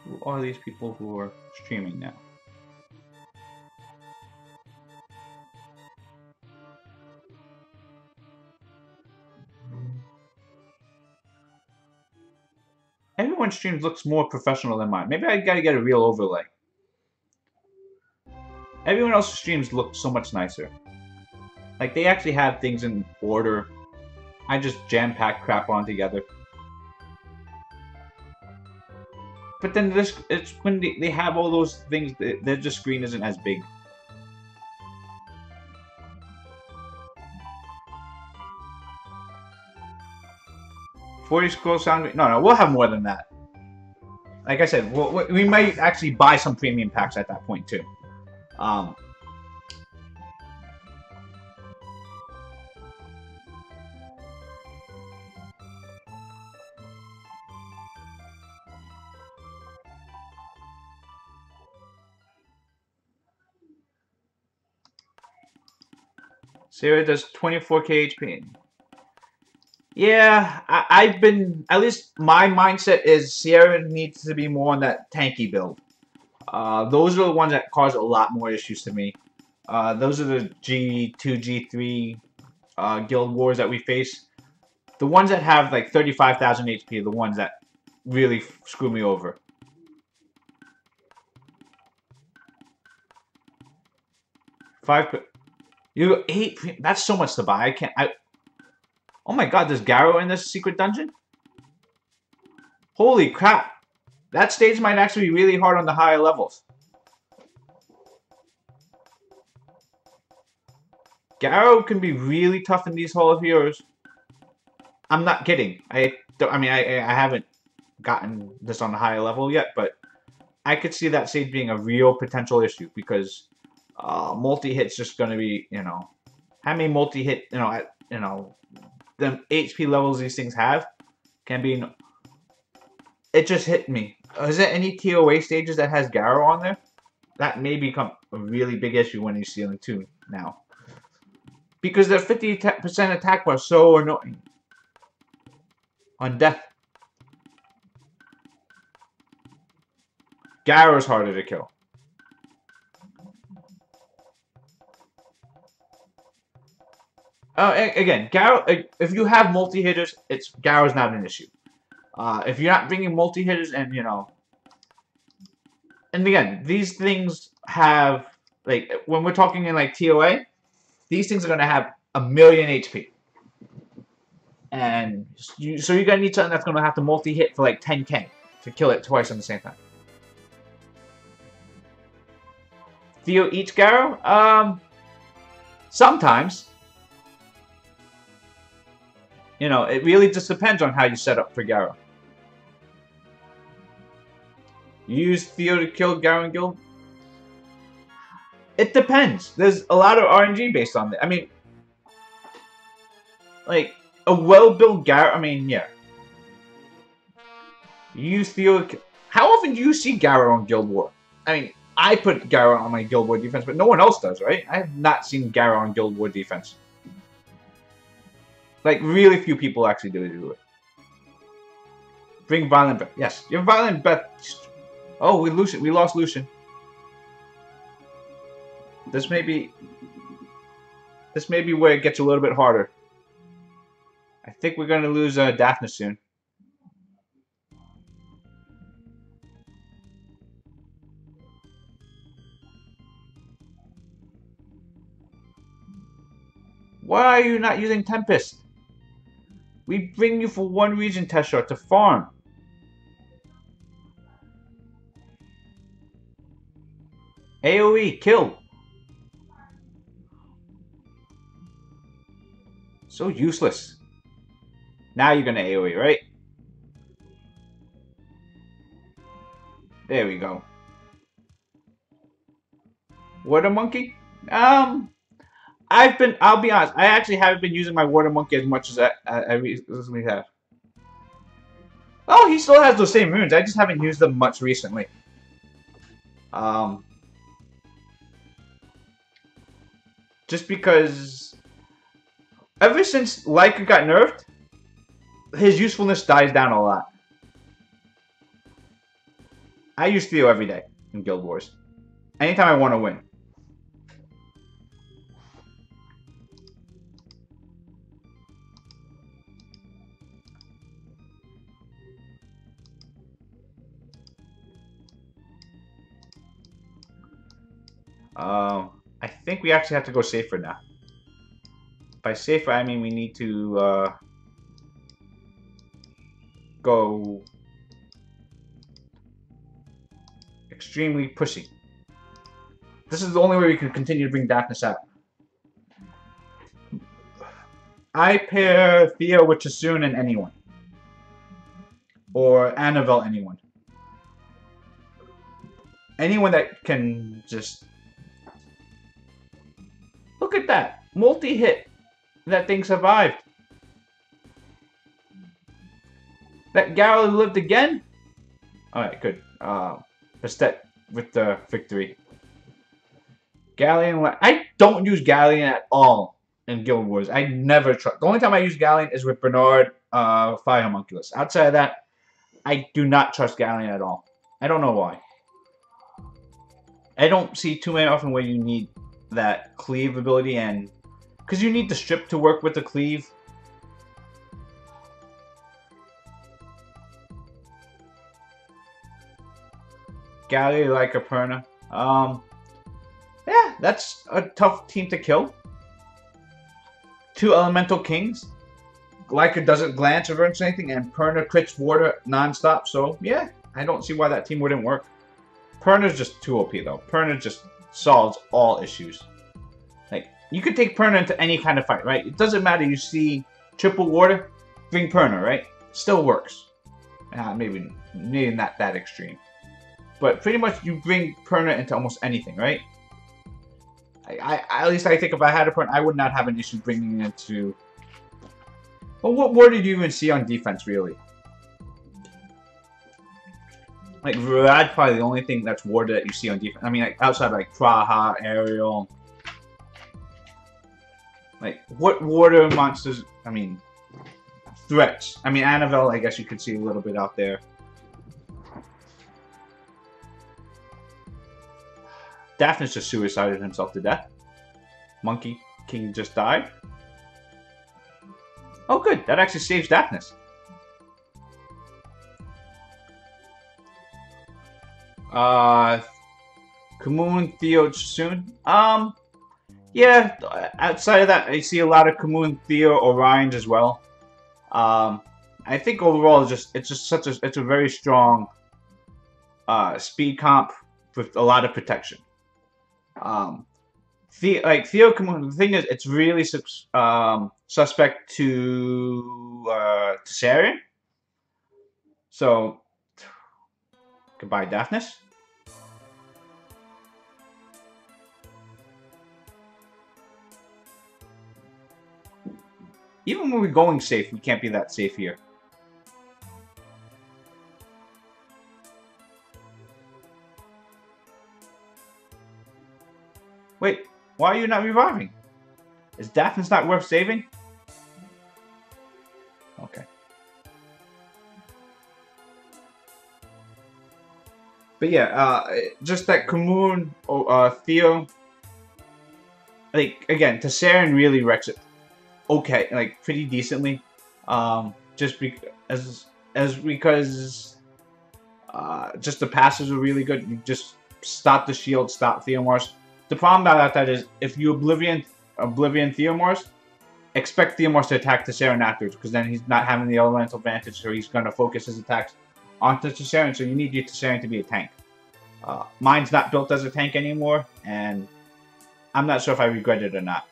A: Who are these people who are streaming now? Everyone's streams looks more professional than mine. Maybe I gotta get a real overlay. Everyone else's streams look so much nicer. Like, they actually have things in order. I just jam-pack crap on together. But then this, it's when they have all those things, their just screen isn't as big. $40 scroll sound. No, we'll have more than that. Like I said, we might actually buy some premium packs at that point too. Sarah does 24k HP. Yeah, I've been, at least my mindset is Sierra needs to be more on that tanky build. Those are the ones that cause a lot more issues to me. Those are the G2, G3 guild wars that we face. The ones that have like 35,000 HP are the ones that really screw me over. You 8. That's so much to buy. I can't. Oh my god, there's Garrow in this secret dungeon? Holy crap. That stage might actually be really hard on the higher levels. Garrow can be really tough in these Hall of Heroes. I'm not kidding. I haven't gotten this on the higher level yet, but I could see that stage being a real potential issue because multi-hit's just going to be, how many multi-hit, the HP levels these things have can be. It just hit me. Is there any TOA stages that has Garrow on there? That may become a really big issue when you see on the 2 now. Because their 50% attack bar is so annoying. On death. Garrow's harder to kill. Again, Garrow, if you have multi-hitters, Garrow's not an issue. If you're not bringing multi-hitters and, and again, these things have, like, when we're talking in, like, TOA, these things are going to have 1,000,000 HP. And so you're going to need something that's going to have to multi-hit for, like, 10k to kill it twice at the same time. Theo eats Garrow? Sometimes. It really just depends on how you set up for Garrow. Use Theo to kill Garrow and Guild? It depends. There's a lot of RNG based on that. I mean, like, a well-built Garrow, yeah. Use Theo. How often do you see Garrow on Guild War? I put Garrow on my Guild War defense, but no one else does, right? I have not seen Garrow on Guild War defense. Like, really few people actually do it. Bring Violent Breath. Yes, your Violent Breath. Oh, we lost Lucian. This may be where it gets a little bit harder. I think we're going to lose Daphnis soon. Why are you not using Tempest? We bring you for one region, Teshar, to farm. AoE, kill. So useless. Now you're gonna AoE, right? There we go. Water Monkey? I'll be honest, I actually haven't been using my Water Monkey as much as I recently have. Oh, he still has those same runes. I just haven't used them much recently. Just because ever since Leica got nerfed, his usefulness dies down a lot. I use Theo every day in Guild Wars. Anytime I want to win. I think we actually have to go safer now. By safer, I mean we need to go Extremely pushy. This is the only way we can continue to bring Daphnis out. I pair Theo with Chasun and anyone. Or Annabelle anyone. Anyone that can just... Look at that! Multi-hit! That thing survived. That Gary lived again? Alright, good. Bastet with the victory. Galleon... I don't use Galleon at all in Guild Wars. I never trust... The only time I use Galleon is with Bernard, Fire Homunculus. Outside of that, I do not trust Galleon at all. I don't know why. I don't see too many often where you need that cleave ability and... Because you need the strip to work with the cleave. Galleon like Aperna. Yeah, that's a tough team to kill. 2 Elemental Kings. Leica doesn't glance or burns anything, and Perna crits water non-stop, so yeah, I don't see why that team wouldn't work. Perna's just too OP though. Perna just solves all issues. Like, you could take Perna into any kind of fight, right? It doesn't matter, you see triple water, bring Perna, right? Still works. Maybe not that extreme. But pretty much you bring Perna into almost anything, right? At least I think if I had a Perna, I would not have an issue bringing it into... Well, what war did you even see on defense, really? Like, Virad probably the only thing that's warded that you see on defense. I mean, like, outside, like, Praha, Ariel. Like, what water monsters... I mean, threats. I mean, Annabelle, I guess you could see a little bit out there. Daphnis just suicided himself to death. Monkey King just died. Oh, good. That actually saves Daphnis. Kamoon, Theo, Chasun. Yeah. Outside of that, I see a lot of Kamoon, Theo, Orions as well. I think overall, it's a very strong speed comp with a lot of protection. Theo Kamoon, the thing is, it's really suspect to Tsarion. So, goodbye, Daphnis. Even when we're going safe, we can't be that safe here. Wait, why are you not reviving? Is Daphnis not worth saving? Okay. But yeah, just that Kamoon, Theo, like, again, Tsarion really wrecks it. Okay, like, pretty decently. Just because just the passes are really good. You just stop the shield, stop Theomars. The problem about that is, if you Oblivion Theomars, expect Theomars to attack Tsarion afterwards, because then he's not having the elemental advantage, so he's going to focus his attacks onto Tsarion, so you need your Tsarion to be a tank. Mine's not built as a tank anymore, and I'm not sure if I regret it or not.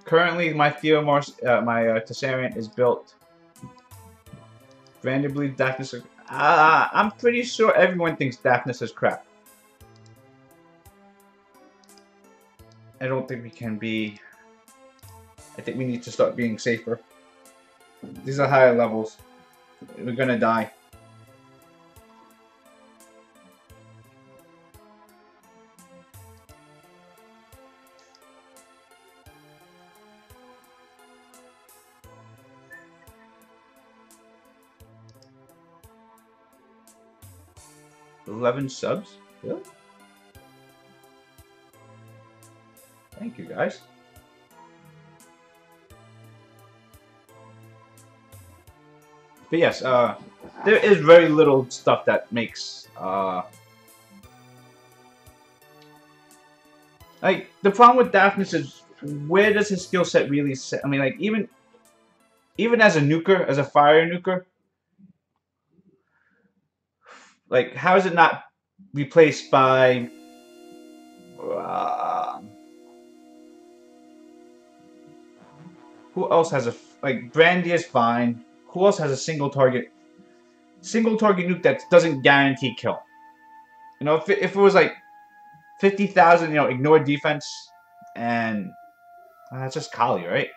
A: Currently, my Theomars, my Tsarion is built. Brandon believes Daphnis is... I'm pretty sure everyone thinks Daphnis is crap. I don't think we can be... I think we need to start being safer. These are higher levels. We're gonna die. $11 subs? Really? Thank you, guys. But yes, there is very little stuff that makes like, the problem with Daphnis is where does his skill set really sit? I mean, like, even as a nuker, as a fire nuker, like, how is it not replaced by who else has a like Brandy is fine. Who else has a single target nuke that doesn't guarantee kill? You know, if it was like 50,000, you know, ignore defense, and that's just Kali, right?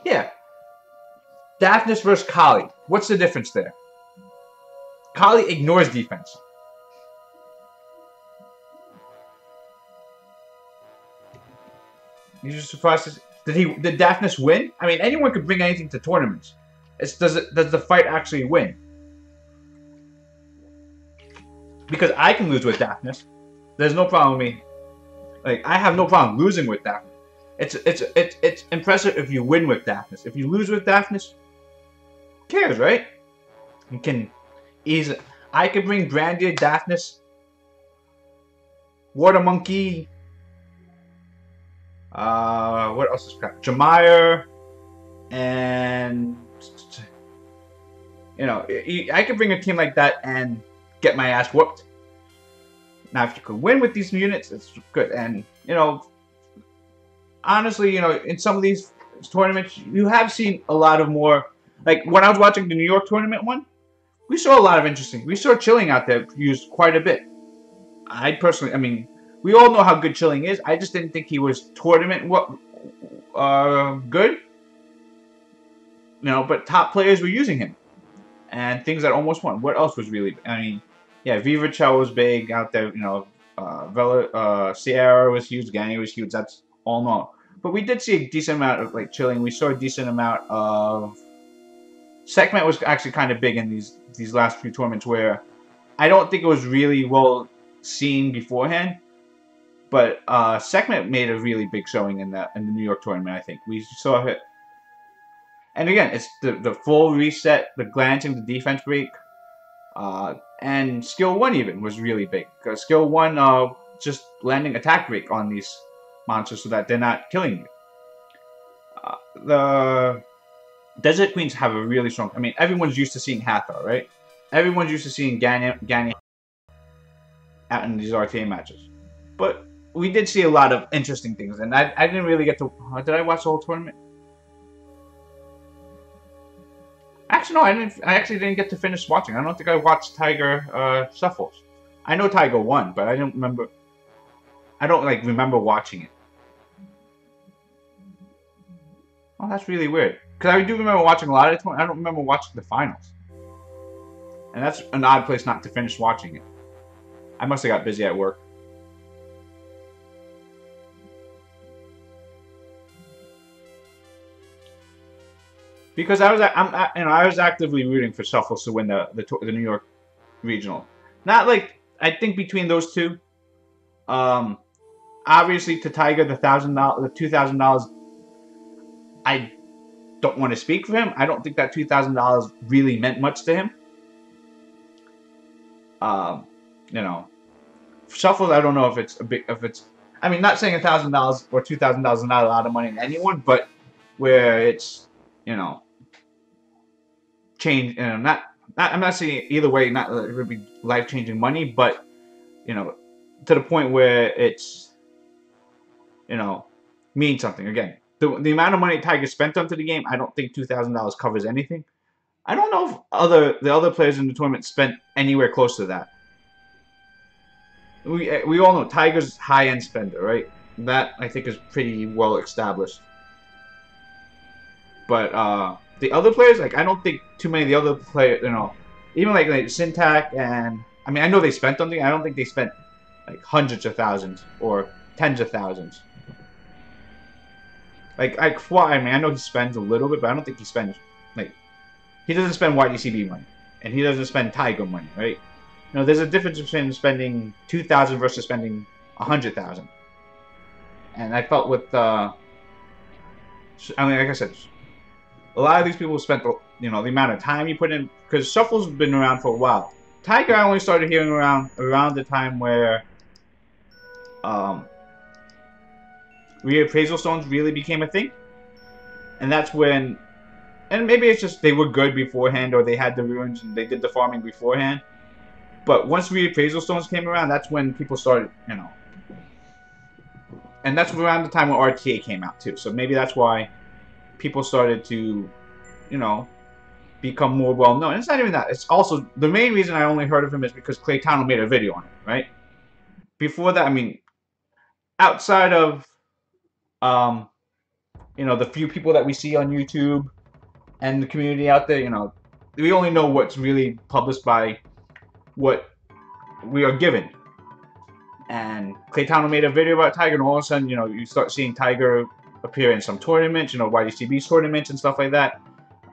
A: Yeah. Daphnis versus Kali. What's the difference there? Kali ignores defense. You're just surprised. Did Daphnis win? I mean, anyone could bring anything to tournaments. Does the fight actually win? Because I can lose with Daphnis. There's no problem with me. Like, I have no problem losing with Daphnis. It's impressive if you win with Daphnis. If you lose with Daphnis, who cares, right? You can easily. I could bring Brandy, Daphnis, Water Monkey. What else is crap? Jamire, and you know, I could bring a team like that and get my ass whooped. Now, if you could win with these units, it's good. And you know, honestly, you know, in some of these tournaments, you have seen a lot of more. Like when I was watching the New York tournament one, we saw a lot of interesting. We saw Chilling out there used quite a bit. I personally, I mean, we all know how good Chilling is. I just didn't think he was tournament good. You know, but top players were using him. And things that almost won. What else was really, I mean, yeah, Viva Chow was big out there. You know, Sierra was huge. Gany was huge. That's all known. But we did see a decent amount of, like, Chilling. We saw a decent amount of... Sekhmet was actually kind of big in these last few tournaments where I don't think it was really well seen beforehand. But Sekhmet made a really big showing in the New York tournament, I think. We saw it. And again, it's the full reset, the glancing, the defense break. And skill 1 even was really big. Because skill 1 just landing attack break on these monsters so that they're not killing you. The Desert Queens have a really strong... I mean, everyone's used to seeing Hathor, right? Everyone's used to seeing Gany out in these RTA matches. But we did see a lot of interesting things. And I didn't really get to... Did I watch the whole tournament? Actually, no, I actually didn't get to finish watching. I don't think I watched Tiger Shuffles. I know Tiger won, but I don't remember... I don't, like, remember watching it. Oh, that's really weird. Because I do remember watching a lot of it. I don't remember watching the finals. And that's an odd place not to finish watching it. I must have got busy at work. Because I was actively rooting for Shuffles to win the New York regional. Not like, I think between those two. Obviously to Tiger, the $2,000. I don't want to speak for him. I don't think that $2,000 really meant much to him. You know, Shuffles, I don't know if it's a big, I mean, not saying $1,000 or $2,000 is not a lot of money to anyone, but where it's, you know, change, you know, I'm not saying either way, not it would be life-changing money, but, you know, to the point where it's, you know, means something. Again, the amount of money Tiger spent onto the game, I don't think $2,000 covers anything. I don't know if the other players in the tournament spent anywhere close to that. We all know Tiger's high-end spender, right? That, I think, is pretty well established. But the other players, like, I don't think too many of the other players, you know, even like Syntac and, I mean, I know they spent something. I don't think they spent like hundreds of thousands or tens of thousands. Like I mean, I know he spends a little bit, but I don't think he spends, like, he doesn't spend YDCB money, and he doesn't spend Tiger money, right? You know, there's a difference between spending 2,000 versus spending 100,000. And I felt with, I mean, like I said, a lot of these people spent, you know, the amount of time you put in, because Shuffle's been around for a while. Tiger, I only started hearing around the time where, reappraisal stones really became a thing. And that's when, and maybe it's just they were good beforehand, or they had the runes and they did the farming beforehand. But once reappraisal stones came around, that's when people started, you know. And that's around the time when RTA came out too. So maybe that's why people started to, you know, become more well known. It's not even that. It's also the main reason I only heard of him is because Claytano made a video on it, right? Before that, I mean, outside of you know, the few people that we see on YouTube and the community out there, you know, we only know what's really published by what we are given. And Claytano made a video about Tiger, and all of a sudden, you know, you start seeing Tiger appear in some tournaments, you know, YDCB tournaments and stuff like that.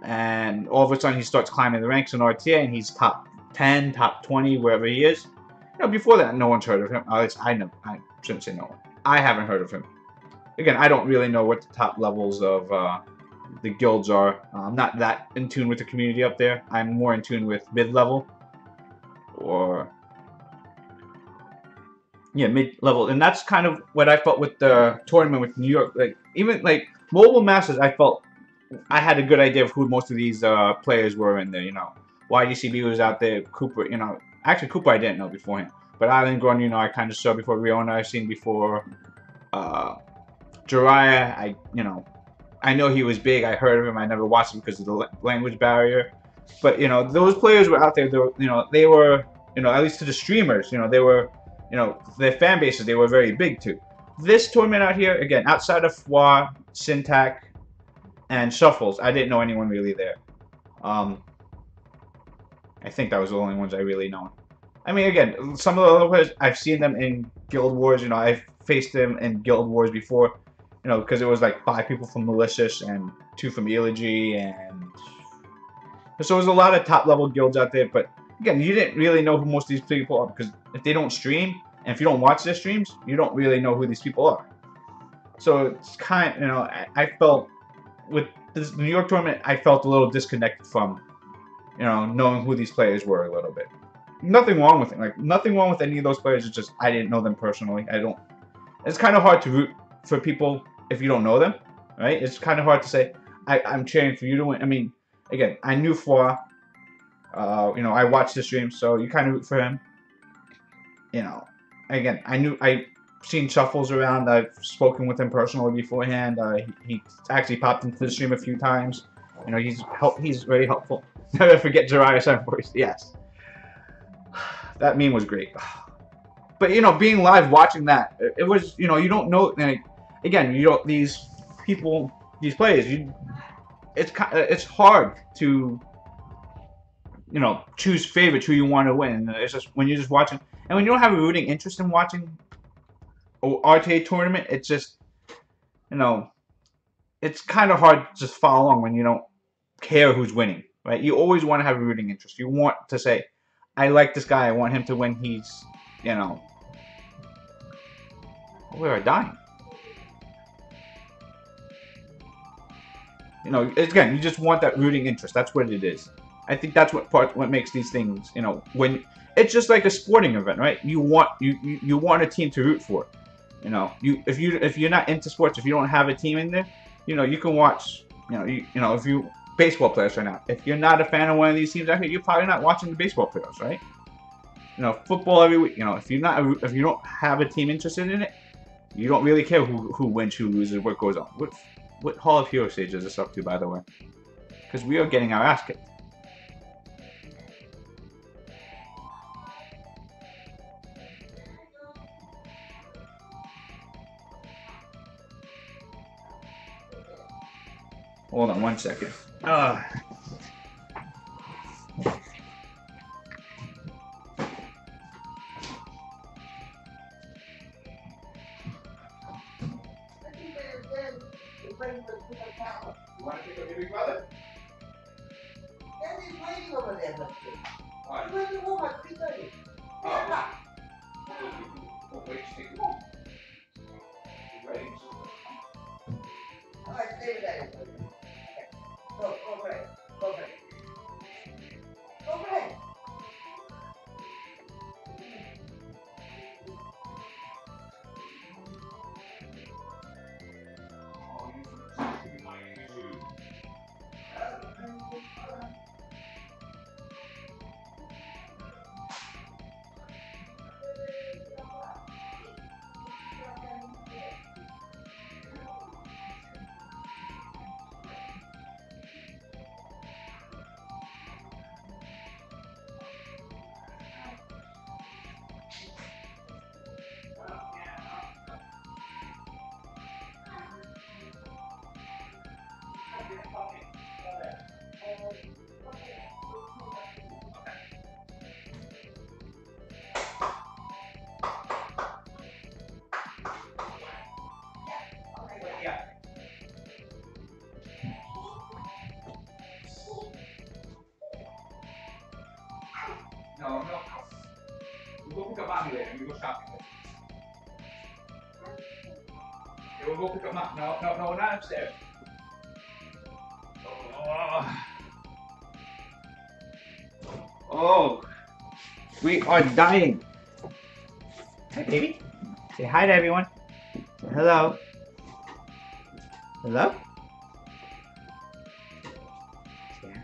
A: And all of a sudden, he starts climbing the ranks in RTA, and he's top 10, top 20, wherever he is. You know, before that, no one's heard of him. At least I shouldn't say no one. I haven't heard of him. Again, I don't really know what the top levels of the guilds are. I'm not that in tune with the community up there. I'm more in tune with mid-level. Or yeah, mid-level. And that's kind of what I felt with the tournament with New York. Like, even like Mobile Masters, I felt I had a good idea of who most of these players were in there, you know. YDCB was out there, Cooper, you know. Actually, Cooper I didn't know beforehand. But Island Grown, you know, I kind of saw before. Riona I've seen before. Jiraiya, you know, I know he was big. I heard of him. I never watched him because of the language barrier. But, you know, those players were out there. They were, you know, they were, you know, at least to the streamers, you know, they were, you know, their fan bases, they were very big too. This tournament out here, again, outside of Fwa, Syntac, and Shuffles, I didn't know anyone really there. I think that was the only ones I really know. I mean, again, some of the other players, I've seen them in Guild Wars. You know, I've faced them in Guild Wars before. You know, because it was like 5 people from Malicious and 2 from Elegy, and so there's a lot of top-level guilds out there. But again, you didn't really know who most of these people are, because if they don't stream, and if you don't watch their streams, you don't really know who these people are. So it's kind of, you know, I felt with this New York tournament, I felt a little disconnected from, you know, knowing who these players were a little bit. Nothing wrong with it. Like, nothing wrong with any of those players. It's just I didn't know them personally. It's kind of hard to root for people if you don't know them, right? It's kind of hard to say, I'm cheering for you to win. I mean, again, I knew Fwa. You know, I watched the stream, so you kind of root for him. You know, again, I've seen Shuffles around. I've spoken with him personally beforehand. He actually popped into the stream a few times. You know, he's very helpful. Never forget Jiraiya's voice. Yes. That meme was great. But, you know, being live, watching that, it was, you know, you don't know, like, again, you don't, these people, these players, it's hard to, you know, choose favorites who you want to win. It's just, when you're just watching, and when you don't have a rooting interest in watching a RTA tournament, it's just, you know, it's kind of hard to just follow along when you don't care who's winning, right? You always want to have a rooting interest. You want to say, I like this guy, I want him to win, he's, you know, we are dying. You know, again, you just want that rooting interest. That's what it is. I think that's what makes these things, you know, when it's just like a sporting event, right? You want a team to root for. You know, if you're not into sports, if you don't have a team in there, you know, you can watch, you know, if you baseball players right now, if you're not a fan of one of these teams out here, you're probably not watching the baseball players, right? You know, football every week, you know, if you don't have a team interested in it, you don't really care who wins, who loses, what goes on. What Hall of Hero stage is this up to, by the way? Because we are getting our ass kicked. Hold on 1 second. You want to pick up your big brother?
B: Daddy's waiting over there, let's see.
A: Alright.
B: He's waiting home at 3:30.
A: Oh. Oh, wait, just take him home. You ready?
B: All right, stay with Daddy. Go, Greg. Go, Greg. Go, Greg.
A: Yeah. No. We'll go pick up mommy later. We go shopping. Okay, we'll go pick up mom. No, not upstairs. Oh, we are dying. Hi, baby. Say hi to everyone. Say hello. Hello? Yeah.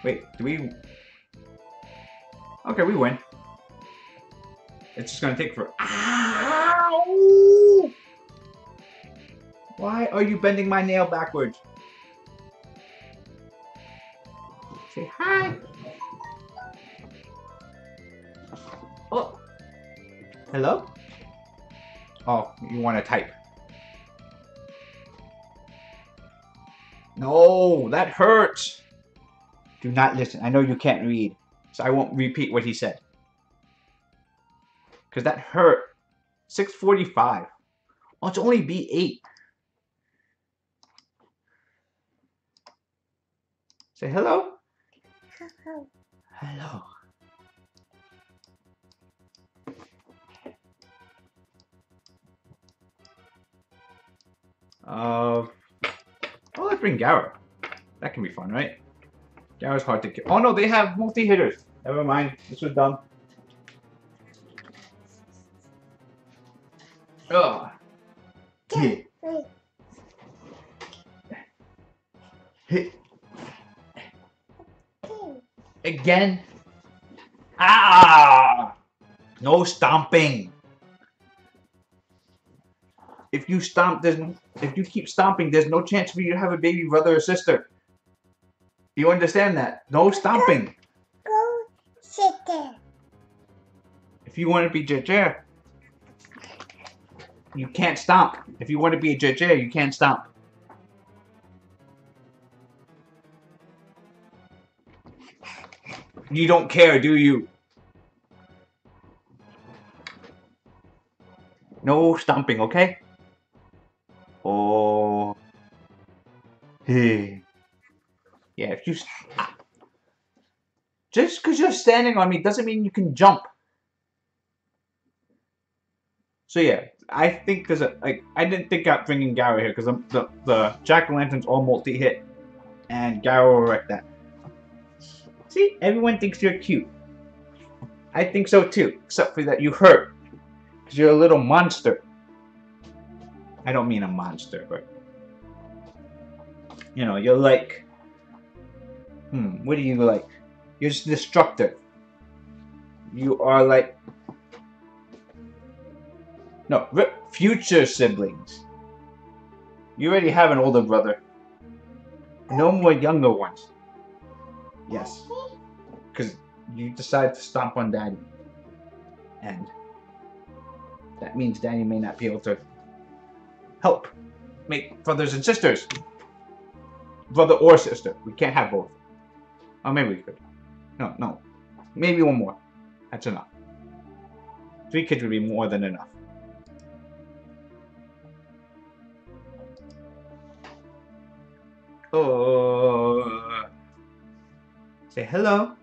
A: Wait, do we... Okay, we win. It's just gonna take for... Ow! Why are you bending my nail backwards? Say hi. Oh. Hello? Oh, you want to type. No, that hurts. Do not listen. I know you can't read, so I won't repeat what he said. Because that hurt. 645. Oh, it's only B8. Say hello. Hello. Oh, let's bring Gara. That can be fun, right? Gara's hard to kill. Oh no, they have multi-hitters. Never mind. This was dumb. Ugh. Hit. Hit. Again. Ah! No stomping. If you stomp, if you keep stomping, there's no chance for you to have a baby brother or sister. You understand that? No stomping.
B: Go sit there.
A: If you want to be JJ, you can't stomp. If you want to be a JJ, you can't stomp. You don't care, do you? No stomping, okay? Oh. Hey. Yeah, if you... Just because you're standing on me doesn't mean you can jump. So yeah, I think there's a... Like, I didn't think about bringing Gara here because the Jack-o'-lanterns all multi-hit. And Gara will wreck that. See? Everyone thinks you're cute. I think so too. Except for that you hurt. Because you're a little monster. I don't mean a monster, but... You know, you're like... what do you like? You're just destructive. You are like... No, future siblings. You already have an older brother. No more younger ones. Yes. Because you decided to stomp on Daddy. And that means Daddy may not be able to help make brothers and sisters. Brother or sister. We can't have both. Oh, maybe we could. No. Maybe one more. That's enough. 3 kids would be more than enough. Oh. Say hello.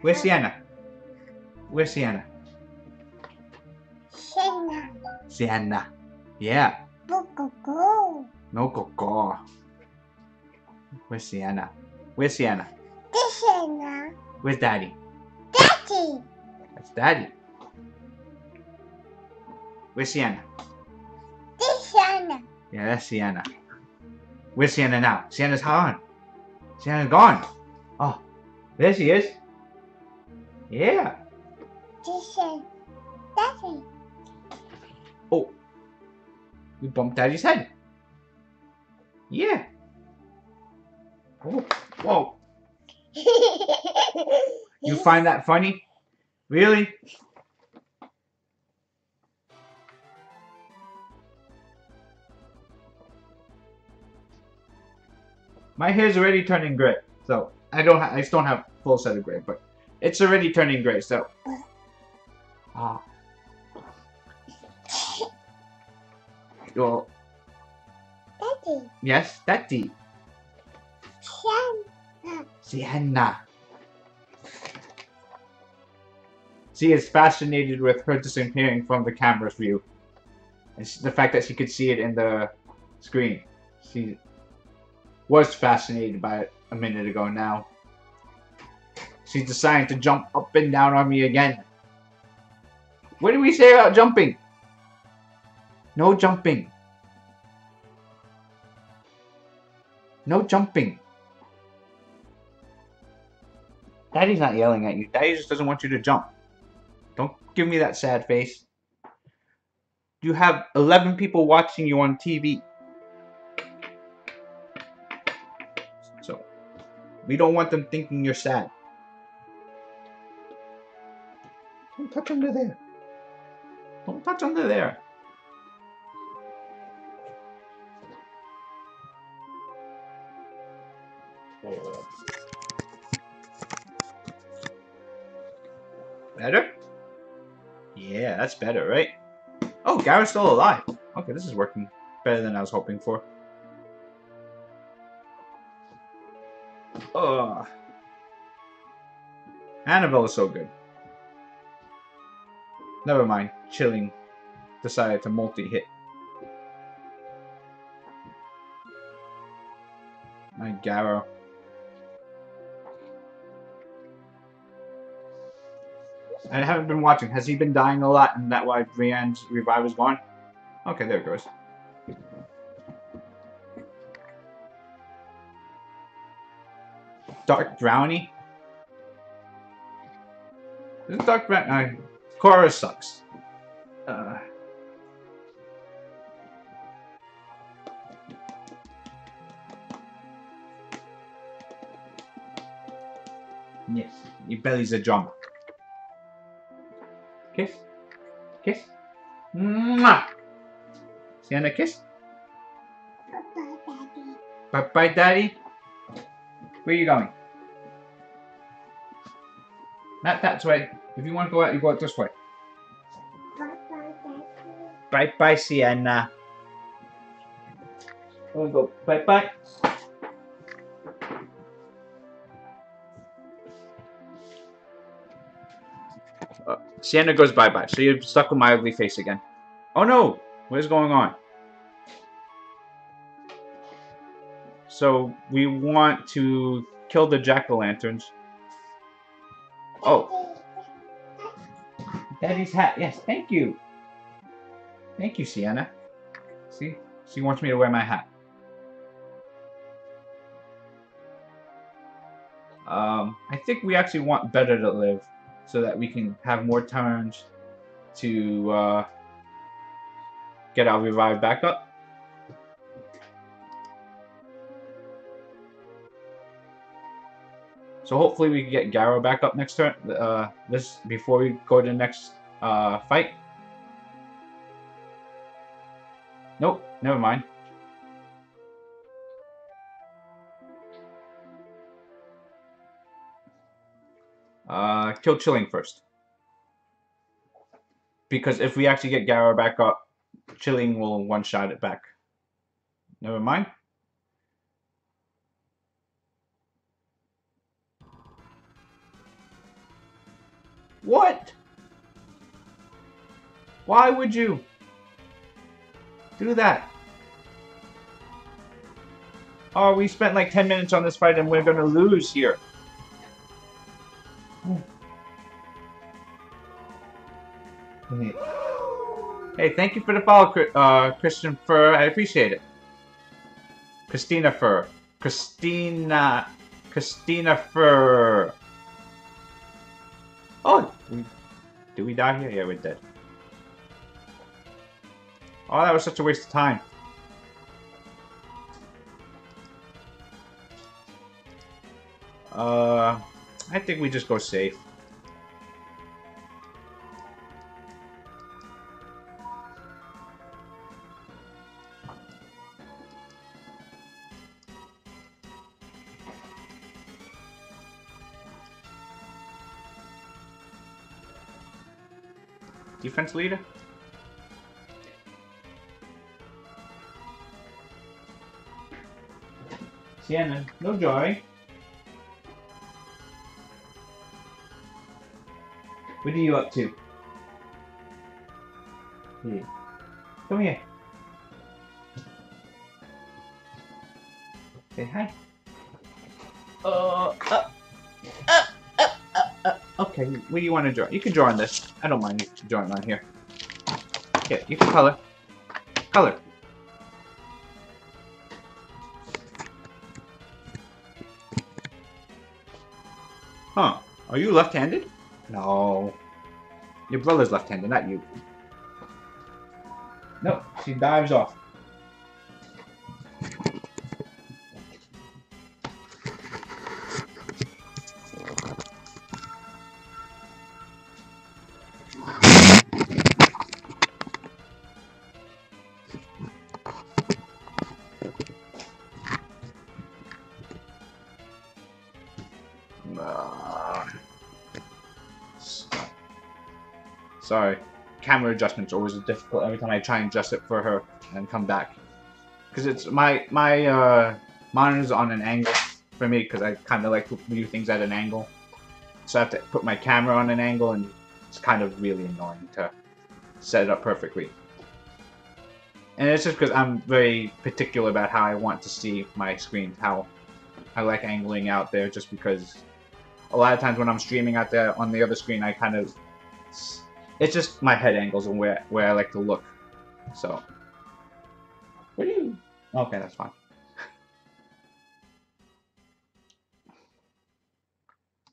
A: Where's Sienna? Where's Sienna? Sienna. Yeah.
B: Go.
A: No Coco. Where's Sienna? Where's Sienna?
B: Sienna.
A: Where's Daddy?
B: Daddy.
A: That's Daddy. Where's Sienna?
B: Sienna.
A: Yeah, that's Sienna. Where's Sienna now? Sienna's gone. Sienna's gone. Oh, there she is. Yeah.
B: Daddy.
A: Oh, we bumped Daddy's head. Yeah. Oh, whoa. You find that funny? Really? My hair's already turning gray, so I still don't have full set of gray, but it's already turning gray. So, well,
B: Daddy.
A: yes, Daddy. Sienna. She is fascinated with her disappearing from the camera's view, and the fact that she could see it in the screen. She was fascinated by it a minute ago. Now she's deciding to jump up and down on me again. What did we say about jumping? No jumping. No jumping. Daddy's not yelling at you. Daddy just doesn't want you to jump. Don't give me that sad face. You have 11 people watching you on TV. So, we don't want them thinking you're sad. Don't touch under there. Don't touch under there. Better? Yeah, that's better, right? Oh, Garrett's still alive. Okay, this is working better than I was hoping for. Ugh. Annabelle is so good. Never mind. Chilling decided to multi-hit. My Garrow. I haven't been watching. Has he been dying a lot and that why Brienne's revive is gone? Okay, there it goes. Dark Brownie? This is Dark Brownie. Cora sucks. Yes, your belly's a drum. Kiss. Kiss. Mwah! Sienna, kiss.
B: Bye-bye, Daddy.
A: Bye-bye, Daddy. Where are you going? Not that way. If you want to go out, you go out this way.
B: Bye-bye, Daddy.
A: Bye-bye, Sienna. I'm gonna go bye-bye. Sienna goes bye-bye, so you're stuck with my ugly face again. Oh no! What is going on? So, we want to kill the jack-o'-lanterns. Oh. Daddy's hat. Yes, thank you. Thank you, Sienna. See? She wants me to wear my hat. I think we actually want Better to live so that we can have more turns to get our revive back up. So hopefully we can get Garrow back up next turn. This before we go to the next fight. Nope, never mind. Kill Chilling first. Because if we actually get Garrow back up, Chilling will one-shot it back. Never mind. What? Why would you do that? Oh, we spent like 10 minutes on this fight and we're gonna lose here. Hey, thank you for the follow, Christian Fur. I appreciate it. Christina Fur. Christina Fur. Oh, did we die here? Yeah, we're dead. Oh, that was such a waste of time. I think we just go safe. Defense leader? Sienna, no joy. What are you up to? Here. Come here. Say hi. Okay, what do you want to draw? You can draw on this. I don't mind you drawing on here. Yeah, you can color. Color. Huh. Are you left-handed? No. Your brother's left-handed, not you. Nope, she dives off. Sorry. Camera adjustments are always difficult every time I try and adjust it for her and come back. Because it's my monitor's on an angle for me because I kind of like to view things at an angle. So I have to put my camera on an angle and it's kind of really annoying to set it up perfectly. And it's just because I'm very particular about how I want to see my screen, how I like angling out there, just because a lot of times when I'm streaming out there on the other screen, I kind of... It's just my head angles and where I like to look. So... What do you... Okay, that's fine.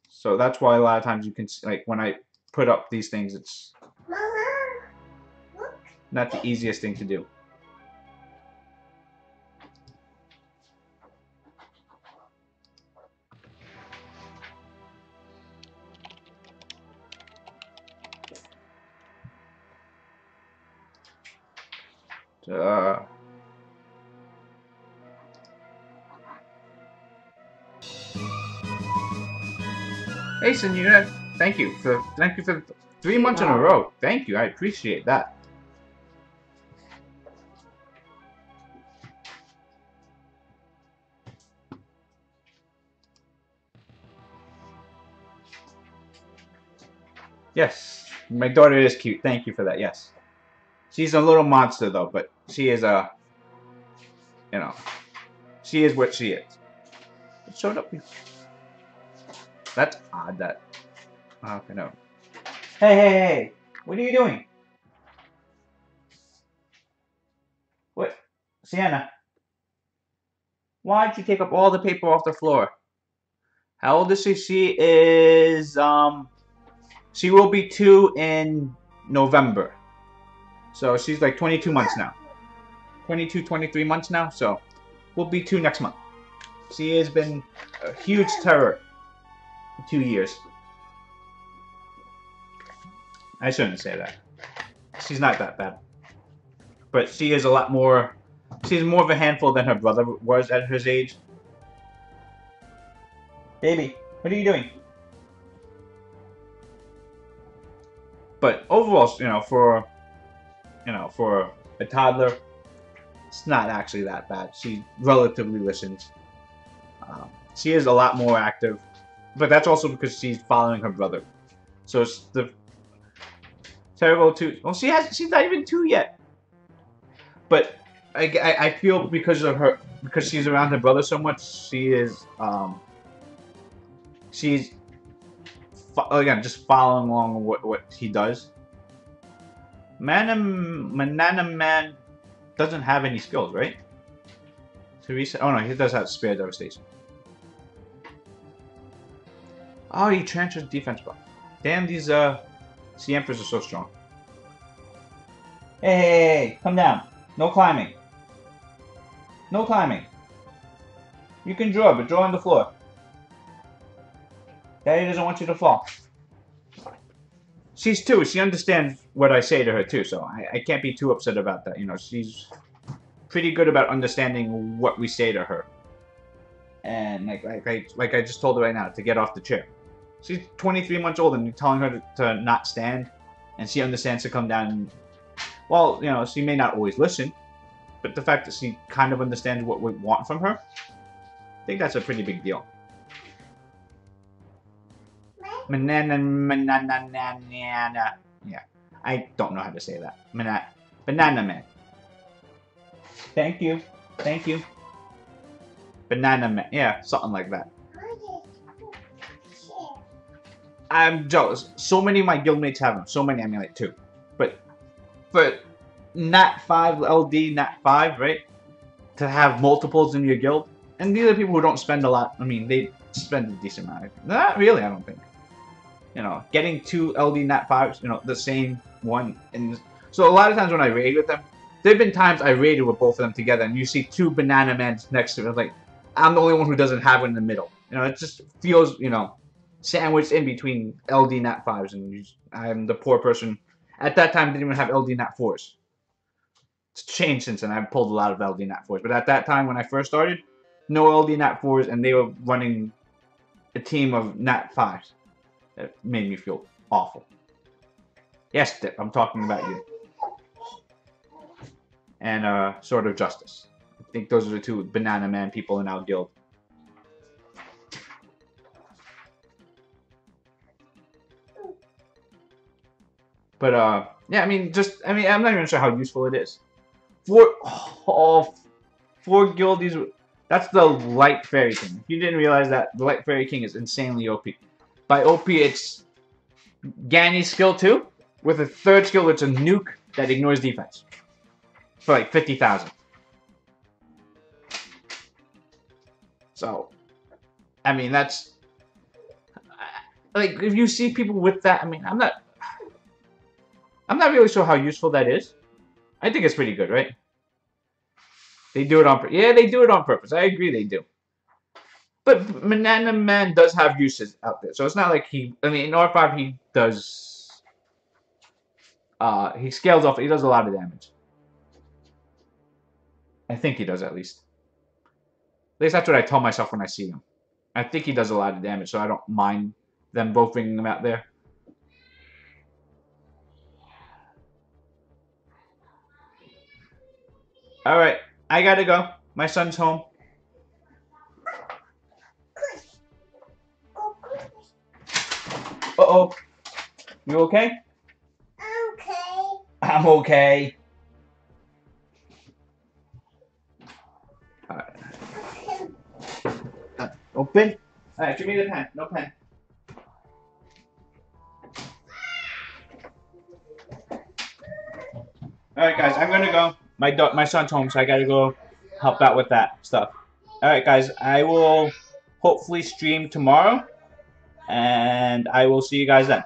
A: So that's why a lot of times you can... Like, when I put up these things, it's... not the easiest thing to do. Hey, Senora, thank you for 3 months in a row. Thank you, I appreciate that. Yes, my daughter is cute. Thank you for that. Yes, she's a little monster though, but she is a, you know, she is what she is. It showed up. That's odd. That. Okay, no. Hey, hey, hey! What are you doing? What, Sienna? Why'd you take up all the paper off the floor? How old is she? She is she will be 2 in November. So she's like 22 months now. 22, 23 months now. So we'll be 2 next month. She has been a huge terror. 2 years. I shouldn't say that. She's not that bad. But she is a lot more... She's more of a handful than her brother was at his age. Baby, what are you doing? But overall, for a toddler, it's not actually that bad. She relatively listens. She is a lot more active, but that's also because she's following her brother. So it's the terrible 2. Well, she's not even 2 yet. But I feel because she's around her brother so much, she's again just following along what he does. Manana Man doesn't have any skills, right? Teresa, oh no, he does have spare devastation. Oh, he transfers defense buff. Damn, these Siempress are so strong. Hey, come down. No climbing. No climbing. You can draw, but draw on the floor. Daddy doesn't want you to fall. She's 2. She understands what I say to her too, so I can't be too upset about that. She's pretty good about understanding what we say to her. And like I just told her right now to get off the chair. She's 23 months old and you're telling her to not stand. and she understands to come down. Well, you know, she may not always listen, but the fact that she kind of understands what we want from her, I think that's a pretty big deal. Banana. Yeah, I don't know how to say that. Banana man. Thank you. Thank you. Banana man. Yeah, something like that. I'm jealous. So many of my guildmates have them. So many, I mean like 2. But for Nat 5, LD, Nat 5, right? To have multiples in your guild. And these are people who don't spend a lot. I mean, they spend a decent amount. Not really, I don't think. You know, getting 2 LD Nat 5s, you know, the same one. And so a lot of times when I raid with them, there have been times I raided with both of them together, and you see 2 banana men next to me. Like, I'm the only one who doesn't have it in the middle. You know, it just feels, you know, sandwiched in between LD Nat 5s, and I'm the poor person. At that time, didn't even have LD Nat 4s. It's changed since then. I've pulled a lot of LD Nat 4s. But at that time, when I first started, no LD Nat 4s, and they were running a team of Nat 5s. It made me feel awful. Yes, Dip, I'm talking about you. And, Sword of Justice. I think those are the 2 Banana Man people in our guild. But, yeah, I mean, I'm not even sure how useful it is. For guildies, that's the Light Fairy King. If you didn't realize that, the Light Fairy King is insanely OP. By OP, it's Ganny's skill 2, with a 3rd skill that's a nuke that ignores defense. For like 50,000. So, I mean, that's... Like, if you see people with that, I mean, I'm not really sure how useful that is. I think it's pretty good, right? They do it on purpose. Yeah, they do it on purpose. I agree they do. But Banana Man does have uses out there. So it's not like he... I mean, in R5 he does... he scales off. He does a lot of damage. I think he does, at least. At least that's what I tell myself when I see him. I think he does a lot of damage, so I don't mind them both bringing him out there. Alright, I gotta go. My son's home. Uh-oh. You okay?
B: Okay.
A: I'm okay. Open. Alright, give me the pen. No pen. Alright, guys, I'm gonna go. My son's home, so I gotta go help out with that stuff. Alright, guys, I will hopefully stream tomorrow, and I will see you guys then.